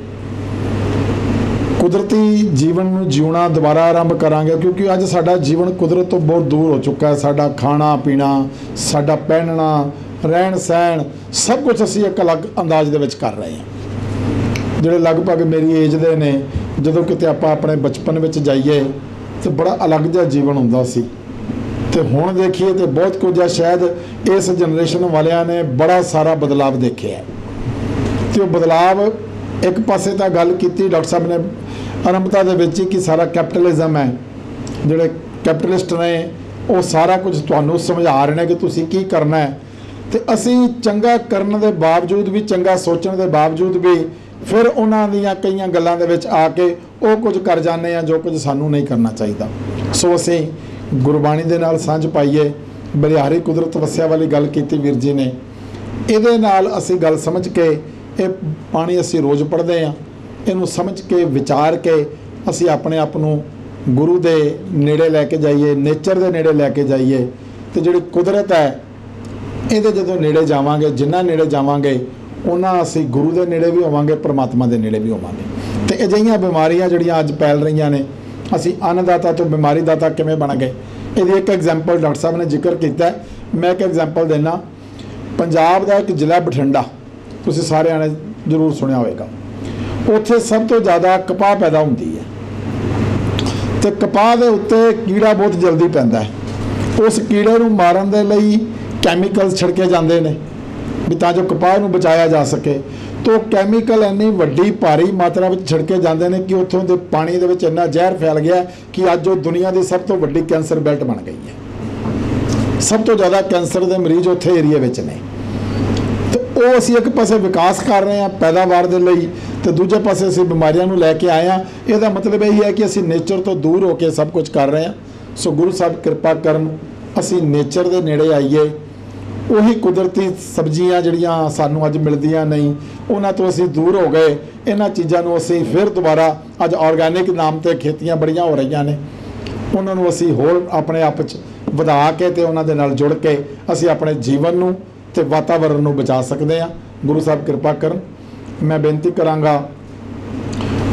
A: ਕੁਦਰਤੀ ਜੀਵਨ ਨੂੰ ਜਿਉਣਾ ਦੁਬਾਰਾ ਆਰੰਭ ਕਰਾਂਗੇ, ਕਿਉਂਕਿ ਅੱਜ ਸਾਡਾ ਜੀਵਨ ਕੁਦਰਤ ਤੋਂ ਬਹੁਤ ਦੂਰ ਹੋ ਚੁੱਕਾ ਹੈ। ਸਾਡਾ ਖਾਣਾ ਪੀਣਾ, ਸਾਡਾ ਪਹਿਨਣਾ, ਰਹਿਣ ਸਹਿਣ, ਸਭ ਕੁਝ ਅਸੀਂ ਇੱਕ ਅਲੱਗ ਅੰਦਾਜ਼ ਦੇ ਵਿੱਚ ਕਰ ਰਹੇ ਹਾਂ। ਜਿਹੜੇ ਲਗਭਗ ਮੇਰੀ ਏਜ ਦੇ ਨੇ, ਜਦੋਂ ਕਿਤੇ ਆਪਾਂ ਆਪਣੇ ਬਚਪਨ ਵਿੱਚ ਜਾਈਏ ਤਾਂ ਬੜਾ ਅਲੱਗ ਜਿਹਾ ਜੀਵਨ ਹੁੰਦਾ ਸੀ, ਅਤੇ ਹੁਣ ਦੇਖੀਏ ਤਾਂ ਬਹੁਤ ਕੁਝ ਹੈ। ਸ਼ਾਇਦ ਇਸ ਜਨਰੇਸ਼ਨ ਵਾਲਿਆਂ ਨੇ ਬੜਾ ਸਾਰਾ ਬਦਲਾਵ ਦੇਖਿਆ, ਅਤੇ ਉਹ ਬਦਲਾਵ ਇੱਕ ਪਾਸੇ ਤਾਂ ਗੱਲ ਕੀਤੀ ਡਾਕਟਰ ਸਾਹਿਬ ਨੇ ਆਰੰਭਤਾ ਦੇ ਵਿੱਚ ਹੀ ਕਿ ਸਾਰਾ ਕੈਪੀਟਲਿਜ਼ਮ ਹੈ। ਜਿਹੜੇ ਕੈਪੀਟਲਿਸਟ ਨੇ ਉਹ ਸਾਰਾ ਕੁਝ ਤੁਹਾਨੂੰ ਸਮਝਾ ਰਹੇ ਨੇ ਕਿ ਤੁਸੀਂ ਕੀ ਕਰਨਾ ਹੈ, ਅਤੇ ਅਸੀਂ ਚੰਗਾ ਕਰਨ ਦੇ ਬਾਵਜੂਦ ਵੀ, ਚੰਗਾ ਸੋਚਣ ਦੇ ਬਾਵਜੂਦ ਵੀ ਫਿਰ ਉਹਨਾਂ ਦੀਆਂ ਕਈਆਂ ਗੱਲਾਂ ਦੇ ਵਿੱਚ ਆ ਕੇ ਉਹ ਕੁਝ ਕਰ ਜਾਂਦੇ ਹਾਂ ਜੋ ਕੁਝ ਸਾਨੂੰ ਨਹੀਂ ਕਰਨਾ ਚਾਹੀਦਾ। ਸੋ ਅਸੀਂ ਗੁਰਬਾਣੀ ਦੇ ਨਾਲ ਸਾਂਝ ਪਾਈਏ। ਬਲਿਹਾਰੀ ਕੁਦਰਤ ਵਸਿਆ ਵਾਲੀ ਗੱਲ ਕੀਤੀ ਵੀਰ ਜੀ ਨੇ, ਇਹਦੇ ਨਾਲ ਅਸੀਂ ਗੱਲ ਸਮਝ ਕੇ, ਇਹ ਬਾਣੀ ਅਸੀਂ ਰੋਜ਼ ਪੜ੍ਹਦੇ ਹਾਂ, ਇਹਨੂੰ ਸਮਝ ਕੇ ਵਿਚਾਰ ਕੇ ਅਸੀਂ ਆਪਣੇ ਆਪ ਨੂੰ ਗੁਰੂ ਦੇ ਨੇੜੇ ਲੈ ਕੇ ਜਾਈਏ, ਨੇਚਰ ਦੇ ਨੇੜੇ ਲੈ ਕੇ ਜਾਈਏ, ਅਤੇ ਜਿਹੜੀ ਕੁਦਰਤ ਹੈ ਇਹਦੇ ਜਦੋਂ ਨੇੜੇ ਜਾਵਾਂਗੇ, ਜਿੰਨਾ ਨੇੜੇ ਜਾਵਾਂਗੇ ਉਹਨਾਂ ਅਸੀਂ ਗੁਰੂ ਦੇ ਨੇੜੇ ਵੀ ਹੋਵਾਂਗੇ, ਪਰਮਾਤਮਾ ਦੇ ਨੇੜੇ ਵੀ ਹੋਵਾਂਗੇ। ਅਤੇ ਅਜਿਹੀਆਂ ਬਿਮਾਰੀਆਂ ਜਿਹੜੀਆਂ ਅੱਜ ਫੈਲ ਰਹੀਆਂ ਨੇ, ਅਸੀਂ ਅੰਨਦਾਤਾ ਤੋਂ ਬਿਮਾਰੀ ਦਾਤਾ ਕਿਵੇਂ ਬਣ ਗਏ, ਇਹਦੀ ਇੱਕ ਐਗਜ਼ਾਮਪਲ ਡਾਕਟਰ ਸਾਹਿਬ ਨੇ ਜ਼ਿਕਰ ਕੀਤਾ। ਮੈਂ ਇੱਕ ਐਗਜ਼ਾਮਪਲ ਦੇਣਾ। ਪੰਜਾਬ ਦਾ ਇੱਕ ਜ਼ਿਲ੍ਹਾ ਬਠਿੰਡਾ, ਤੁਸੀਂ ਸਾਰਿਆਂ ਨੇ ਜ਼ਰੂਰ ਸੁਣਿਆ ਹੋਵੇਗਾ। ਉੱਥੇ ਸਭ ਤੋਂ ਜ਼ਿਆਦਾ ਕਪਾਹ ਪੈਦਾ ਹੁੰਦੀ ਹੈ, ਅਤੇ ਕਪਾਹ ਦੇ ਉੱਤੇ ਕੀੜਾ ਬਹੁਤ ਜਲਦੀ ਪੈਂਦਾ ਹੈ। ਉਸ ਕੀੜੇ ਨੂੰ ਮਾਰਨ ਦੇ ਲਈ ਕੈਮੀਕਲਸ ਛਿੜਕੇ ਜਾਂਦੇ ਨੇ ਵੀ ਤਾਂ ਜੋ ਕਪਾਹ ਨੂੰ ਬਚਾਇਆ ਜਾ ਸਕੇ। ਤਾਂ ਕੈਮੀਕਲ ਇੰਨੀ ਵੱਡੀ ਭਾਰੀ ਮਾਤਰਾ ਵਿੱਚ ਛਿੜਕੇ ਜਾਂਦੇ ਨੇ ਕਿ ਉੱਥੋਂ ਦੇ ਪਾਣੀ ਦੇ ਵਿੱਚ ਇੰਨਾ ਜ਼ਹਿਰ ਫੈਲ ਗਿਆ ਕਿ ਅੱਜ ਉਹ ਦੁਨੀਆ ਦੀ ਸਭ ਤੋਂ ਵੱਡੀ ਕੈਂਸਰ ਬੈਲਟ ਬਣ ਗਈ ਹੈ। ਸਭ ਤੋਂ ਜ਼ਿਆਦਾ ਕੈਂਸਰ ਦੇ ਮਰੀਜ਼ ਉੱਥੇ ਏਰੀਆ ਵਿੱਚ ਨੇ। ਅਤੇ ਉਹ ਅਸੀਂ ਇੱਕ ਪਾਸੇ ਵਿਕਾਸ ਕਰ ਰਹੇ ਹਾਂ ਪੈਦਾਵਾਰ ਦੇ ਲਈ, ਅਤੇ ਦੂਜੇ ਪਾਸੇ ਅਸੀਂ ਬਿਮਾਰੀਆਂ ਨੂੰ ਲੈ ਕੇ ਆਏ ਹਾਂ। ਇਹਦਾ ਮਤਲਬ ਇਹ ਹੈ ਕਿ ਅਸੀਂ ਨੇਚਰ ਤੋਂ ਦੂਰ ਹੋ ਕੇ ਸਭ ਕੁਝ ਕਰ ਰਹੇ ਹਾਂ। ਸੋ ਗੁਰੂ ਸਾਹਿਬ ਕਿਰਪਾ ਕਰਨ ਅਸੀਂ ਨੇਚਰ ਦੇ ਨੇੜੇ ਆਈਏ। ਉਹੀ ਕੁਦਰਤੀ ਸਬਜ਼ੀਆਂ ਜਿਹੜੀਆਂ ਸਾਨੂੰ ਅੱਜ ਮਿਲਦੀਆਂ ਨਹੀਂ, ਉਹਨਾਂ ਤੋਂ ਅਸੀਂ ਦੂਰ ਹੋ ਗਏ। ਇਹਨਾਂ ਚੀਜ਼ਾਂ ਨੂੰ ਅਸੀਂ ਫਿਰ ਦੁਬਾਰਾ ਅੱਜ ਆਰਗੈਨਿਕ ਨਾਮ ਤੇ ਖੇਤੀਆਂ ਬੜੀਆਂ ਹੋ ਰਹੀਆਂ ਨੇ, ਉਹਨਾਂ ਨੂੰ ਅਸੀਂ ਹੋਰ ਆਪਣੇ ਆਪ 'ਚ ਵਧਾ ਕੇ ਤੇ ਉਹਨਾਂ ਦੇ ਨਾਲ ਜੁੜ ਕੇ ਅਸੀਂ ਆਪਣੇ ਜੀਵਨ ਨੂੰ ਤੇ ਵਾਤਾਵਰਣ ਨੂੰ ਬਚਾ ਸਕਦੇ ਹਾਂ। ਗੁਰੂ ਸਾਹਿਬ ਕਿਰਪਾ ਕਰਨ। ਮੈਂ ਬੇਨਤੀ ਕਰਾਂਗਾ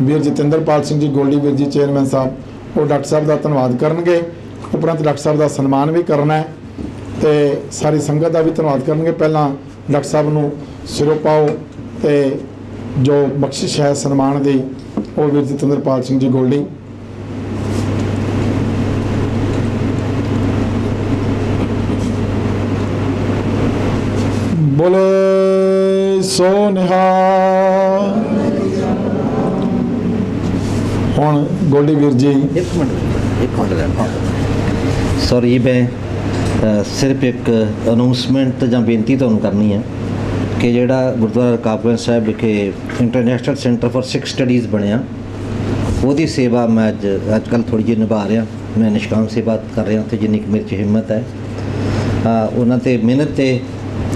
A: ਵੀਰ ਜਤਿੰਦਰਪਾਲ ਸਿੰਘ ਜੀ ਗੋਲਡੀ ਵੀਰ ਜੀ ਚੇਅਰਮੈਨ ਸਾਹਿਬ, ਉਹ ਡਾਕਟਰ ਸਾਹਿਬ ਦਾ ਧੰਨਵਾਦ ਕਰਨਗੇ। ਉਪਰੰਤ ਡਾਕਟਰ ਸਾਹਿਬ ਦਾ ਸਨਮਾਨ ਵੀ ਕਰਨਾ ਹੈ ਤੇ ਸਾਰੀ ਸੰਗਤ ਦਾ ਵੀ ਧੰਨਵਾਦ ਕਰਨਗੇ। ਪਹਿਲਾਂ ਡਾਕਟਰ ਸਾਹਿਬ ਨੂੰ ਸਿਰੋਂ ਪਾਓ ਤੇ ਜੋ ਬਖਸ਼ਿਸ਼ ਹੈ ਸਨਮਾਨ ਦੀ ਉਹ ਵੀਰ ਜਤਿੰਦਰਪਾਲ ਸਿੰਘ ਜੀ ਗੋਲਡੀ। बोले सो निहाल। हुण गोल्डी वीर जी
B: एक मिनट सॉरी, मैं सिर्फ एक अनाउंसमेंट ਜਾਂ ਬੇਨਤੀ ਤੁਹਾਨੂੰ ਕਰਨੀ ਹੈ ਕਿ ਜਿਹੜਾ ਗੁਰਦੁਆਰਾ ਰਕਾਬਗੰਜ ਸਾਹਿਬ ਵਿਖੇ international centre for Sikh studies ਬਣਿਆ, ਉਹਦੀ ਸੇਵਾ ਮੈਂ ਅੱਜ ਕੱਲ੍ਹ ਥੋੜ੍ਹੀ ਜਿਹੀ ਨਿਭਾ ਰਿਹਾ। ਮੈਂ ਨਿਸ਼ਕਾਮ ਸੇਵਾ ਕਰ ਰਿਹਾ ਉੱਥੇ ਜਿੰਨੀ ਕੁ ਮੇਰੇ 'ਚ ਹਿੰਮਤ ਹੈ। ਉਹਨਾਂ 'ਤੇ ਮਿਹਨਤ ਤੇ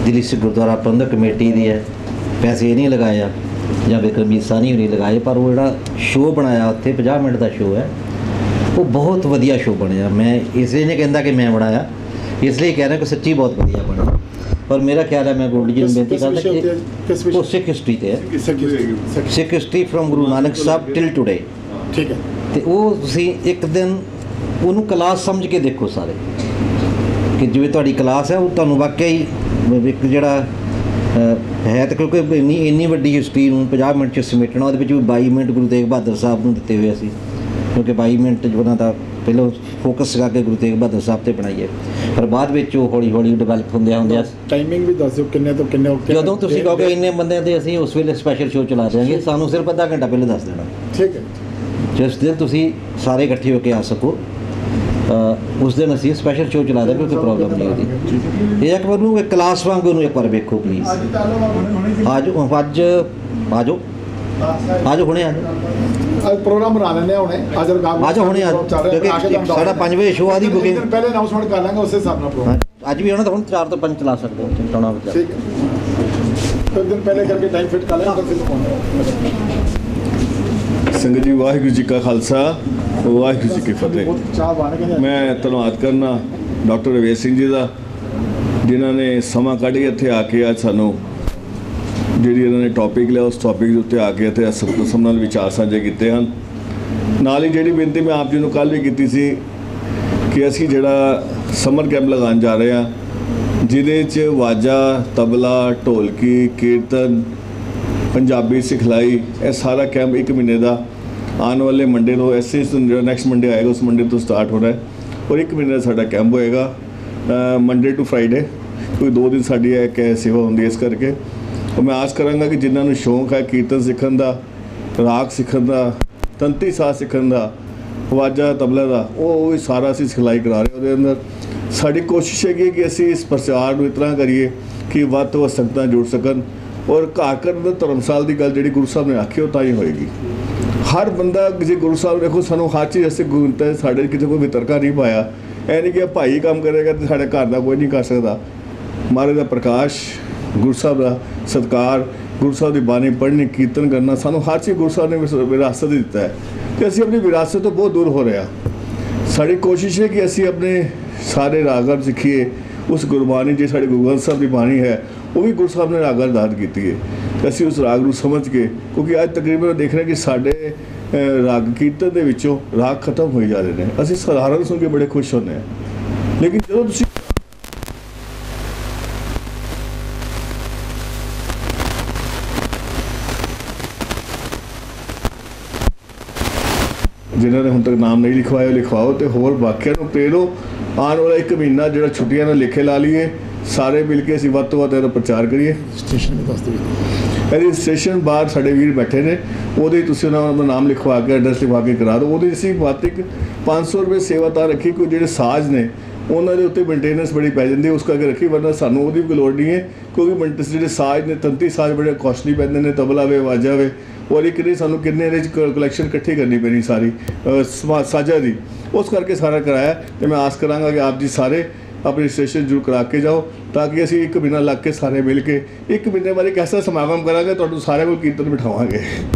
B: ਦਿੱਲੀ ਸਿੱਖ ਗੁਰਦੁਆਰਾ ਪ੍ਰਬੰਧਕ ਕਮੇਟੀ ਦੀ ਹੈ। ਪੈਸੇ ਨਹੀਂ ਲਗਾਇਆ ਜਾਂ ਬਿਕਰਮਜੀਤ ਸਾਹਨੀ ਨਹੀਂ ਲਗਾਏ, ਪਰ ਉਹ ਜਿਹੜਾ ਸ਼ੋਅ ਬਣਾਇਆ ਉੱਥੇ 50 ਮਿੰਟ ਦਾ ਸ਼ੋਅ ਹੈ, ਉਹ ਬਹੁਤ ਵਧੀਆ ਸ਼ੋਅ ਬਣਿਆ। ਮੈਂ ਇਸ ਲਈ ਨਹੀਂ ਕਹਿੰਦਾ ਕਿ ਮੈਂ ਬਣਾਇਆ, ਇਸ ਲਈ ਕਹਿ ਰਿਹਾ ਕਿ ਸੱਚੀ ਬਹੁਤ ਵਧੀਆ ਬਣਿਆ। ਪਰ ਮੇਰਾ ਖਿਆਲ ਹੈ ਮੈਂ ਗੋਲਡੀ ਜੀ ਨੂੰ ਬੇਨਤੀ ਕਰਦਾ ਕਿ ਉਹ ਸਿੱਖ ਹਿਸਟਰੀ 'ਤੇ ਹੈ, ਸਿੱਖ history from Guru Nanak Sahib till today.
A: ਠੀਕ ਹੈ।
B: ਅਤੇ ਉਹ ਤੁਸੀਂ ਇੱਕ ਦਿਨ ਉਹਨੂੰ ਕਲਾਸ ਸਮਝ ਕੇ ਦੇਖੋ ਸਾਰੇ, ਕਿ ਜਿਵੇਂ ਤੁਹਾਡੀ ਕਲਾਸ ਹੈ ਉਹ ਤੁਹਾਨੂੰ ਵਾਕਿਆ ਹੀ ਇੱਕ ਜਿਹੜਾ ਹੈ। ਤਾਂ ਕਿਉਂਕਿ ਇੰਨੀ ਵੱਡੀ ਹਿਸਟਰੀ ਨੂੰ 50 ਮਿੰਟ 'ਚ ਸਮੇਟਣਾ, ਉਹਦੇ ਵਿੱਚ ਵੀ 22 ਮਿੰਟ ਗੁਰੂ ਤੇਗ ਬਹਾਦਰ ਸਾਹਿਬ ਨੂੰ ਦਿੱਤੇ ਹੋਏ ਸੀ, ਕਿਉਂਕਿ 22 ਮਿੰਟ ਉਹਨਾਂ ਦਾ ਪਹਿਲਾਂ ਫੋਕਸ ਲਗਾ ਕੇ ਗੁਰੂ ਤੇਗ ਬਹਾਦਰ ਸਾਹਿਬ 'ਤੇ ਬਣਾਈਏ, ਪਰ ਬਾਅਦ ਵਿੱਚ ਉਹ ਹੌਲੀ ਹੌਲੀ ਡਿਵੈਲਪ ਹੁੰਦਿਆਂ
A: ਟਾਈਮਿੰਗ ਵੀ ਦੱਸ ਦਿਓ ਕਿੰਨੇ ਤੋਂ ਕਿੰਨੇ।
B: ਜਦੋਂ ਤੁਸੀਂ ਕਹੋਗੇ ਇੰਨੇ ਬੰਦਿਆਂ 'ਤੇ ਅਸੀਂ ਉਸ ਵੇਲੇ ਸਪੈਸ਼ਲ ਸ਼ੋਅ ਚਲਾ ਦਿਆਂਗੇ, ਸਾਨੂੰ ਸਿਰਫ ਅੱਧਾ ਘੰਟਾ ਪਹਿਲਾਂ ਦੱਸ ਦੇਣਾ।
A: ਠੀਕ ਹੈ।
B: ਜਿਸ ਦਿਨ ਤੁਸੀਂ ਸਾਰੇ ਇਕੱਠੇ ਹੋ ਕੇ ਆ ਸਕੋ, ਉਸ ਦਿਨ ਅਸੀਂ ਸਪੈਸ਼ਲ ਸ਼ੋਅ ਚਲਾ ਦੇਵਾਂਗੇ, ਕੋਈ ਪ੍ਰੋਬਲਮ ਨਹੀਂ ਉਹਦੀ। ਇਹ ਇੱਕ ਵਾਰ ਨੂੰ ਇੱਕ ਕਲਾਸ ਵਾਂਗ ਉਹਨੂੰ ਇੱਕ ਵਾਰ ਵੇਖੋ ਪਲੀਜ਼। ਅੱਜ ਹੁਣੇ
A: ਅੱਜ ਪ੍ਰੋਗਰਾਮ ਬਣਾ ਲੈਂਦੇ ਹਾਂ ਹੁਣੇ। ਅੱਜ
B: ਹੁਣੇ ਕਿਉਂਕਿ ਸਾਡਾ 5 ਵਜੇ ਸ਼ੋਅ ਆਦੀ ਬੁਕਿੰਗ
A: ਪਹਿਲੇ ਅਨਾਉਂਸਮੈਂਟ ਕਰ ਲਾਂਗੇ, ਉਸੇ ਹਿਸਾਬ ਨਾਲ ਪ੍ਰੋਗਰਾਮ
B: ਅੱਜ ਵੀ ਆਉਣਾ ਤਾਂ ਹੁਣ 4 ਤੋਂ 5 ਚਲਾ ਸਕਦੇ ਹੋ ਚਲਾਉਣਾ ਵਿੱਚ।
A: ਠੀਕ ਹੈ। ਇੱਕ ਦਿਨ ਪਹਿਲੇ ਕਰਕੇ ਟਾਈਮ ਫਿਟ ਕਰ ਲੈਣਾ ਫਿਰ।
C: ਸੰਗਤ ਜੀ, ਵਾਹਿਗੁਰੂ ਜੀ ਕਾ ਖਾਲਸਾ, ਵਾਹਿਗੁਰੂ ਜੀ ਕੀ ਫਤਿਹ। ਮੈਂ ਧੰਨਵਾਦ ਕਰਨਾ ਡਾਕਟਰ ਰਵੇਸ਼ ਸਿੰਘ ਜੀ ਦਾ, ਜਿਨ੍ਹਾਂ ਨੇ ਸਮਾਂ ਕੱਢ ਕੇ ਇੱਥੇ ਆ ਕੇ ਅੱਜ ਸਾਨੂੰ ਜਿਹੜੀ ਇਹਨਾਂ ਨੇ ਟੌਪਿਕ ਲਿਆ ਉਸ ਟੌਪਿਕ ਦੇ ਉੱਤੇ ਆ ਕੇ ਇੱਥੇ ਸਭ ਨਾਲ ਵਿਚਾਰ ਸਾਂਝੇ ਕੀਤੇ ਹਨ। ਨਾਲ ਹੀ ਜਿਹੜੀ ਬੇਨਤੀ ਮੈਂ ਆਪ ਜੀ ਨੂੰ ਕੱਲ੍ਹ ਵੀ ਕੀਤੀ ਸੀ ਕਿ ਅਸੀਂ ਜਿਹੜਾ ਸਮਰ ਕੈਂਪ ਲਗਾਉਣ ਜਾ ਰਹੇ ਹਾਂ, ਜਿਹਦੇ 'ਚ ਵਾਜਾ, ਤਬਲਾ, ਢੋਲਕੀ, ਕੀਰਤਨ, ਪੰਜਾਬੀ ਸਿਖਲਾਈ, ਇਹ ਸਾਰਾ ਕੈਂਪ 1 ਮਹੀਨੇ ਦਾ ਆਉਣ ਵਾਲੇ ਮੰਡੇ ਤੋਂ ਐਸੇ ਜਿਹੜਾ ਨੈਕਸਟ ਮੰਡੇ ਆਏਗਾ ਉਸ ਮੰਡੇ ਤੋਂ ਸਟਾਰਟ ਹੋ ਰਿਹਾ ਹੈ ਔਰ 1 ਮਹੀਨੇ ਦਾ ਸਾਡਾ ਕੈਂਪ ਹੋਏਗਾ, ਮੰਡੇ ਟੂ ਫਰਾਈਡੇ। ਕੋਈ 2 ਦਿਨ ਸਾਡੀ ਇੱਕ ਸੇਵਾ ਹੁੰਦੀ ਹੈ, ਇਸ ਕਰਕੇ ਮੈਂ ਆਸ ਕਰਾਂਗਾ ਕਿ ਜਿਨ੍ਹਾਂ ਨੂੰ ਸ਼ੌਂਕ ਹੈ ਕੀਰਤਨ ਸਿੱਖਣ ਦਾ, ਰਾਗ ਸਿੱਖਣ ਦਾ, ਤੰਤੀ ਸਾਜ਼ ਸਿੱਖਣ ਦਾ, ਵਾਜਾ ਤਬਲਾ ਦਾ, ਉਹ ਵੀ ਸਾਰਾ ਅਸੀਂ ਸਿਖਲਾਈ ਕਰਾ ਰਹੇ। ਉਹਦੇ ਅੰਦਰ ਸਾਡੀ ਕੋਸ਼ਿਸ਼ ਹੈਗੀ ਕਿ ਅਸੀਂ ਇਸ ਪ੍ਰਚਾਰ ਨੂੰ ਇਸ ਤਰ੍ਹਾਂ ਕਰੀਏ ਕਿ ਵੱਧ ਤੋਂ ਵੱਧ ਸੰਗਤਾਂ ਜੁੜ ਸਕਣ ਔਰ ਘਰ ਘਰ ਦਾ ਧਰਮਸਾਲ ਦੀ ਗੱਲ ਜਿਹੜੀ ਗੁਰੂ ਸਾਹਿਬ ਨੇ ਆਖੀ ਉਹ ਤਾਂ ਹੀ ਹੋਏਗੀ। ਹਰ ਬੰਦਾ ਜੇ ਗੁਰੂ ਸਾਹਿਬ ਦੇਖੋ ਸਾਨੂੰ ਹਰ ਚੀਜ਼ ਅਸੀਂ ਗੁਰੂ ਤੇ ਸਾਡੇ ਕਿਤੇ ਕੋਈ ਵਿਤਰਕਾ ਨਹੀਂ ਪਾਇਆ। ਇਹ ਨਹੀਂ ਕਿ ਭਾਈ ਕੰਮ ਕਰੇਗਾ ਤੇ ਸਾਡੇ ਘਰ ਦਾ ਕੋਈ ਨਹੀਂ ਕਰ ਸਕਦਾ। ਮਹਾਰਾਜ ਦਾ ਪ੍ਰਕਾਸ਼, ਗੁਰੂ ਸਾਹਿਬ ਦਾ ਸਤਿਕਾਰ, ਗੁਰੂ ਸਾਹਿਬ ਦੀ ਬਾਣੀ ਪੜ੍ਹਨੀ, ਕੀਰਤਨ ਕਰਨਾ, ਸਾਨੂੰ ਹਰ ਚੀਜ਼ ਗੁਰੂ ਸਾਹਿਬ ਨੇ ਵਿਰਾਸਤ ਦਿੱਤਾ ਹੈ ਤੇ ਅਸੀਂ ਆਪਣੀ ਵਿਰਾਸਤ ਤੋਂ ਬਹੁਤ ਦੂਰ ਹੋ ਰਹੇ ਹਾਂ। ਸਾਡੀ ਕੋਸ਼ਿਸ਼ ਹੈ ਕਿ ਅਸੀਂ ਆਪਣੇ ਸਾਰੇ ਰਾਗਾਂ ਸਿੱਖੀਏ। ਉਸ ਗੁਰਬਾਣੀ ਜੇ ਸਾਡੇ ਗੁਰੂ ਗ੍ਰੰਥ ਸਾਹਿਬ ਦੀ ਬਾਣੀ ਹੈ ਉਹ ਵੀ ਗੁਰੂ ਸਾਹਿਬ ਨੇ ਰਾਗਾਂ ਦਾਤ ਕੀਤੀ ਹੈ ਤੇ ਅਸੀਂ ਉਸ ਰਾਗ ਨੂੰ ਸਮਝ ਕੇ, ਕਿਉਂਕਿ ਅੱਜ ਤਕਰੀਬਨ ਦੇਖ ਰਹੇ ਕਿ ਸਾਡੇ ਰਾਗ ਕੀਰਤਨ ਦੇ ਵਿੱਚੋਂ ਰਾਗ ਖਤਮ ਹੋਈ ਜਾ ਰਹੇ ਨੇ। ਅਸੀਂ ਸਾਧਾਰਨ ਸੁਣ ਕੇ ਬੜੇ ਖੁਸ਼ ਹੁੰਦੇ ਹਾਂ, ਲੇਕਿਨ ਜਦੋਂ ਤੁਸੀਂ ਜਿਨ੍ਹਾਂ ਨੇ ਹੁਣ ਤੱਕ ਨਾਮ ਨਹੀਂ ਲਿਖਵਾਇਆ ਲਿਖਵਾਓ ਤੇ ਹੋਰ ਬਾਕੀਆਂ ਨੂੰ ਪ੍ਰੇਰੋ। ਆਉਣ ਵਾਲਾ 1 ਮਹੀਨਾ ਜਿਹੜਾ ਛੁੱਟੀਆਂ ਨਾਲ ਲਿਖੇ ਲਾ ਲਈਏ, ਸਾਰੇ ਮਿਲ ਕੇ ਅਸੀਂ ਵੱਧ ਤੋਂ ਵੱਧ ਇਹਦਾ ਪ੍ਰਚਾਰ ਕਰੀਏ।
A: ਸਟੇਸ਼ਨ ਵੀ ਦੱਸ ਦਿਓ।
C: ਇਹਦੀ ਸਟੇਸ਼ਨ ਬਾਹਰ ਸਾਡੇ ਵੀਰ ਬੈਠੇ ਨੇ, ਉਹਦੇ ਤੁਸੀਂ ਉਹਨਾਂ ਦਾ ਨਾਮ ਲਿਖਵਾ ਕੇ ਐਡਰੈਸ ਲਿਖਵਾ ਕੇ ਕਰਾ ਦਿਓ। ਉਹਦੇ ਅਸੀਂ ਮਾਤਿਕ 500 ਰੁਪਏ ਸੇਵਾ ਤਾਂ ਰੱਖੀ, ਕੋਈ ਜਿਹੜੇ ਸਾਜ਼ ਨੇ ਉਹਨਾਂ ਦੇ ਉੱਤੇ ਮੇਨਟੇਨੈਂਸ ਬੜੀ ਪੈ ਜਾਂਦੀ, ਉਸ ਕਰਕੇ ਰੱਖੀ, ਵਰਨਾ ਸਾਨੂੰ ਉਹਦੀ ਕੋਈ ਲੋੜ ਨਹੀਂ ਹੈ। ਕਿਉਂਕਿ ਜਿਹੜੇ ਸਾਜ਼ ਨੇ, ਤੰਤੀ ਸਾਜ਼ ਬੜੇ ਕੋਸਟਲੀ ਪੈਂਦੇ ਨੇ, ਤਬਲਾ ਵੇ, ਵਾਜਾ ਵੇ, ਔਰ ਇੱਕ ਨਹੀਂ ਸਾਨੂੰ ਕਿੰਨੇ ਇਹਦੇ 'ਚ ਕਲੈਕਸ਼ਨ ਇਕੱਠੀ ਕਰਨੀ ਪੈਣੀ ਸਾਰੀ ਸਾਜ਼ਾਂ ਦੀ, ਉਸ ਕਰਕੇ ਸਾਰਾ ਕਰਾਇਆ। ਅਤੇ ਮੈਂ ਆਸ ਕਰਾਂਗਾ ਕਿ ਆਪ ਜੀ ਸਾਰੇ अपनी रजिस्ट्रेशन जरूर करा के जाओ, ताकि असी 1 महीना लग के सारे मिल के 1 महीने बाद एक ऐसा समागम करांगे, तुहानूं सारे को कीर्तन बिठावांगे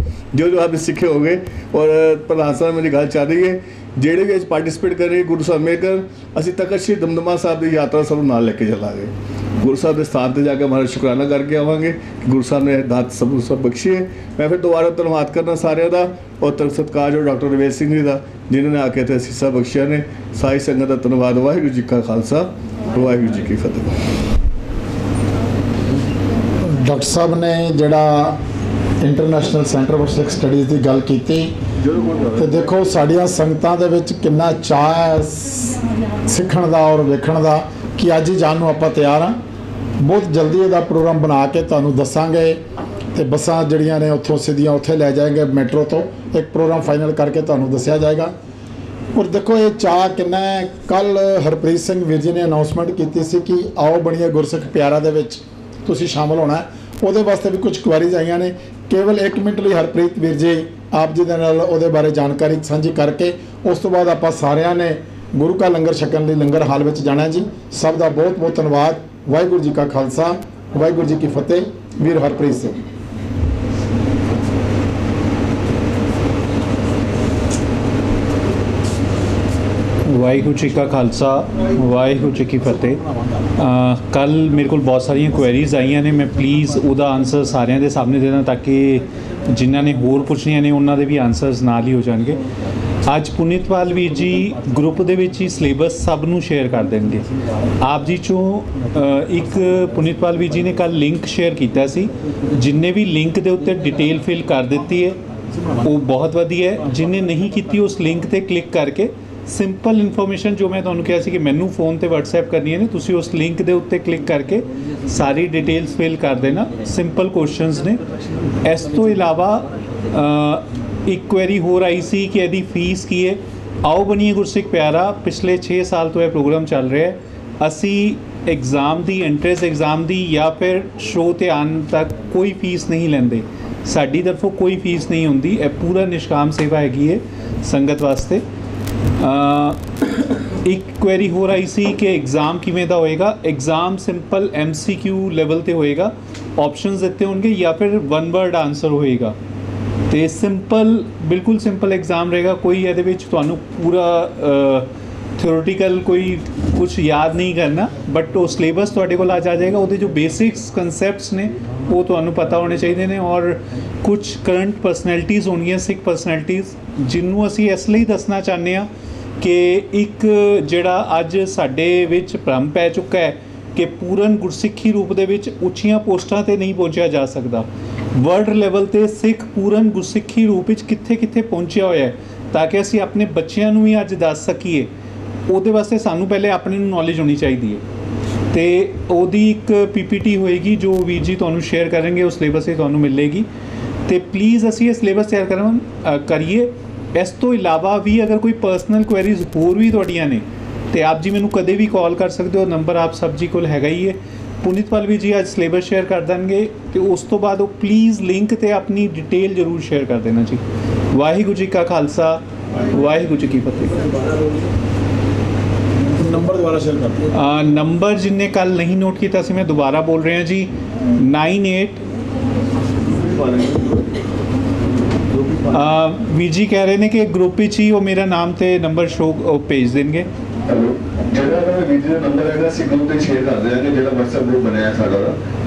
C: जो जो आप सीखे होगे। और प्रधान साहब मेरी गल चल रही है, ਜਿਹੜੇ ਵੀ ਅੱਜ ਪਾਰਟਿਸਿਪੇਟ ਕਰ ਰਹੇ ਗੁਰੂ ਸਾਹਿਬ ਮੇਕਰ, ਅਸੀਂ ਤਖਤ ਸ਼੍ਰੀ ਦਮਦਮਾ ਸਾਹਿਬ ਦੀ ਯਾਤਰਾ ਸਭ ਨੂੰ ਨਾਲ ਲੈ ਕੇ ਚੱਲਾਂਗੇ। ਗੁਰੂ ਸਾਹਿਬ ਦੇ ਸਥਾਨ ਤੇ ਜਾ ਕੇ ਹਮਾਰਾ ਸ਼ੁਕਰਾਨਾ ਕਰਕੇ ਆਵਾਂਗੇ ਕਿ ਗੁਰੂ ਸਾਹਿਬ ਨੇ ਦਾਤ ਸਭ ਨੂੰ ਸਭ ਬਖਸ਼ੀ ਹੈ। ਮੈਂ ਫਿਰ ਦੁਬਾਰਾ ਧੰਨਵਾਦ ਕਰਨਾ ਸਾਰਿਆਂ ਦਾ, ਔਰ ਤਨ ਸਤਿਕਾਰਯੋਗ ਡਾਕਟਰ ਰਵੇਸ਼ ਸਿੰਘ ਜੀ ਦਾ, ਜਿਨ੍ਹਾਂ ਨੇ ਆ ਕੇ ਇੱਥੇ ਅਸੀਸਾਂ ਬਖਸ਼ੀਆਂ ਨੇ। ਸਾਰੀ ਸੰਗਤ ਦਾ ਧੰਨਵਾਦ। ਵਾਹਿਗੁਰੂ ਜੀ ਕਾ ਖਾਲਸਾ, ਵਾਹਿਗੁਰੂ ਜੀ ਕੀ ਫਤਿਹ।
A: ਡਾਕਟਰ ਸਾਹਿਬ ਨੇ ਜਿਹੜਾ international centre for Sikh studies ਦੀ ਗੱਲ ਕੀਤੀ, ਤੇ ਦੇਖੋ ਸਾਡੀਆਂ ਸੰਗਤਾਂ ਦੇ ਵਿੱਚ ਕਿੰਨਾ ਚਾਅ ਹੈ ਸਿੱਖਣ ਦਾ ਔਰ ਵੇਖਣ ਦਾ, ਕਿ ਅੱਜ ਹੀ ਜਾਣ ਨੂੰ ਆਪਾਂ ਤਿਆਰ ਹਾਂ। ਬਹੁਤ ਜਲਦੀ ਇਹਦਾ ਪ੍ਰੋਗਰਾਮ ਬਣਾ ਕੇ ਤੁਹਾਨੂੰ ਦੱਸਾਂਗੇ, ਤੇ ਬੱਸਾਂ ਜਿਹੜੀਆਂ ਨੇ ਉੱਥੋਂ ਸਿੱਧੀਆਂ ਉੱਥੇ ਲੈ ਜਾਏंगे ਮੈਟਰੋ ਤੋਂ। ਇੱਕ ਪ੍ਰੋਗਰਾਮ ਫਾਈਨਲ ਕਰਕੇ ਤੁਹਾਨੂੰ ਦੱਸਿਆ ਜਾਏਗਾ। ਔਰ ਦੇਖੋ ਇਹ ਚਾਅ ਕਿੰਨਾ ਹੈ। ਕੱਲ ਹਰਪ੍ਰੀਤ ਸਿੰਘ ਵੀਰ ਜੀ ਨੇ ਅਨਾਉਂਸਮੈਂਟ ਕੀਤੀ ਸੀ ਕਿ ਆਓ ਬਣੀਏ ਗੁਰਸਿੱਖ ਪਿਆਰਾ ਦੇ ਵਿੱਚ ਤੁਸੀਂ ਸ਼ਾਮਲ ਹੋਣਾ। ਉਹਦੇ ਵਾਸਤੇ ਵੀ ਕੁਝ ਕੁਐਰੀਜ਼ ਆਈਆਂ ਨੇ। ਕੇਵਲ 1 ਮਿੰਟ ਲਈ ਹਰਪ੍ਰੀਤ ਵੀਰ ਜੀ ਆਪ ਜੀ ਦੇ ਨਾਲ ਉਹਦੇ ਬਾਰੇ ਜਾਣਕਾਰੀ ਸਾਂਝੀ ਕਰਕੇ ਉਸ ਤੋਂ ਬਾਅਦ ਆਪਾਂ ਸਾਰਿਆਂ ਨੇ ਗੁਰੂ ਕਾ ਲੰਗਰ ਛਕਣ ਲਈ ਲੰਗਰ ਹਾਲ ਵਿੱਚ ਜਾਣਾ ਜੀ। ਸਭ ਦਾ ਬਹੁਤ ਬਹੁਤ ਧੰਨਵਾਦ। ਵਾਹਿਗੁਰੂ ਜੀ ਕਾ ਖਾਲਸਾ, ਵਾਹਿਗੁਰੂ ਜੀ ਕੀ ਫਤਿਹ। ਵੀਰ ਹਰਪ੍ਰੀਤ ਸਿੰਘ।
D: ਵਾਹਿਗੁਰੂ ਜੀ ਕਾ ਖਾਲਸਾ, ਵਾਹਿਗੁਰੂ ਜੀ ਕੀ ਫਤਿਹ। ਕੱਲ ਮੇਰੇ ਕੋਲ ਬਹੁਤ ਸਾਰੀਆਂ ਕੁਐਰੀਜ਼ ਆਈਆਂ ਨੇ, ਮੈਂ ਪਲੀਜ਼ ਉਹਦਾ ਆਨਸਰ ਸਾਰਿਆਂ ਦੇ ਸਾਹਮਣੇ ਦੇਣਾ ਤਾਂ ਕਿ ਜਿਨ੍ਹਾਂ ਨੇ ਹੋਰ ਪੁੱਛਣੀਆਂ ਨੇ ਉਹਨਾਂ ਦੇ ਵੀ ਆਨਸਰਸ ਨਾਲ ਹੀ ਹੋ ਜਾਣਗੇ। ਅੱਜ ਪੁਨੀਤਪਾਲ ਵੀਰ ਜੀ ਗਰੁੱਪ ਦੇ ਵਿੱਚ ਹੀ ਸਿਲੇਬਸ ਸਭ ਨੂੰ ਸ਼ੇਅਰ ਕਰ ਦੇਣਗੇ। ਆਪ ਜੀ ਚੋਂ ਇੱਕ ਪੁਨੀਤਪਾਲ ਵੀਰ ਜੀ ਨੇ ਕੱਲ ਲਿੰਕ ਸ਼ੇਅਰ ਕੀਤਾ ਸੀ, ਜਿੰਨੇ ਵੀ ਲਿੰਕ ਦੇ ਉੱਤੇ ਡਿਟੇਲ ਫਿਲ ਕਰ ਦਿੱਤੀ ਹੈ ਉਹ ਬਹੁਤ ਵਧੀਆ ਹੈ। ਜਿਹਨੇ ਨਹੀਂ ਕੀਤੀ ਉਸ ਲਿੰਕ ਤੇ ਕਲਿੱਕ ਕਰਕੇ ਸਿੰਪਲ ਇਨਫੋਰਮੇਸ਼ਨ ਜੋ ਮੈਂ ਤੁਹਾਨੂੰ ਕਿਹਾ ਸੀ ਕਿ ਮੈਨੂੰ ਫੋਨ ਤੇ WhatsApp ਕਰਨੀਆਂ ਨੇ, ਤੁਸੀਂ ਉਸ ਲਿੰਕ ਦੇ ਉੱਤੇ ਕਲਿੱਕ ਕਰਕੇ ਸਾਰੀ ਡਿਟੇਲਸ ਫਿਲ ਕਰ ਦੇਣਾ। ਸਿੰਪਲ ਕੁਐਸਚਨਸ ਨੇ। ਇਸ ਤੋਂ ਇਲਾਵਾ ਇੱਕ ਕੁਐਰੀ ਹੋਰ ਆਈ ਸੀ ਕਿ ਇਹਦੀ ਫੀਸ ਕੀ ਹੈ। ਆਓ ਬਣੀਏ ਗੁਰਸਿੱਖ ਪਿਆਰਾ ਪਿਛਲੇ 6 ਸਾਲ ਤੋਂ ਇਹ ਪ੍ਰੋਗਰਾਮ ਚੱਲ ਰਿਹਾ ਹੈ। ਅਸੀਂ ਐਗਜ਼ਾਮ ਦੀ, ਐਂਟਰੈਂਸ ਐਗਜ਼ਾਮ ਦੀ ਜਾਂ ਫਿਰ ਸ਼ੋਅ ਤੇ ਆਉਣ ਤੱਕ ਕੋਈ ਫੀਸ ਨਹੀਂ ਲੈਂਦੇ। ਸਾਡੀ ਤਰਫੋਂ ਕੋਈ ਫੀਸ ਨਹੀਂ ਹੁੰਦੀ। ਇਹ ਪੂਰਾ ਨਿਸ਼ਕਾਮ ਸੇਵਾ ਹੈਗੀ ਹੈ ਸੰਗਤ ਵਾਸਤੇ। ਇੱਕ ਕੁਐਰੀ ਹੋਰ ਆਈ ਸੀ ਕਿ ਐਗਜ਼ਾਮ ਕਿਵੇਂ ਦਾ ਹੋਏਗਾ। ਐਗਜ਼ਾਮ ਸਿੰਪਲ MCQ ਲੈਵਲ ਤੇ ਹੋਏਗਾ। ਆਪਸ਼ਨਸ ਦਿੱਤੇ ਹੋਣਗੇ ਜਾਂ ਫਿਰ 1 ਵਰਡ ਆਨਸਰ ਹੋਏਗਾ ਤੇ ਸਿੰਪਲ, ਬਿਲਕੁਲ ਸਿੰਪਲ ਐਗਜ਼ਾਮ ਰਹੇਗਾ। ਕੋਈ ਇਹਦੇ ਵਿੱਚ ਤੁਹਾਨੂੰ ਪੂਰਾ ਥਿਓਰੀਟੀਕਲ ਕੋਈ ਕੁਝ ਯਾਦ ਨਹੀਂ ਕਰਨਾ, ਬਟ ਉਹ ਸਿਲੇਬਸ ਤੁਹਾਡੇ ਕੋਲ ਆ ਜਾਏਗਾ। ਉਹਦੇ ਜੋ ਬੇਸਿਕਸ ਕਨਸੈਪਟਸ ਨੇ ਉਹ ਤੁਹਾਨੂੰ ਪਤਾ ਹੋਣੇ ਚਾਹੀਦੇ ਨੇ। ਔਰ ਕੁਝ ਕਰੰਟ ਪਰਸਨੈਲਿਟੀਜ਼ ਹੋਣਗੀਆਂ, ਸਿੱਖ ਪਰਸਨੈਲਿਟੀਜ਼, ਜਿਹਨੂੰ ਅਸੀਂ ਇਸ ਲਈ ਦੱਸਣਾ ਚਾਹੁੰਦੇ ਹਾਂ ਕਿ ਇੱਕ ਜਿਹੜਾ ਅੱਜ ਸਾਡੇ ਵਿੱਚ ਭਰਮ ਪੈ ਚੁੱਕਾ ਹੈ ਕਿ ਪੂਰਨ ਗੁਰਸਿੱਖੀ ਰੂਪ ਦੇ ਵਿੱਚ ਉੱਚੀਆਂ ਪੋਸਟਾਂ 'ਤੇ ਨਹੀਂ ਪਹੁੰਚਿਆ ਜਾ ਸਕਦਾ। ਵਰਲਡ ਲੈਵਲ 'ਤੇ ਸਿੱਖ ਪੂਰਨ ਗੁਰਸਿੱਖੀ ਰੂਪ ਵਿੱਚ ਕਿੱਥੇ ਕਿੱਥੇ ਪਹੁੰਚਿਆ ਹੋਇਆ ਹੈ, ਤਾਂ ਕਿ ਅਸੀਂ ਆਪਣੇ ਬੱਚਿਆਂ ਨੂੰ ਵੀ ਅੱਜ ਦੱਸ ਸਕੀਏ। ਉਹਦੇ ਵਾਸਤੇ ਸਾਨੂੰ ਪਹਿਲੇ ਆਪਣੇ ਨੂੰ ਨੌਲੇਜ ਹੋਣੀ ਚਾਹੀਦੀ ਹੈ। ਤੇ ਉਹਦੀ ਇੱਕ PPT ਹੋਏਗੀ ਜੋ ਵੀਰ ਜੀ ਤੁਹਾਨੂੰ ਸ਼ੇਅਰ ਕਰਾਂਗੇ, ਉਹ ਸਿਲੇਬਸ ਹੀ ਤੁਹਾਨੂੰ ਮਿਲੇਗੀ। ਤੇ ਪਲੀਜ਼ ਅਸੀਂ ਇਹ ਸਿਲੇਬਸ ਤਿਆਰ ਕਰੀਏ। ਇਸ ਤੋਂ ਇਲਾਵਾ ਵੀ ਅਗਰ ਕੋਈ ਪਰਸਨਲ ਕੁਐਰੀਜ਼ ਹੋਰ ਵੀ ਤੁਹਾਡੀਆਂ ਨੇ ਤੇ ਆਪ ਜੀ ਮੈਨੂੰ ਕਦੇ ਵੀ ਕਾਲ ਕਰ ਸਕਦੇ ਹੋ। ਨੰਬਰ ਆਪ ਸਭ ਜੀ ਕੋਲ ਹੈਗਾ ਹੀ ਹੈ। ਪੁਨੀਤਪਾਲ ਵੀਰ ਜੀ ਅੱਜ ਸਿਲੇਬਸ ਸ਼ੇਅਰ ਕਰ ਦੇਣਗੇ ਤੇ ਉਸ ਤੋਂ ਬਾਅਦ ਉਹ ਪਲੀਜ਼ ਲਿੰਕ ਤੇ ਆਪਣੀ ਡਿਟੇਲ ਜ਼ਰੂਰ ਸ਼ੇਅਰ ਕਰ ਦੇਣਾ ਜੀ। ਵਾਹਿਗੁਰੂ ਜੀ ਕਾ ਖਾਲਸਾ, ਵਾਹਿਗੁਰੂ ਜੀ ਕੀ ਫਤਿਹ।
A: ਨੰਬਰ ਦੁਬਾਰਾ ਸ਼ੇਅਰ ਕਰ ਦਿਓ।
D: ਨੰਬਰ ਜਿੰਨੇ ਕੱਲ ਨਹੀਂ ਨੋਟ ਕੀਤਾ ਸੀ ਮੈਂ ਦੁਬਾਰਾ ਬੋਲ ਰਿਹਾ ਜੀ। 98 ਵੀਰ ਜੀ ਕਹਿ ਰਹੇ ਨੇ ਕਿ ਗਰੁੱਪ ਵਿੱਚ ਹੀ ਉਹ ਮੇਰਾ ਨਾਮ ਤੇ ਨੰਬਰ ਸ਼ੋ ਭੇਜ ਦੇਣਗੇ।
C: ਜਿਹੜਾ ਵੀਰ ਜੀ ਦਾ ਨੰਬਰ ਹੈਗਾ ਅਸੀਂ ਗਰੁੱਪ ਤੇ ਸ਼ੇਅਰ ਕਰ ਦਿਆਂਗੇ। ਜਿਹੜਾ WhatsApp ਗਰੁੱਪ ਬਣਿਆ ਸਾਡਾ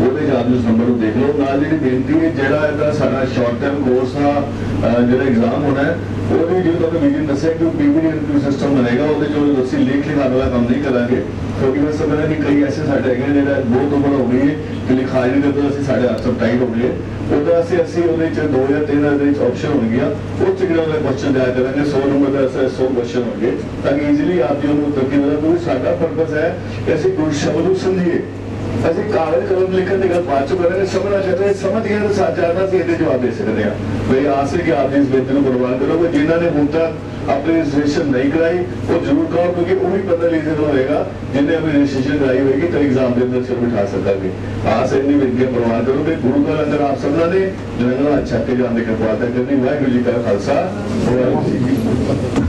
C: ਉਹਦੇ ਜਾ ਕੇ ਉਸ ਨੰਬਰ ਨੂੰ ਦੇਖ ਲਓ। ਨਾਲ ਜਿਹੜੀ ਬੇਨਤੀ ਹੈ, ਜਿਹੜਾ ਇਹਦਾ ਸਾਡਾ ਸ਼ਾਰਟ ਟਰਮ ਕੋਰਸ ਦਾ ਜਿਹੜਾ ਐਗਜ਼ਾਮ ਹੋਣਾ ਹੈ ਉਹਦੇ ਜੋ ਤੁਹਾਨੂੰ ਵੀਰ ਜੀ ਨੇ ਦੱਸਿਆ ਕਿ PPT ਸਿਸਟਮ ਬਣੇਗਾ। ਉਹਦੇ ਜੋ ਅਸੀਂ ਲਿਖ ਲਿਖਾਉਣ ਵਾਲਾ ਕੰਮ ਨਹੀਂ ਕਰਾਂਗੇ, ਕਿਉਂਕਿ ਮੈਂ ਸਮਝਦਾ ਕਿ ਕਈ ਐਸੇ ਸਾਡੇ ਹੈਗੇ ਜਿਹੜਾ ਬਹੁਤ ਉਮਰ ਹੋ ਗਈ ਹੈ ਕਿ ਲਿਖਾਈ ਨਹੀਂ ਦਿੰਦੇ, ਅਸੀਂ ਸਾਡੇ ਹੱਥ ਤੋਂ ਟਾਈਟ ਹੋ ਗਏ। ਉਹਦਾ ਅਸੀਂ ਉਹਦੇ 'ਚ 2 ਜਾਂ 3 ਦੇ ਵਿੱਚ ਆਪਸ਼ਨ ਹੋਣਗੀਆਂ। ਉਹ 'ਚ ਜਿਹੜਾ ਉਹਦਾ ਕੁਐਸਚਨ ਦਿਆ ਕਰਾਂਗੇ। 100 ਨੰਬਰ ਦਾ 100 ਕੁਐਸਚਨ ਹੋਣਗੇ ਤਾਂ ਕਿ ਈਜ਼ੀਲੀ ਆਪ ਜੀ ਉਹਨੂੰ ਤਰੱਕੀ ਮਿਲੇ। ਕਿਉਂਕਿ ਸਾਡਾ ਪਰਪਸ ਹੈ ਕਿ ਅਸੀਂ ਗੁਰੂ ਸ਼ਬਦ ਨੂੰ ਸਮਝੀਏ। ਅਸੀਂ ਕਾਗਜ਼ ਕਲਮ ਲਿਖਣ ਦੀ ਗੱਲ ਬਾਅਦ 'ਚ ਕਰਾਂਗੇ। ਸਮਝਣਾ ਚਾਹੀਦਾ, ਸਮਝ ਗਿਆ ਤਾਂ ਸੱਚ ਆਉਂਦਾ ਸੀ ਇਹਦੇ ਜਵਾਬ ਦੇ ਸਕਦੇ ਹਾਂ। ਬਈ ਆਸ ਹੈ ਕਿ ਆਪ ਜੀ ਇਸ ਬੇਨਤੀ ਨੂੰ ਪ੍ਰਵਾਨ ਕਰੋਗੇ। ਜਿਨ੍ਹਾਂ ਨੇ ਹੁਣ ਤੱਕ ਆਪਣੀ ਰਜਿਸਟ੍ਰੇਸ਼ਨ ਨਹੀਂ ਕਰਾਈ ਉਹ ਜ਼ਰੂਰ ਕਰੋ, ਕਿਉਂਕਿ ਉਹ ਵੀ ਪਤਾ ਰੀਜ਼ਨ ਹੋਏਗਾ ਜਿਹਨੇ ਆਪਣੀ ਰਜਿਸਟ੍ਰੇਸ਼ਨ ਕਰਾਈ ਹੋਏਗੀ ਤਾਂ ਐਗਜ਼ਾਮ ਦੇ ਅੰਦਰ ਸਿਰ ਬਿਠਾ ਸਕਾਂਗੇ। ਆਸ ਇੰਨੀ ਬੇਨਤੀ ਪ੍ਰਵਾਨ ਕਰੋਗੇ। ਗੁਰੂ ਘਰ ਅੰਦਰ ਆਪ ਸਭਨਾਂ ਨੇ ਲੰਗਰ ਛੱਕ ਕੇ ਜਾਣ ਦੀ ਕਿਰਪਾਲਤਾ ਕਰਨੀ। ਵਾਹਿਗੁਰੂ ਜੀ ਕਾ ਖਾਲਸਾ, ਵਾਹਿਗੁਰੂ ਜੀ ਕੀ ਫਤਿਹ।